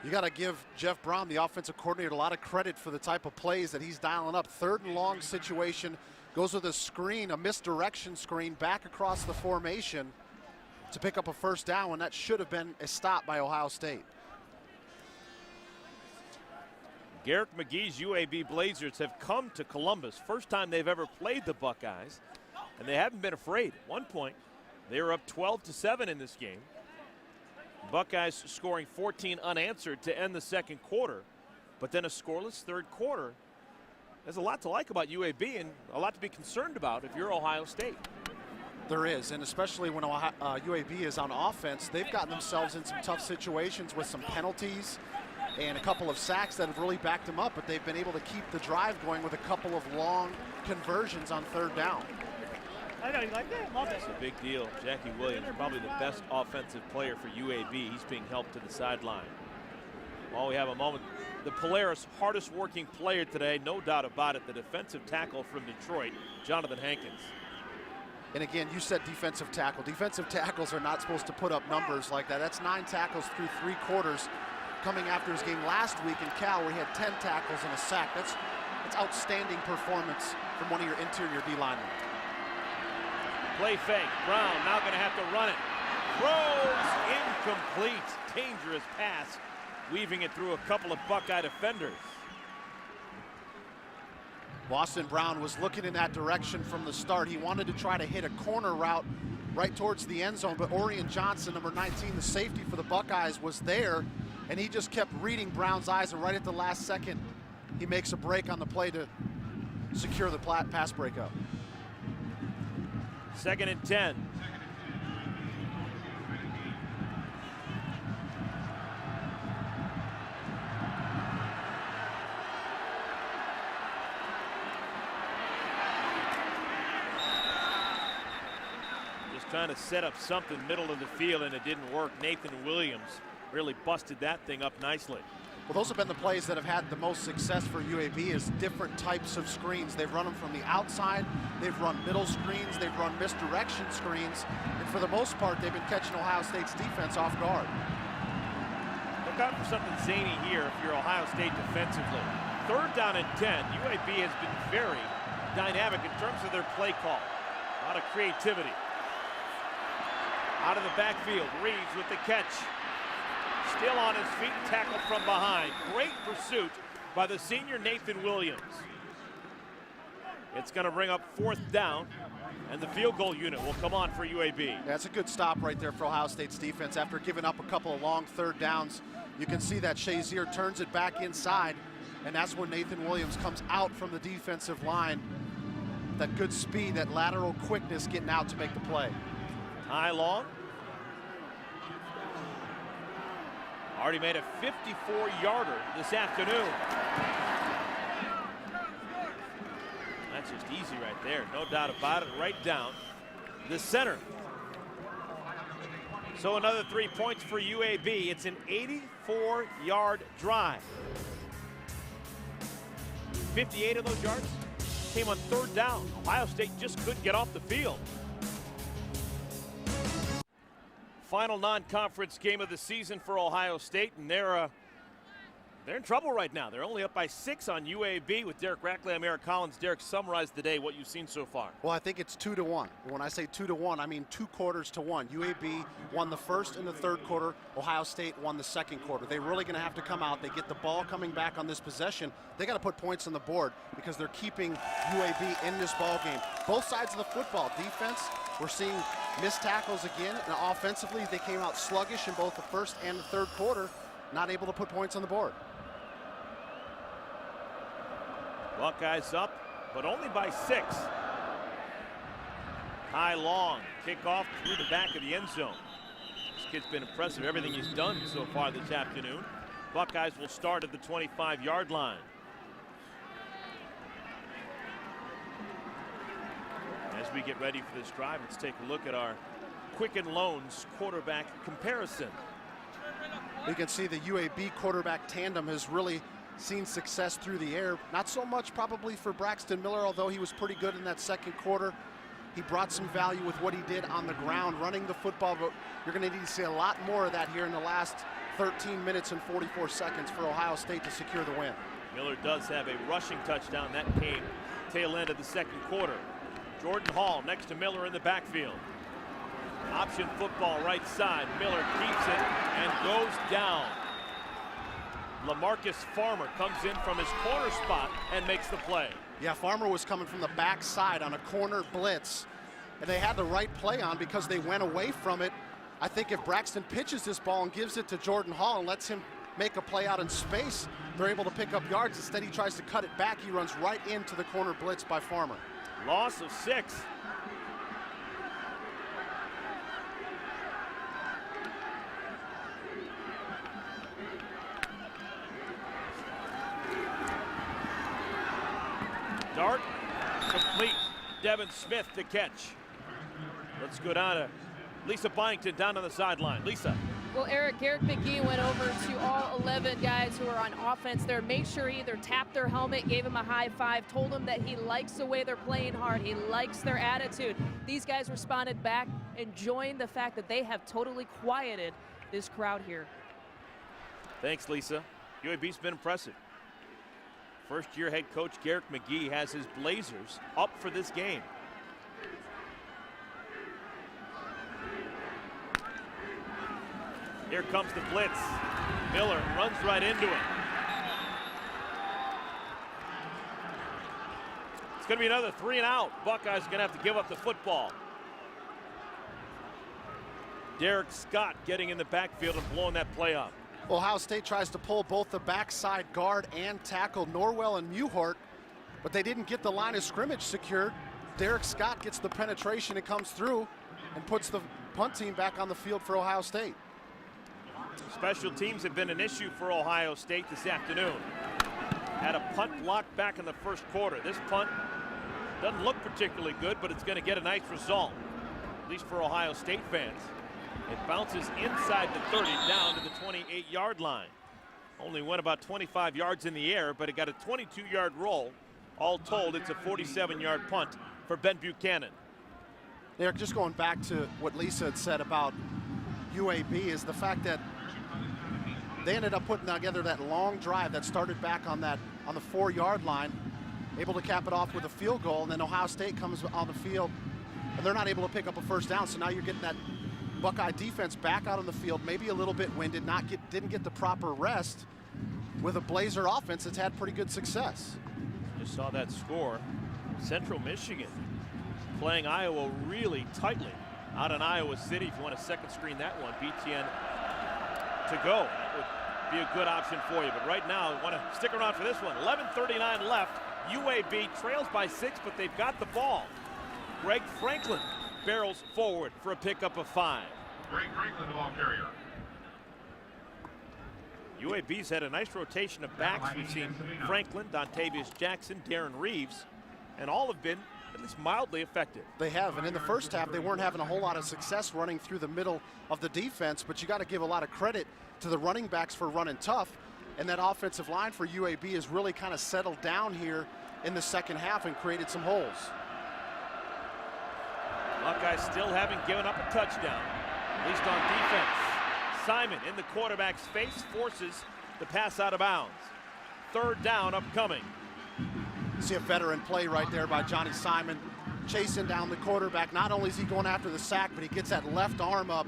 You got to give Jeff Brown, the offensive coordinator, a lot of credit for the type of plays that he's dialing up. 3rd and long situation, goes with a screen, a misdirection screen back across the formation to pick up a first down when that should have been a stop by Ohio State. Garrick McGee's UAB Blazers have come to Columbus. First time they've ever played the Buckeyes, and they haven't been afraid. At one point, they were up 12-7 in this game. Buckeyes scoring 14 unanswered to end the 2nd quarter, but then a scoreless 3rd quarter. There's a lot to like about UAB and a lot to be concerned about if you're Ohio State. There is, and especially when UAB is on offense, they've gotten themselves in some tough situations with some penalties and a couple of sacks that have really backed them up, but they've been able to keep the drive going with a couple of long conversions on 3rd down. I know, you like that? Love it. It's a big deal. Jackie Williams, probably the best offensive player for UAB. He's being helped to the sideline. While we have a moment, the Polaris hardest working player today, no doubt about it, the defensive tackle from Detroit, Jonathan Hankins. And again, you said defensive tackle. Defensive tackles are not supposed to put up numbers like that. That's 9 tackles through 3 quarters coming after his game last week in Cal where he had 10 tackles and a sack. That's outstanding performance from one of your interior D linemen. Play fake. Brown now going to have to run it. Throws incomplete. Dangerous pass. Weaving it through a couple of Buckeye defenders. Boston Brown was looking in that direction from the start. He wanted to try to hit a corner route right towards the end zone, but Orion Johnson, number 19, the safety for the Buckeyes, was there, and he just kept reading Brown's eyes, and right at the last second, he makes a break on the play to secure the pass breakup. 2nd and 10. trying to set up something middle of the field, and it didn't work. Nathan Williams really busted that thing up nicely. Well, those have been the plays that have had the most success for UAB is different types of screens. They've run them from the outside, they've run middle screens, they've run misdirection screens, and for the most part, they've been catching Ohio State's defense off guard. Look out for something zany here if you're Ohio State defensively. 3rd down and 10. UAB has been very dynamic in terms of their play call. A lot of creativity. Out of the backfield, Reeves with the catch. Still on his feet, tackled from behind. Great pursuit by the senior Nathan Williams. It's going to bring up 4th down, and the field goal unit will come on for UAB. Yeah, that's a good stop right there for Ohio State's defense. After giving up a couple of long 3rd downs, you can see that Shazier turns it back inside, and that's when Nathan Williams comes out from the defensive line. That good speed, that lateral quickness getting out to make the play. High long. Already made a 54-yarder this afternoon. That's just easy right there, no doubt about it. Right down the center. So another 3 points for UAB. It's an 84-yard drive. 58 of those yards came on 3rd down. Ohio State just couldn't get off the field. Final non-conference game of the season for Ohio State, and they're in trouble right now. They're only up by 6 on UAB with Derek Rackley. I'm Eric Collins. Derek, summarize the day, what you've seen so far. Well, I think it's 2-1. When I say 2-1, I mean 2 quarters to 1. UAB won the 1st and the 3rd quarter. Ohio State won the 2nd quarter. They're really going to have to come out. They get the ball coming back on this possession. They got to put points on the board because they're keeping UAB in this ball game. Both sides of the football. Defense, we're seeing missed tackles again, and offensively they came out sluggish in both the 1st and the 3rd quarter, not able to put points on the board. Buckeyes up, but only by 6. High long, kickoff through the back of the end zone. This kid's been impressive, everything he's done so far this afternoon. Buckeyes will start at the 25-yard line. As we get ready for this drive, let's take a look at our Quicken Loans quarterback comparison. You can see the UAB quarterback tandem has really seen success through the air. Not so much probably for Braxton Miller, although he was pretty good in that 2nd quarter. He brought some value with what he did on the ground, running the football, but you're going to need to see a lot more of that here in the last 13 minutes and 44 seconds for Ohio State to secure the win. Miller does have a rushing touchdown. That came tail end of the 2nd quarter. Jordan Hall next to Miller in the backfield. Option football right side. Miller keeps it and goes down. LaMarcus Farmer comes in from his corner spot and makes the play. Yeah, Farmer was coming from the backside on a corner blitz, and they had the right play on because they went away from it. I think if Braxton pitches this ball and gives it to Jordan Hall and lets him make a play out in space, they're able to pick up yards. Instead, he tries to cut it back. He runs right into the corner blitz by Farmer. Loss of 6. Dart complete. Devin Smith to catch. Let's go down to Lisa Byington down on the sideline. Lisa. Well, Eric, Garrett McGee went over to all 11 guys who are on offense there, made sure he either tapped their helmet, gave him a high five, told them that he likes the way they're playing hard, he likes their attitude. These guys responded back, enjoying the fact that they have totally quieted this crowd here. Thanks, Lisa. UAB's been impressive. First-year head coach Garrett McGee has his Blazers up for this game. Here comes the blitz. Miller runs right into it. It's going to be another 3 and out. Buckeyes going to have to give up the football. Derek Scott getting in the backfield and blowing that play up. Ohio State tries to pull both the backside guard and tackle, Norwell and Muhart, but they didn't get the line of scrimmage secured. Derek Scott gets the penetration and comes through and puts the punt team back on the field for Ohio State. Special teams have been an issue for Ohio State this afternoon. Had a punt blocked back in the 1st quarter. This punt doesn't look particularly good, but it's going to get a nice result. at least for Ohio State fans. It bounces inside the 30 down to the 28-yard line. Only went about 25 yards in the air, but it got a 22-yard roll. All told, it's a 47-yard punt for Ben Buchanan. Eric, just going back to what Lisa had said about UAB is the fact that they ended up putting together that long drive that started back on the 4-yard line, able to cap it off with a field goal, and then Ohio State comes on the field and they're not able to pick up a first down. So now you're getting that Buckeye defense back out on the field, maybe a little bit winded, didn't get the proper rest with a Blazer offense that's had pretty good success. Just saw that score. Central Michigan playing Iowa really tightly out in Iowa City. If you want to second screen that one, BTN to go. That would be a good option for you. But right now, I want to stick around for this one. 11:39 left. UAB trails by 6, but they've got the ball. Greg Franklin barrels forward for a pickup of 5. Greg Franklin, the ball carrier. UAB's had a nice rotation of backs. We've seen Franklin, Dontavius Jackson, Darren Reeves, and all have been at least mildly effective. They have, and in the first half, they weren't having a whole lot of success running through the middle of the defense, but you got to give a lot of credit to the running backs for running tough, and that offensive line for UAB has really kind of settled down here in the second half and created some holes. Buckeyes still haven't given up a touchdown, at least on defense. Simon in the quarterback's face forces the pass out of bounds. 3rd down upcoming. See a veteran play right there by Johnny Simon, chasing down the quarterback. Not only is he going after the sack, but he gets that left arm up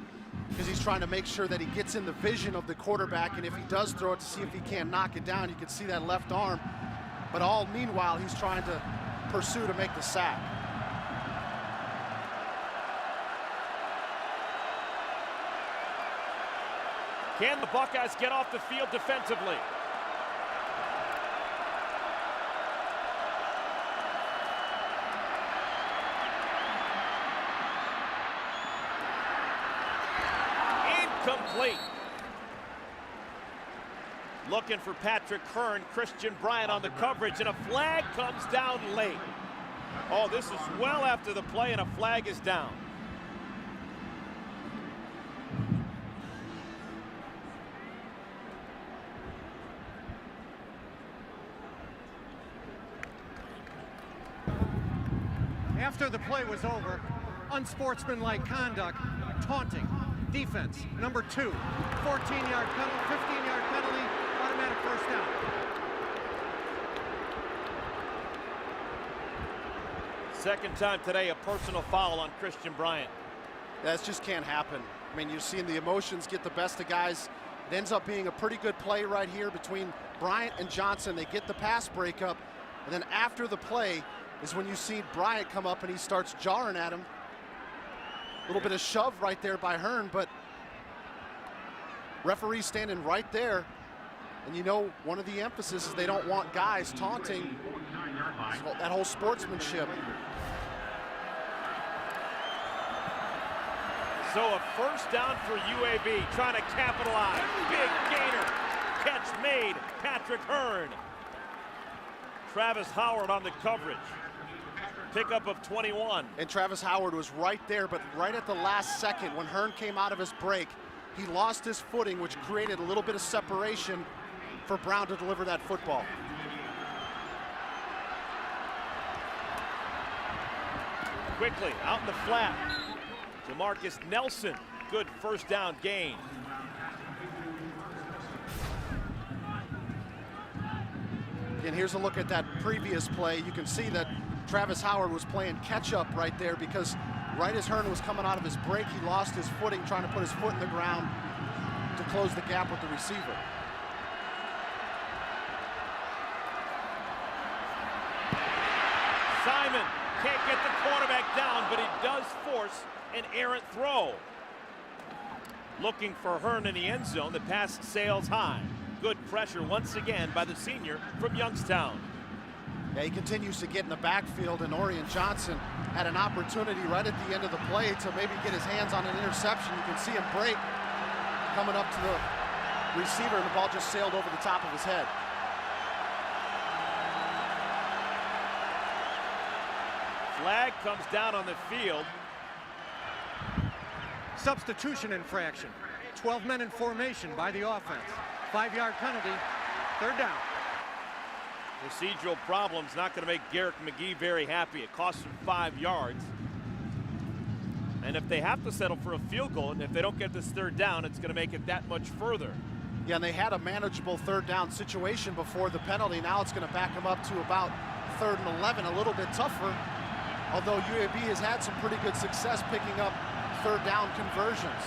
because he's trying to make sure that he gets in the vision of the quarterback, and if he does throw it, to see if he can knock it down. You can see that left arm, but all meanwhile he's trying to pursue to make the sack. Can the Buckeyes get off the field defensively? Incomplete. Looking for Patrick Hearn, Christian Bryant on the coverage, and a flag comes down late. Oh, this is well after the play, and a flag is down. After the play was over, unsportsmanlike conduct, taunting, defense, number 2, 14-yard penalty, 15-yard penalty, automatic first down. Second time today, a personal foul on Christian Bryant. That just can't happen. I mean, you're seeing the emotions get the best of guys. It ends up being a pretty good play right here between Bryant and Johnson. They get the pass breakup, and then after the play is when you see Bryant come up and he starts jarring at him. A little bit of shove right there by Hearn, but referee standing right there. And you know, one of the emphasis is they don't want guys taunting, that whole sportsmanship. So a first down for UAB, trying to capitalize. Big gainer, catch made, Patrick Hearn. Travis Howard on the coverage. Pickup of 21. And Travis Howard was right there, but right at the last second when Hearn came out of his break, he lost his footing, which created a little bit of separation for Brown to deliver that football. Quickly, out in the flat. DeMarcus Nelson, good first down gain. And here's a look at that previous play. You can see that Travis Howard was playing catch up right there because right as Hearn was coming out of his break, he lost his footing trying to put his foot in the ground to close the gap with the receiver. Simon can't get the quarterback down, but he does force an errant throw. Looking for Hearn in the end zone. The pass sails high. Good pressure once again by the senior from Youngstown. Yeah, he continues to get in the backfield, and Orion Johnson had an opportunity right at the end of the play to maybe get his hands on an interception. You can see him break coming up to the receiver, and the ball just sailed over the top of his head. Flag comes down on the field. Substitution infraction. 12 men in formation by the offense. 5-yard penalty, 3rd down. Procedural problems not going to make Garrick McGee very happy. It costs him 5 yards. And if they have to settle for a field goal, and if they don't get this 3rd down, it's going to make it that much further. Yeah, and they had a manageable 3rd down situation before the penalty. Now it's going to back them up to about 3rd and 11, a little bit tougher. Although UAB has had some pretty good success picking up 3rd down conversions.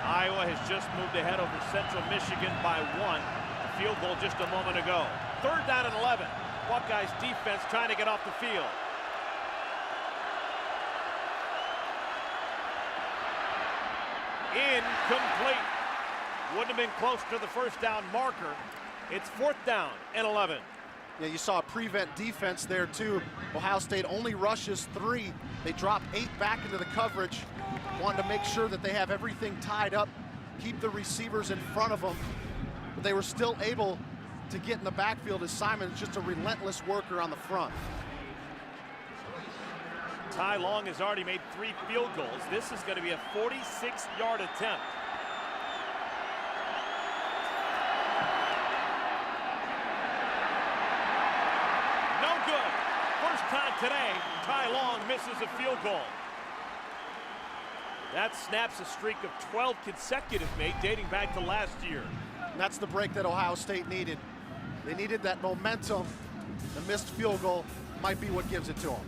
Iowa has just moved ahead over Central Michigan by 1. A field goal just a moment ago. 3rd down and 11. Buckeyes defense trying to get off the field. Incomplete. Wouldn't have been close to the 1st down marker. It's 4th down and 11. Yeah, you saw a prevent defense there too. Ohio State only rushes 3. They drop 8 back into the coverage. Wanted to make sure that they have everything tied up, keep the receivers in front of them. But they were still able to get in the backfield as Simon is just a relentless worker on the front. Ty Long has already made 3 field goals. This is going to be a 46-yard attempt. No good. First time today, Ty Long misses a field goal. That snaps a streak of 12 consecutive made dating back to last year. And that's the break that Ohio State needed. They needed that momentum. The missed field goal might be what gives it to them.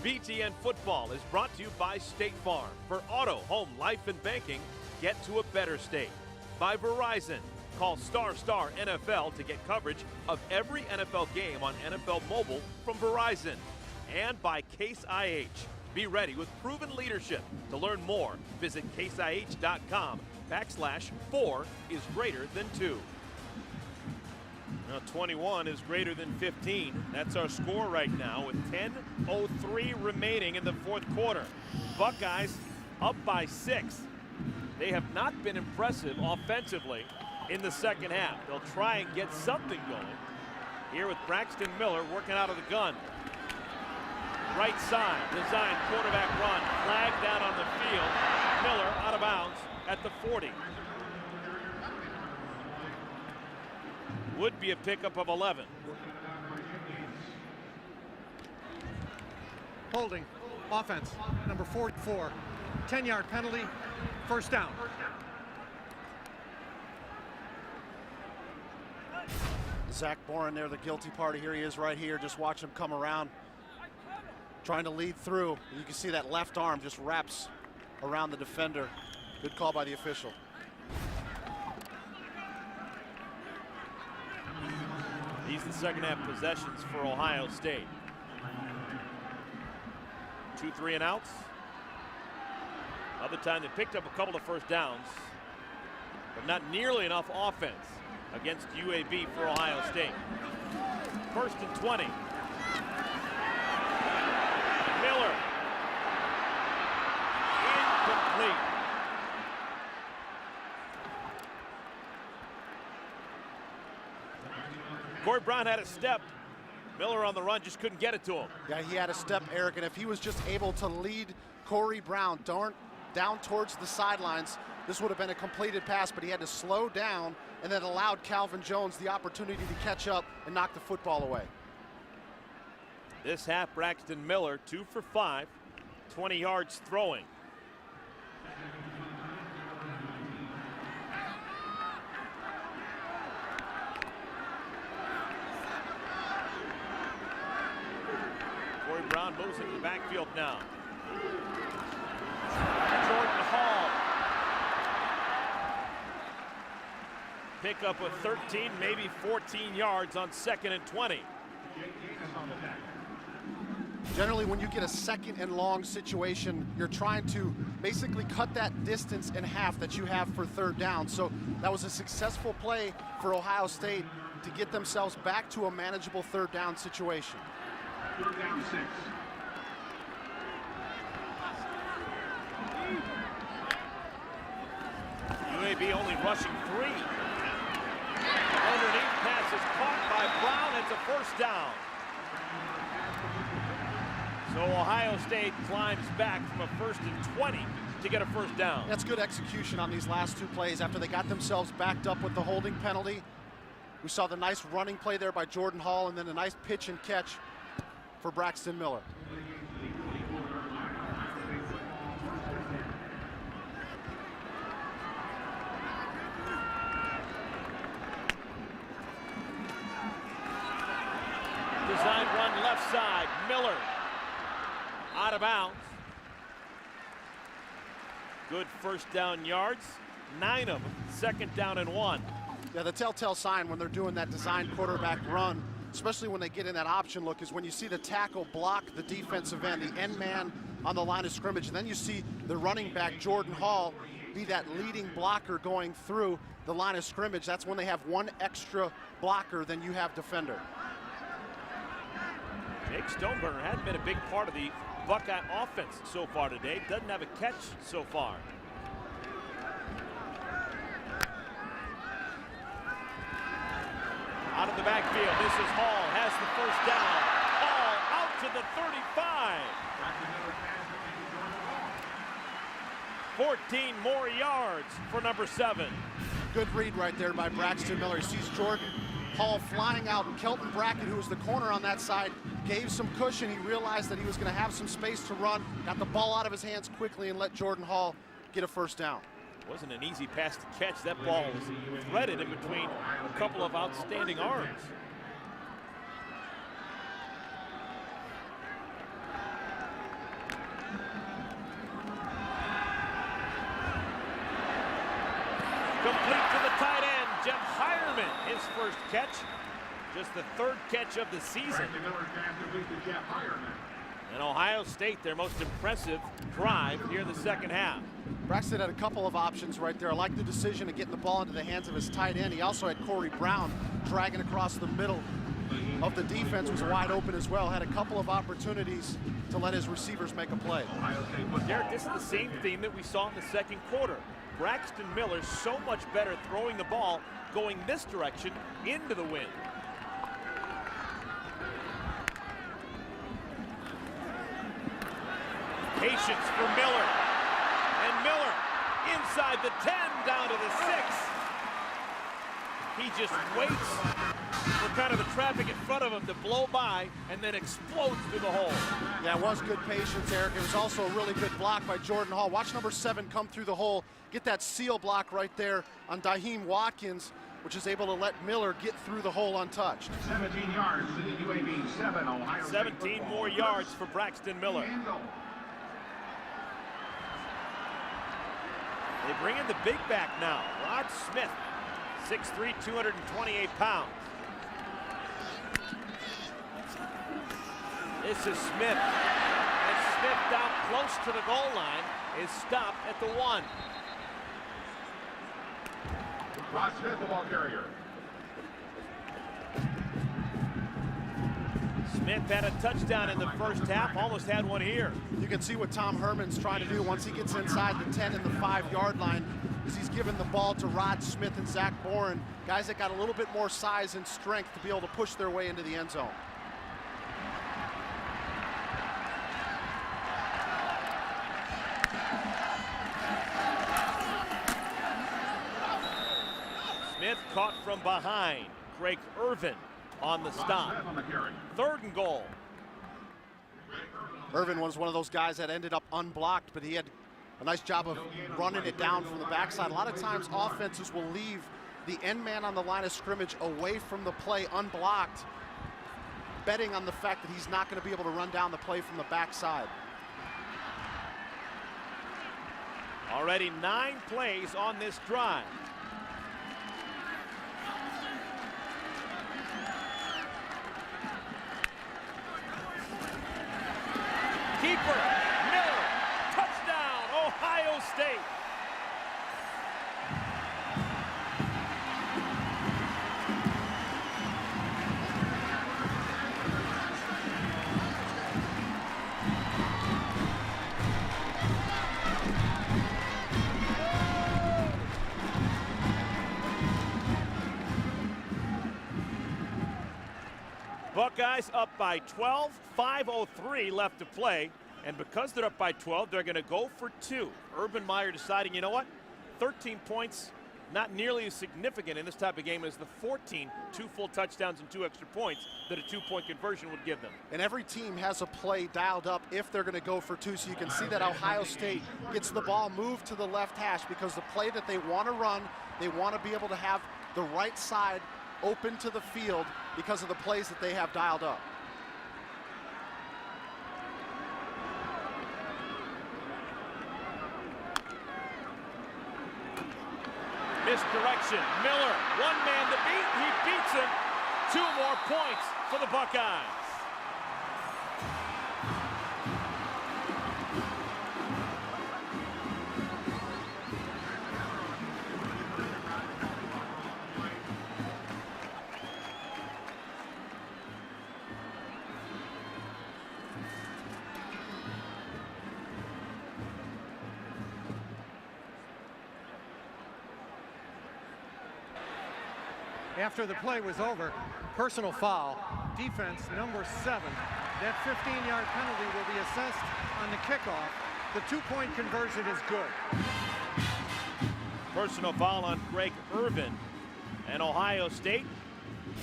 BTN Football is brought to you by State Farm. For auto, home, life, and banking, get to a better state. By Verizon. Call ** NFL to get coverage of every NFL game on NFL Mobile from Verizon. And by Case IH. Be ready with proven leadership. To learn more, visit caseih.com/4 is greater than 2. Now 21 is greater than 15. That's our score right now with 10:03 remaining in the 4th quarter. Buckeyes up by 6. They have not been impressive offensively in the 2nd half. They'll try and get something going. Here with Braxton Miller working out of the gun. Right side, design quarterback run. Flag down on the field. Miller out of bounds at the 40. Would be a pickup of 11. Holding, offense, number 44. 10-yard penalty, 1st down. Zach Boren there, the guilty party. Here he is right here. Just watch him come around, trying to lead through. You can see that left arm just wraps around the defender. Good call by the official. These are the 2nd half possessions for Ohio State. 2 3 and outs. Other time they picked up a couple of 1st downs, but not nearly enough offense against UAB for Ohio State. 1st and 20. Miller. Incomplete. Corey Brown had a step. Miller on the run, just couldn't get it to him. Yeah, he had a step, Eric, and if he was just able to lead Corey Brown down towards the sidelines, this would have been a completed pass, but he had to slow down, and that allowed Calvin Jones the opportunity to catch up and knock the football away. This half, Braxton Miller, 2 for 5, 20 yards throwing. Corey Brown moves into the backfield now. Jordan Hall. Pick up a 13, maybe 14 yards on 2nd and 20. Generally, when you get a 2nd and long situation, you're trying to basically cut that distance in half that you have for 3rd down. So that was a successful play for Ohio State to get themselves back to a manageable 3rd down situation. 3rd down 6. UAB only rushing 3. Underneath pass is caught by Brown. It's a first down. So Ohio State climbs back from a 1st and 20 to get a first down. That's good execution on these last two plays after they got themselves backed up with the holding penalty. We saw the nice running play there by Jordan Hall and then a nice pitch and catch for Braxton Miller. Design run left side. Miller out of bounds. Good first down yards, 9 of them. 2nd down and 1. Yeah, the telltale sign when they're doing that design quarterback run, especially when they get in that option look, is when you see the tackle block the defensive end, the end man on the line of scrimmage, and then you see the running back, Jordan Hall, be that leading blocker going through the line of scrimmage. That's when they have one extra blocker than you have defender. Jake Stoneburner hadn't been a big part of the Buckeye offense so far today. Doesn't have a catch so far. Out of the backfield, this is Hall, has the first down. Hall out to the 35. 14 more yards for number 7. Good read right there by Braxton Miller. He sees Jordan Hall flying out, and Kelton Brackett, who was the corner on that side, gave some cushion. He realized that he was going to have some space to run, got the ball out of his hands quickly, and let Jordan Hall get a first down. Wasn't an easy pass to catch. That ball was threaded in between a couple of outstanding arms. Complete to the tight end, Jeff Hireman, his first catch. Just the 3rd catch of the season. And Ohio State, their most impressive drive here in the 2nd half. Braxton had a couple of options right there. I like the decision of getting the ball into the hands of his tight end. He also had Corey Brown dragging across the middle of the defense, was wide open as well. Had a couple of opportunities to let his receivers make a play. Derek, this is the same theme that we saw in the 2nd quarter. Braxton Miller so much better throwing the ball going this direction into the wind. Patience for Miller. And Miller inside the 10, down to the 6. He just waits for kind of the traffic in front of him to blow by and then explodes through the hole. Yeah, it was good patience, Eric. It was also a really good block by Jordan Hall. Watch number 7 come through the hole, get that seal block right there on Daheem Watkins, which is able to let Miller get through the hole untouched. 17 yards to the UAB, 7 Ohio State 17 more yards for Braxton Miller. They bring in the big back now, Rod Smith, 6'3", 228 pounds. This is Smith, and Smith down close to the goal line is stopped at the 1. Rod Smith, the ball carrier. Smith had a touchdown in the 1st half, almost had one here. You can see what Tom Herman's trying to do once he gets inside the 10 and the 5-yard line, is he's given the ball to Rod Smith and Zach Boren, guys that got a little bit more size and strength to be able to push their way into the end zone. Smith caught from behind. Craig Irvin on the stop. 3rd and goal. Irvin was one of those guys that ended up unblocked, but he had a nice job of running it down from the backside. A lot of times offenses will leave the end man on the line of scrimmage away from the play unblocked, betting on the fact that he's not going to be able to run down the play from the backside. Already 9 plays on this drive. Keeper, Miller, touchdown, Ohio State. Buckeyes up by 12, 5:03 left to play. And because they're up by 12, they're going to go for 2. Urban Meyer deciding, you know what? 13 points, not nearly as significant in this type of game as the 14, 2 full touchdowns and 2 extra points that a 2-point conversion would give them. And every team has a play dialed up if they're going to go for 2. So you can see that Ohio State gets the ball moved to the left hash because the play that they want to run, they want to be able to have the right side open to the field because of the plays that they have dialed up. Misdirection. Miller, one man to beat. He beats him. 2 more points for the Buckeyes. After the play was over, personal foul, defense number 7. That 15-yard penalty will be assessed on the kickoff. The 2-point conversion is good. Personal foul on Greg Irvin. And Ohio State,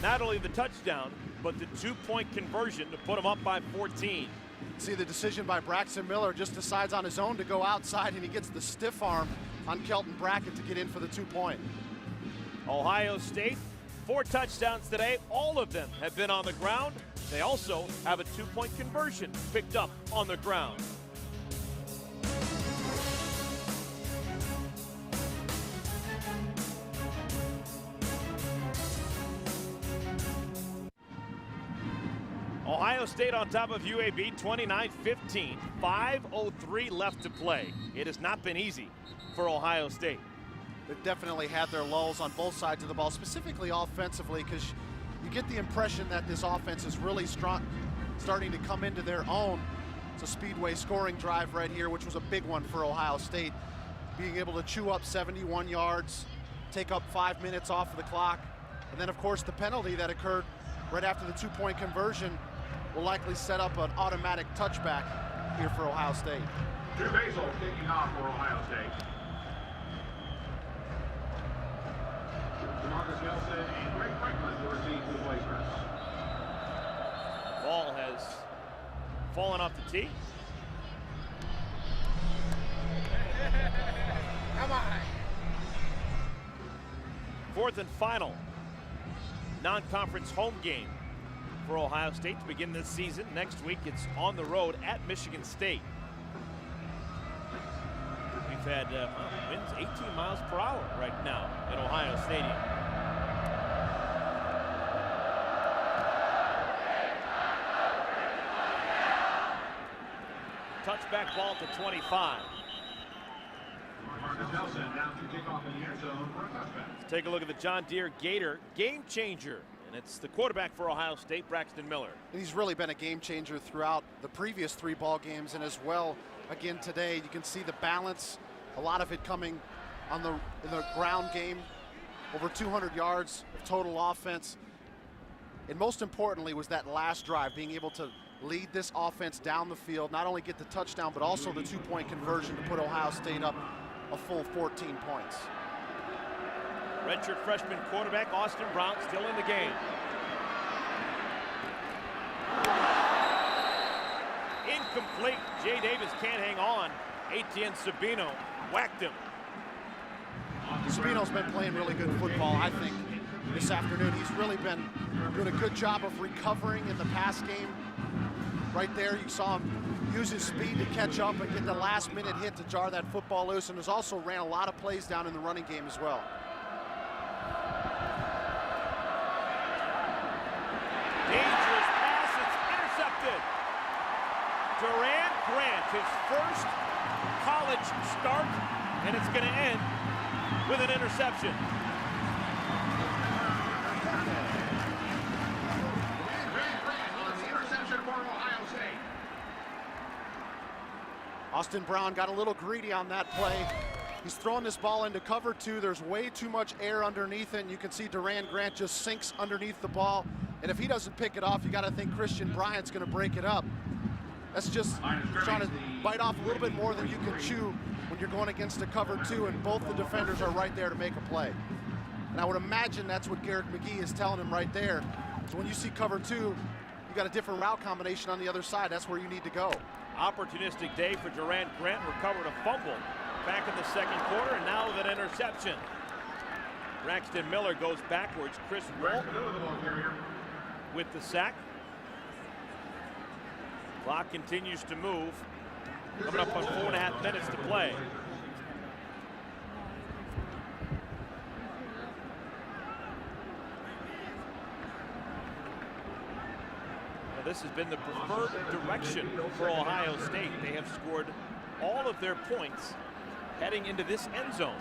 not only the touchdown, but the 2-point conversion to put them up by 14. See the decision by Braxton Miller, just decides on his own to go outside, and he gets the stiff arm on Kelton Brackett to get in for the 2-point. Ohio State, 4 touchdowns today. All of them have been on the ground. They also have a 2-point conversion picked up on the ground. Ohio State on top of UAB 29-15, 5:03 left to play. It has not been easy for Ohio State. They've definitely had their lulls on both sides of the ball, specifically offensively, because you get the impression that this offense is really strong, starting to come into their own. It's a Speedway scoring drive right here, which was a big one for Ohio State, being able to chew up 71 yards, take up 5 minutes off of the clock, and then of course the penalty that occurred right after the 2-point conversion will likely set up an automatic touchback here for Ohio State. Drew Basil taking off for Ohio State. Marcus Nelson and Greg Franklin to receive replacements. Ball has fallen off the tee. Come on. 4th and final non-conference home game for Ohio State to begin this season. Next week it's on the road at Michigan State. We've had winds 18 miles per hour right now at Ohio Stadium. Touchback ball to 25. Marcus Nelson down to kick off in the end zone for a touchback. Let's take a look at the John Deere Gator game changer. And it's the quarterback for Ohio State, Braxton Miller. And he's really been a game changer throughout the previous 3 ball games, and as well again today. You can see the balance, a lot of it coming on in the ground game, over 200 yards of total offense. And most importantly was that last drive, being able to lead this offense down the field, not only get the touchdown, but also the 2-point conversion to put Ohio State up a full 14 points. Redshirt freshman quarterback Austin Brown still in the game. Incomplete. Jay Davis can't hang on. Etienne Sabino whacked him. Sabino's been playing really good football, I think, this afternoon. He's really been doing a good job of recovering in the pass game. Right there, you saw him use his speed to catch up and get the last-minute hit to jar that football loose, and has also ran a lot of plays down in the running game as well. Dangerous pass, it's intercepted. Durand Grant, his first college start, and it's going to end with an interception. Austin Brown got a little greedy on that play. He's throwing this ball into cover 2. There's way too much air underneath it, and you can see Durand Grant just sinks underneath the ball. And if he doesn't pick it off, you got to think Christian Bryant's going to break it up. That's just trying to bite off a little bit more than you can chew when you're going against a cover 2 and both the defenders are right there to make a play. And I would imagine that's what Garrett McGee is telling him right there. So when you see cover 2, you got a different route combination on the other side. That's where you need to go. Opportunistic day for Durant Grant. Recovered a fumble back in the second quarter, and now with an interception. Braxton Miller goes backwards. Chris Walt with the sack. Clock continues to move. Coming up on 4.5 minutes to play. Now, this has been the preferred direction for Ohio State. They have scored all of their points heading into this end zone.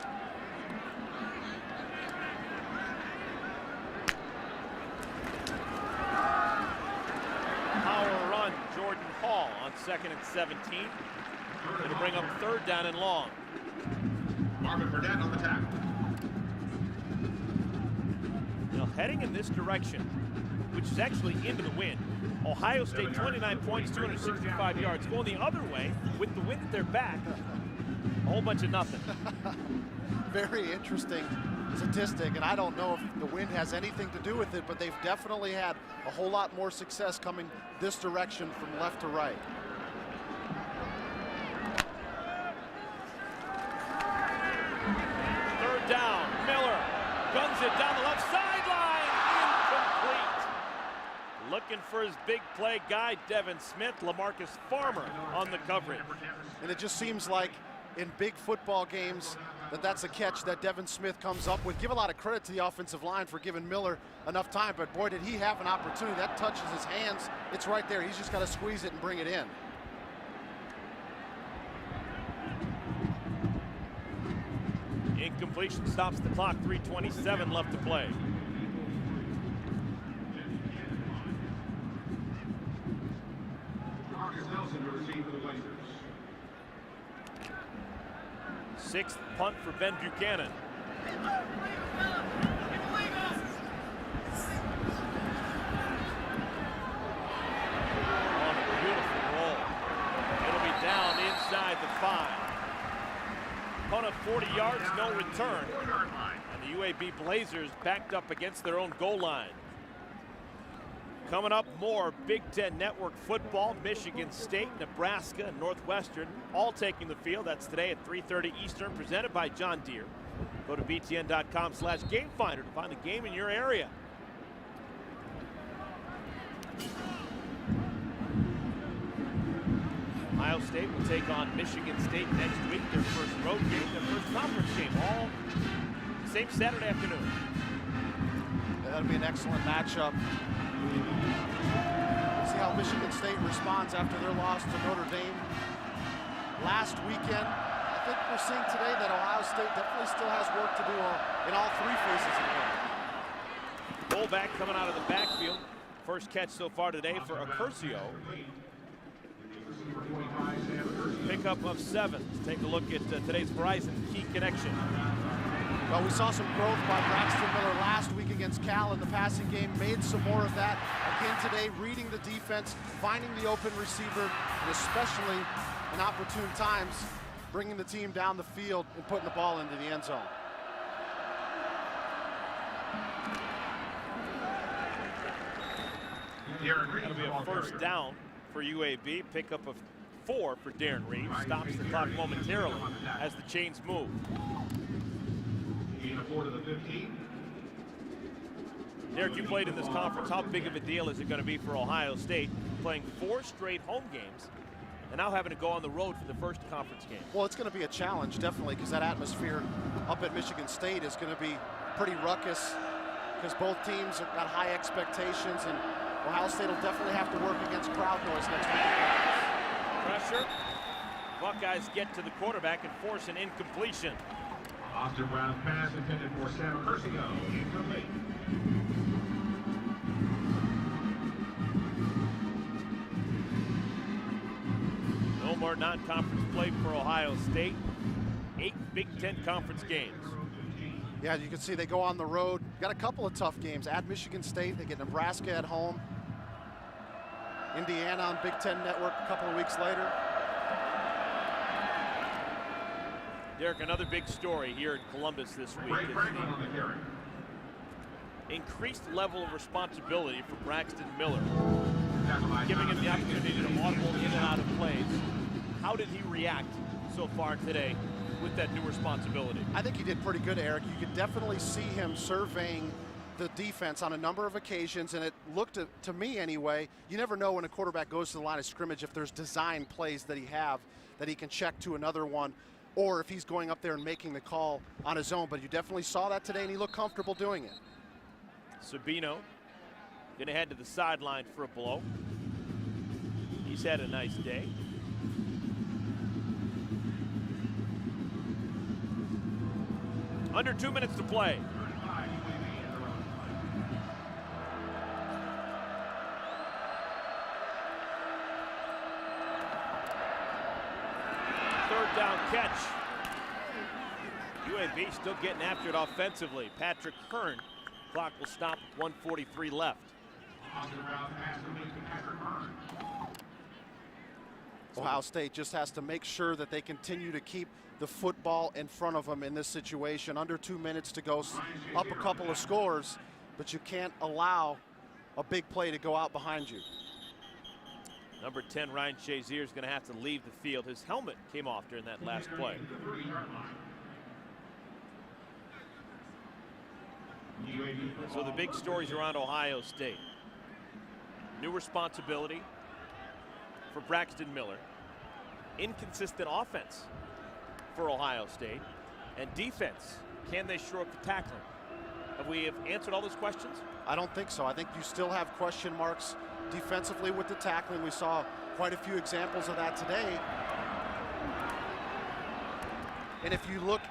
Power run, Jordan Hall on 2nd and 17. It'll bring up 3rd down and long. Marvin Burnett on the tackle. Now heading in this direction, which is actually into the wind. Ohio State 29 points, 265 yards. Going the other way with the wind at their back, a whole bunch of nothing. Very interesting statistic, and I don't know if the wind has anything to do with it, but they've definitely had a whole lot more success coming this direction from left to right. Third down, Miller guns it down the left sideline, incomplete. Looking for his big play guy, Devin Smith. LaMarcus Farmer on the coverage. And it just seems like in big football games that's a catch that Devin Smith comes up with. Give a lot of credit to the offensive line for giving Miller enough time, but boy, did he have an opportunity. That touches his hands. It's right there. He's just got to squeeze it and bring it in. Incompletion stops the clock, 3:27 left to play. Marcus Nelson to receive for the Blazers. 6th punt for Ben Buchanan. On a beautiful roll. It'll be down inside the 5. Punt of 40 yards, no return. And the UAB Blazers backed up against their own goal line. Coming up, more Big Ten Network football. Michigan State, Nebraska, and Northwestern all taking the field. That's today at 3:30 Eastern, presented by John Deere. Go to btn.com/gamefinder to find the game in your area. Ohio State will take on Michigan State next week, their first road game, their first conference game, all same Saturday afternoon. Yeah, that'll be an excellent matchup. See how Michigan State responds after their loss to Notre Dame last weekend. I think we're seeing today that Ohio State definitely still has work to do in all 3 phases of the game. Fullback coming out of the backfield. First catch so far today for Accurcio. Pickup of 7. Let's take a look at today's Verizon Key Connection. Well, we saw some growth by Braxton Miller last week against Cal in the passing game. Made some more of that again today, reading the defense, finding the open receiver, and especially in opportune times, bringing the team down the field and putting the ball into the end zone. That'll be a first down for UAB. Pickup of 4 for Darren Reeves. Stops the clock momentarily as the chains move. Derek, you played in this conference. How big of a deal is it going to be for Ohio State playing 4 straight home games and now having to go on the road for the first conference game? Well, it's going to be a challenge, definitely, because that atmosphere up at Michigan State is going to be pretty ruckus because both teams have got high expectations, and Ohio State will definitely have to work against crowd noise next week. Pressure. Buckeyes get to the quarterback and force an incompletion. Austin Brown's pass intended for Sam Accurcio, incomplete. No more non-conference play for Ohio State. 8 Big Ten conference games. Yeah, you can see they go on the road Got a couple of tough games. At Michigan State, they get Nebraska at home. Indiana on Big Ten Network a couple of weeks later. Derek, another big story here in Columbus this week is the increased level of responsibility for Braxton Miller, giving him the opportunity to audible in and out of plays. How did he react so far today with that new responsibility? I think he did pretty good, Eric. You could definitely see him surveying the defense on a number of occasions, and it looked to me anyway, you never know when a quarterback goes to the line of scrimmage if there's design plays that he can check to another one, or if he's going up there and making the call on his own. But you definitely saw that today, and he looked comfortable doing it. Sabino gonna head to the sideline for a blow. He's had a nice day. Under 2 minutes to play. Third down catch. UAB still getting after it offensively. Patrick Hearn. Clock will stop with 1:43 left. Ohio State just has to make sure that they continue to keep the football in front of them in this situation. Under 2 minutes to go, up a couple of scores, but you can't allow a big play to go out behind you. Number 10, Ryan Shazier, is going to have to leave the field. His helmet came off during that last play. So the big stories around Ohio State. New responsibility for Braxton Miller. Inconsistent offense for Ohio State. And defense. Can they shore up the tackling? Have we answered all those questions? I don't think so. I think you still have question marks defensively with the tackling. We saw quite a few examples of that today. And if you look,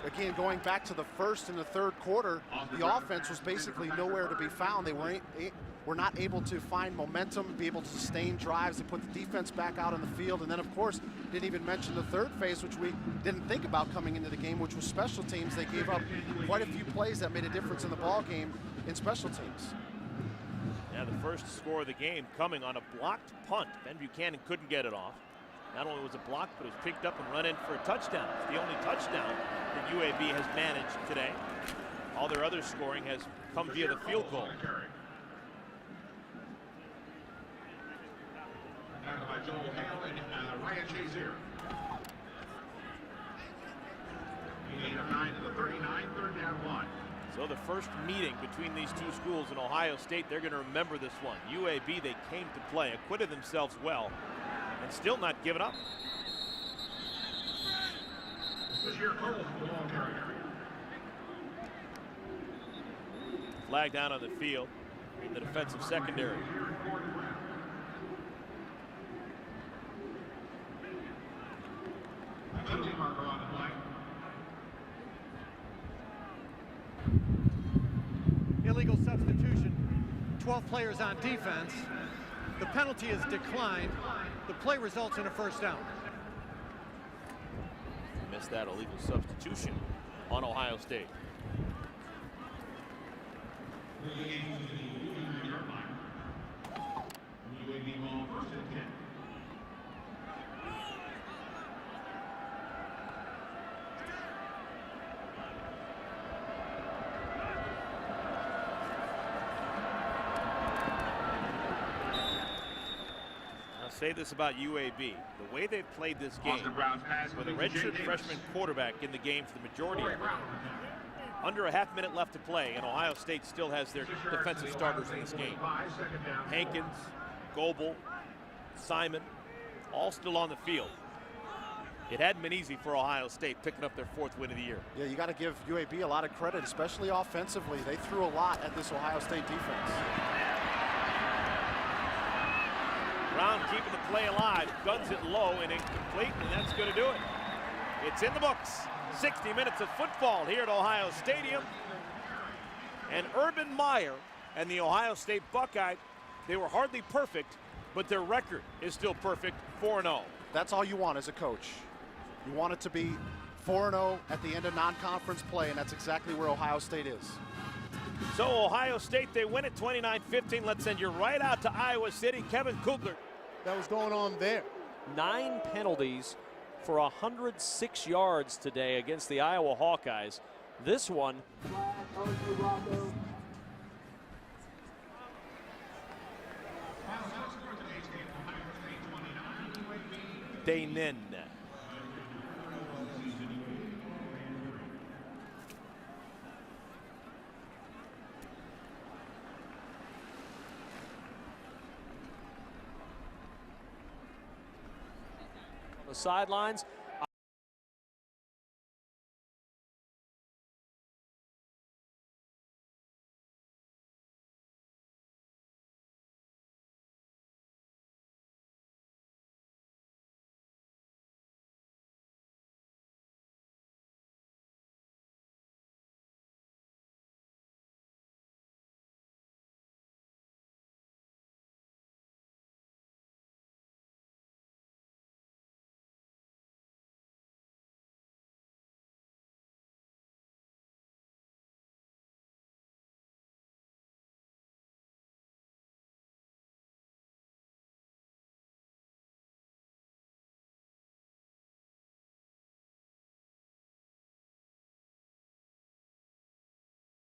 again, going back to the first and the third quarter, the offense was basically nowhere to be found. They were not able to find momentum, be able to sustain drives. They put the defense back out on the field. And then, of course, didn't even mention the third phase, which we didn't think about coming into the game, which was special teams. They gave up quite a few plays that made a difference in the ball game in special teams. Yeah, the first score of the game coming on a blocked punt. Ben Buchanan couldn't get it off. Not only was it blocked, but it was picked up and run in for a touchdown. It's the only touchdown that UAB has managed today. All their other scoring has come via the field goal. Ryan Shazier. Gain of 9 to the 39, third down 1. So the first meeting between these two schools in Ohio State, they're going to remember this one. UAB, they came to play, acquitted themselves well, and still not giving up. Flag down on the field, the defensive secondary. Illegal substitution, 12 players on defense. The penalty is declined. The play results in a first down. Missed that illegal substitution on Ohio State. Say this about UAB. The way they've played this game, with a redshirt freshman quarterback in the game for the majority of it, under a half-minute left to play, and Ohio State still has their defensive starters in this game. Hankins, Goebel, Simon, all still on the field. It hadn't been easy for Ohio State picking up their fourth win of the year. Yeah, you got to give UAB a lot of credit, especially offensively. They threw a lot at this Ohio State defense. Brown keeping the play alive, guns it low and incomplete, and that's going to do it. It's in the books. 60 minutes of football here at Ohio Stadium. And Urban Meyer and the Ohio State Buckeye, they were hardly perfect, but their record is still perfect, 4-0. That's all you want as a coach. You want it to be 4-0 at the end of non-conference play, and that's exactly where Ohio State is. So Ohio State, they win it 29-15. Let's send you right out to Iowa City. Kevin Kugler. That was going on there. 9 penalties for 106 yards today against the Iowa Hawkeyes. This one. Danin. The sidelines.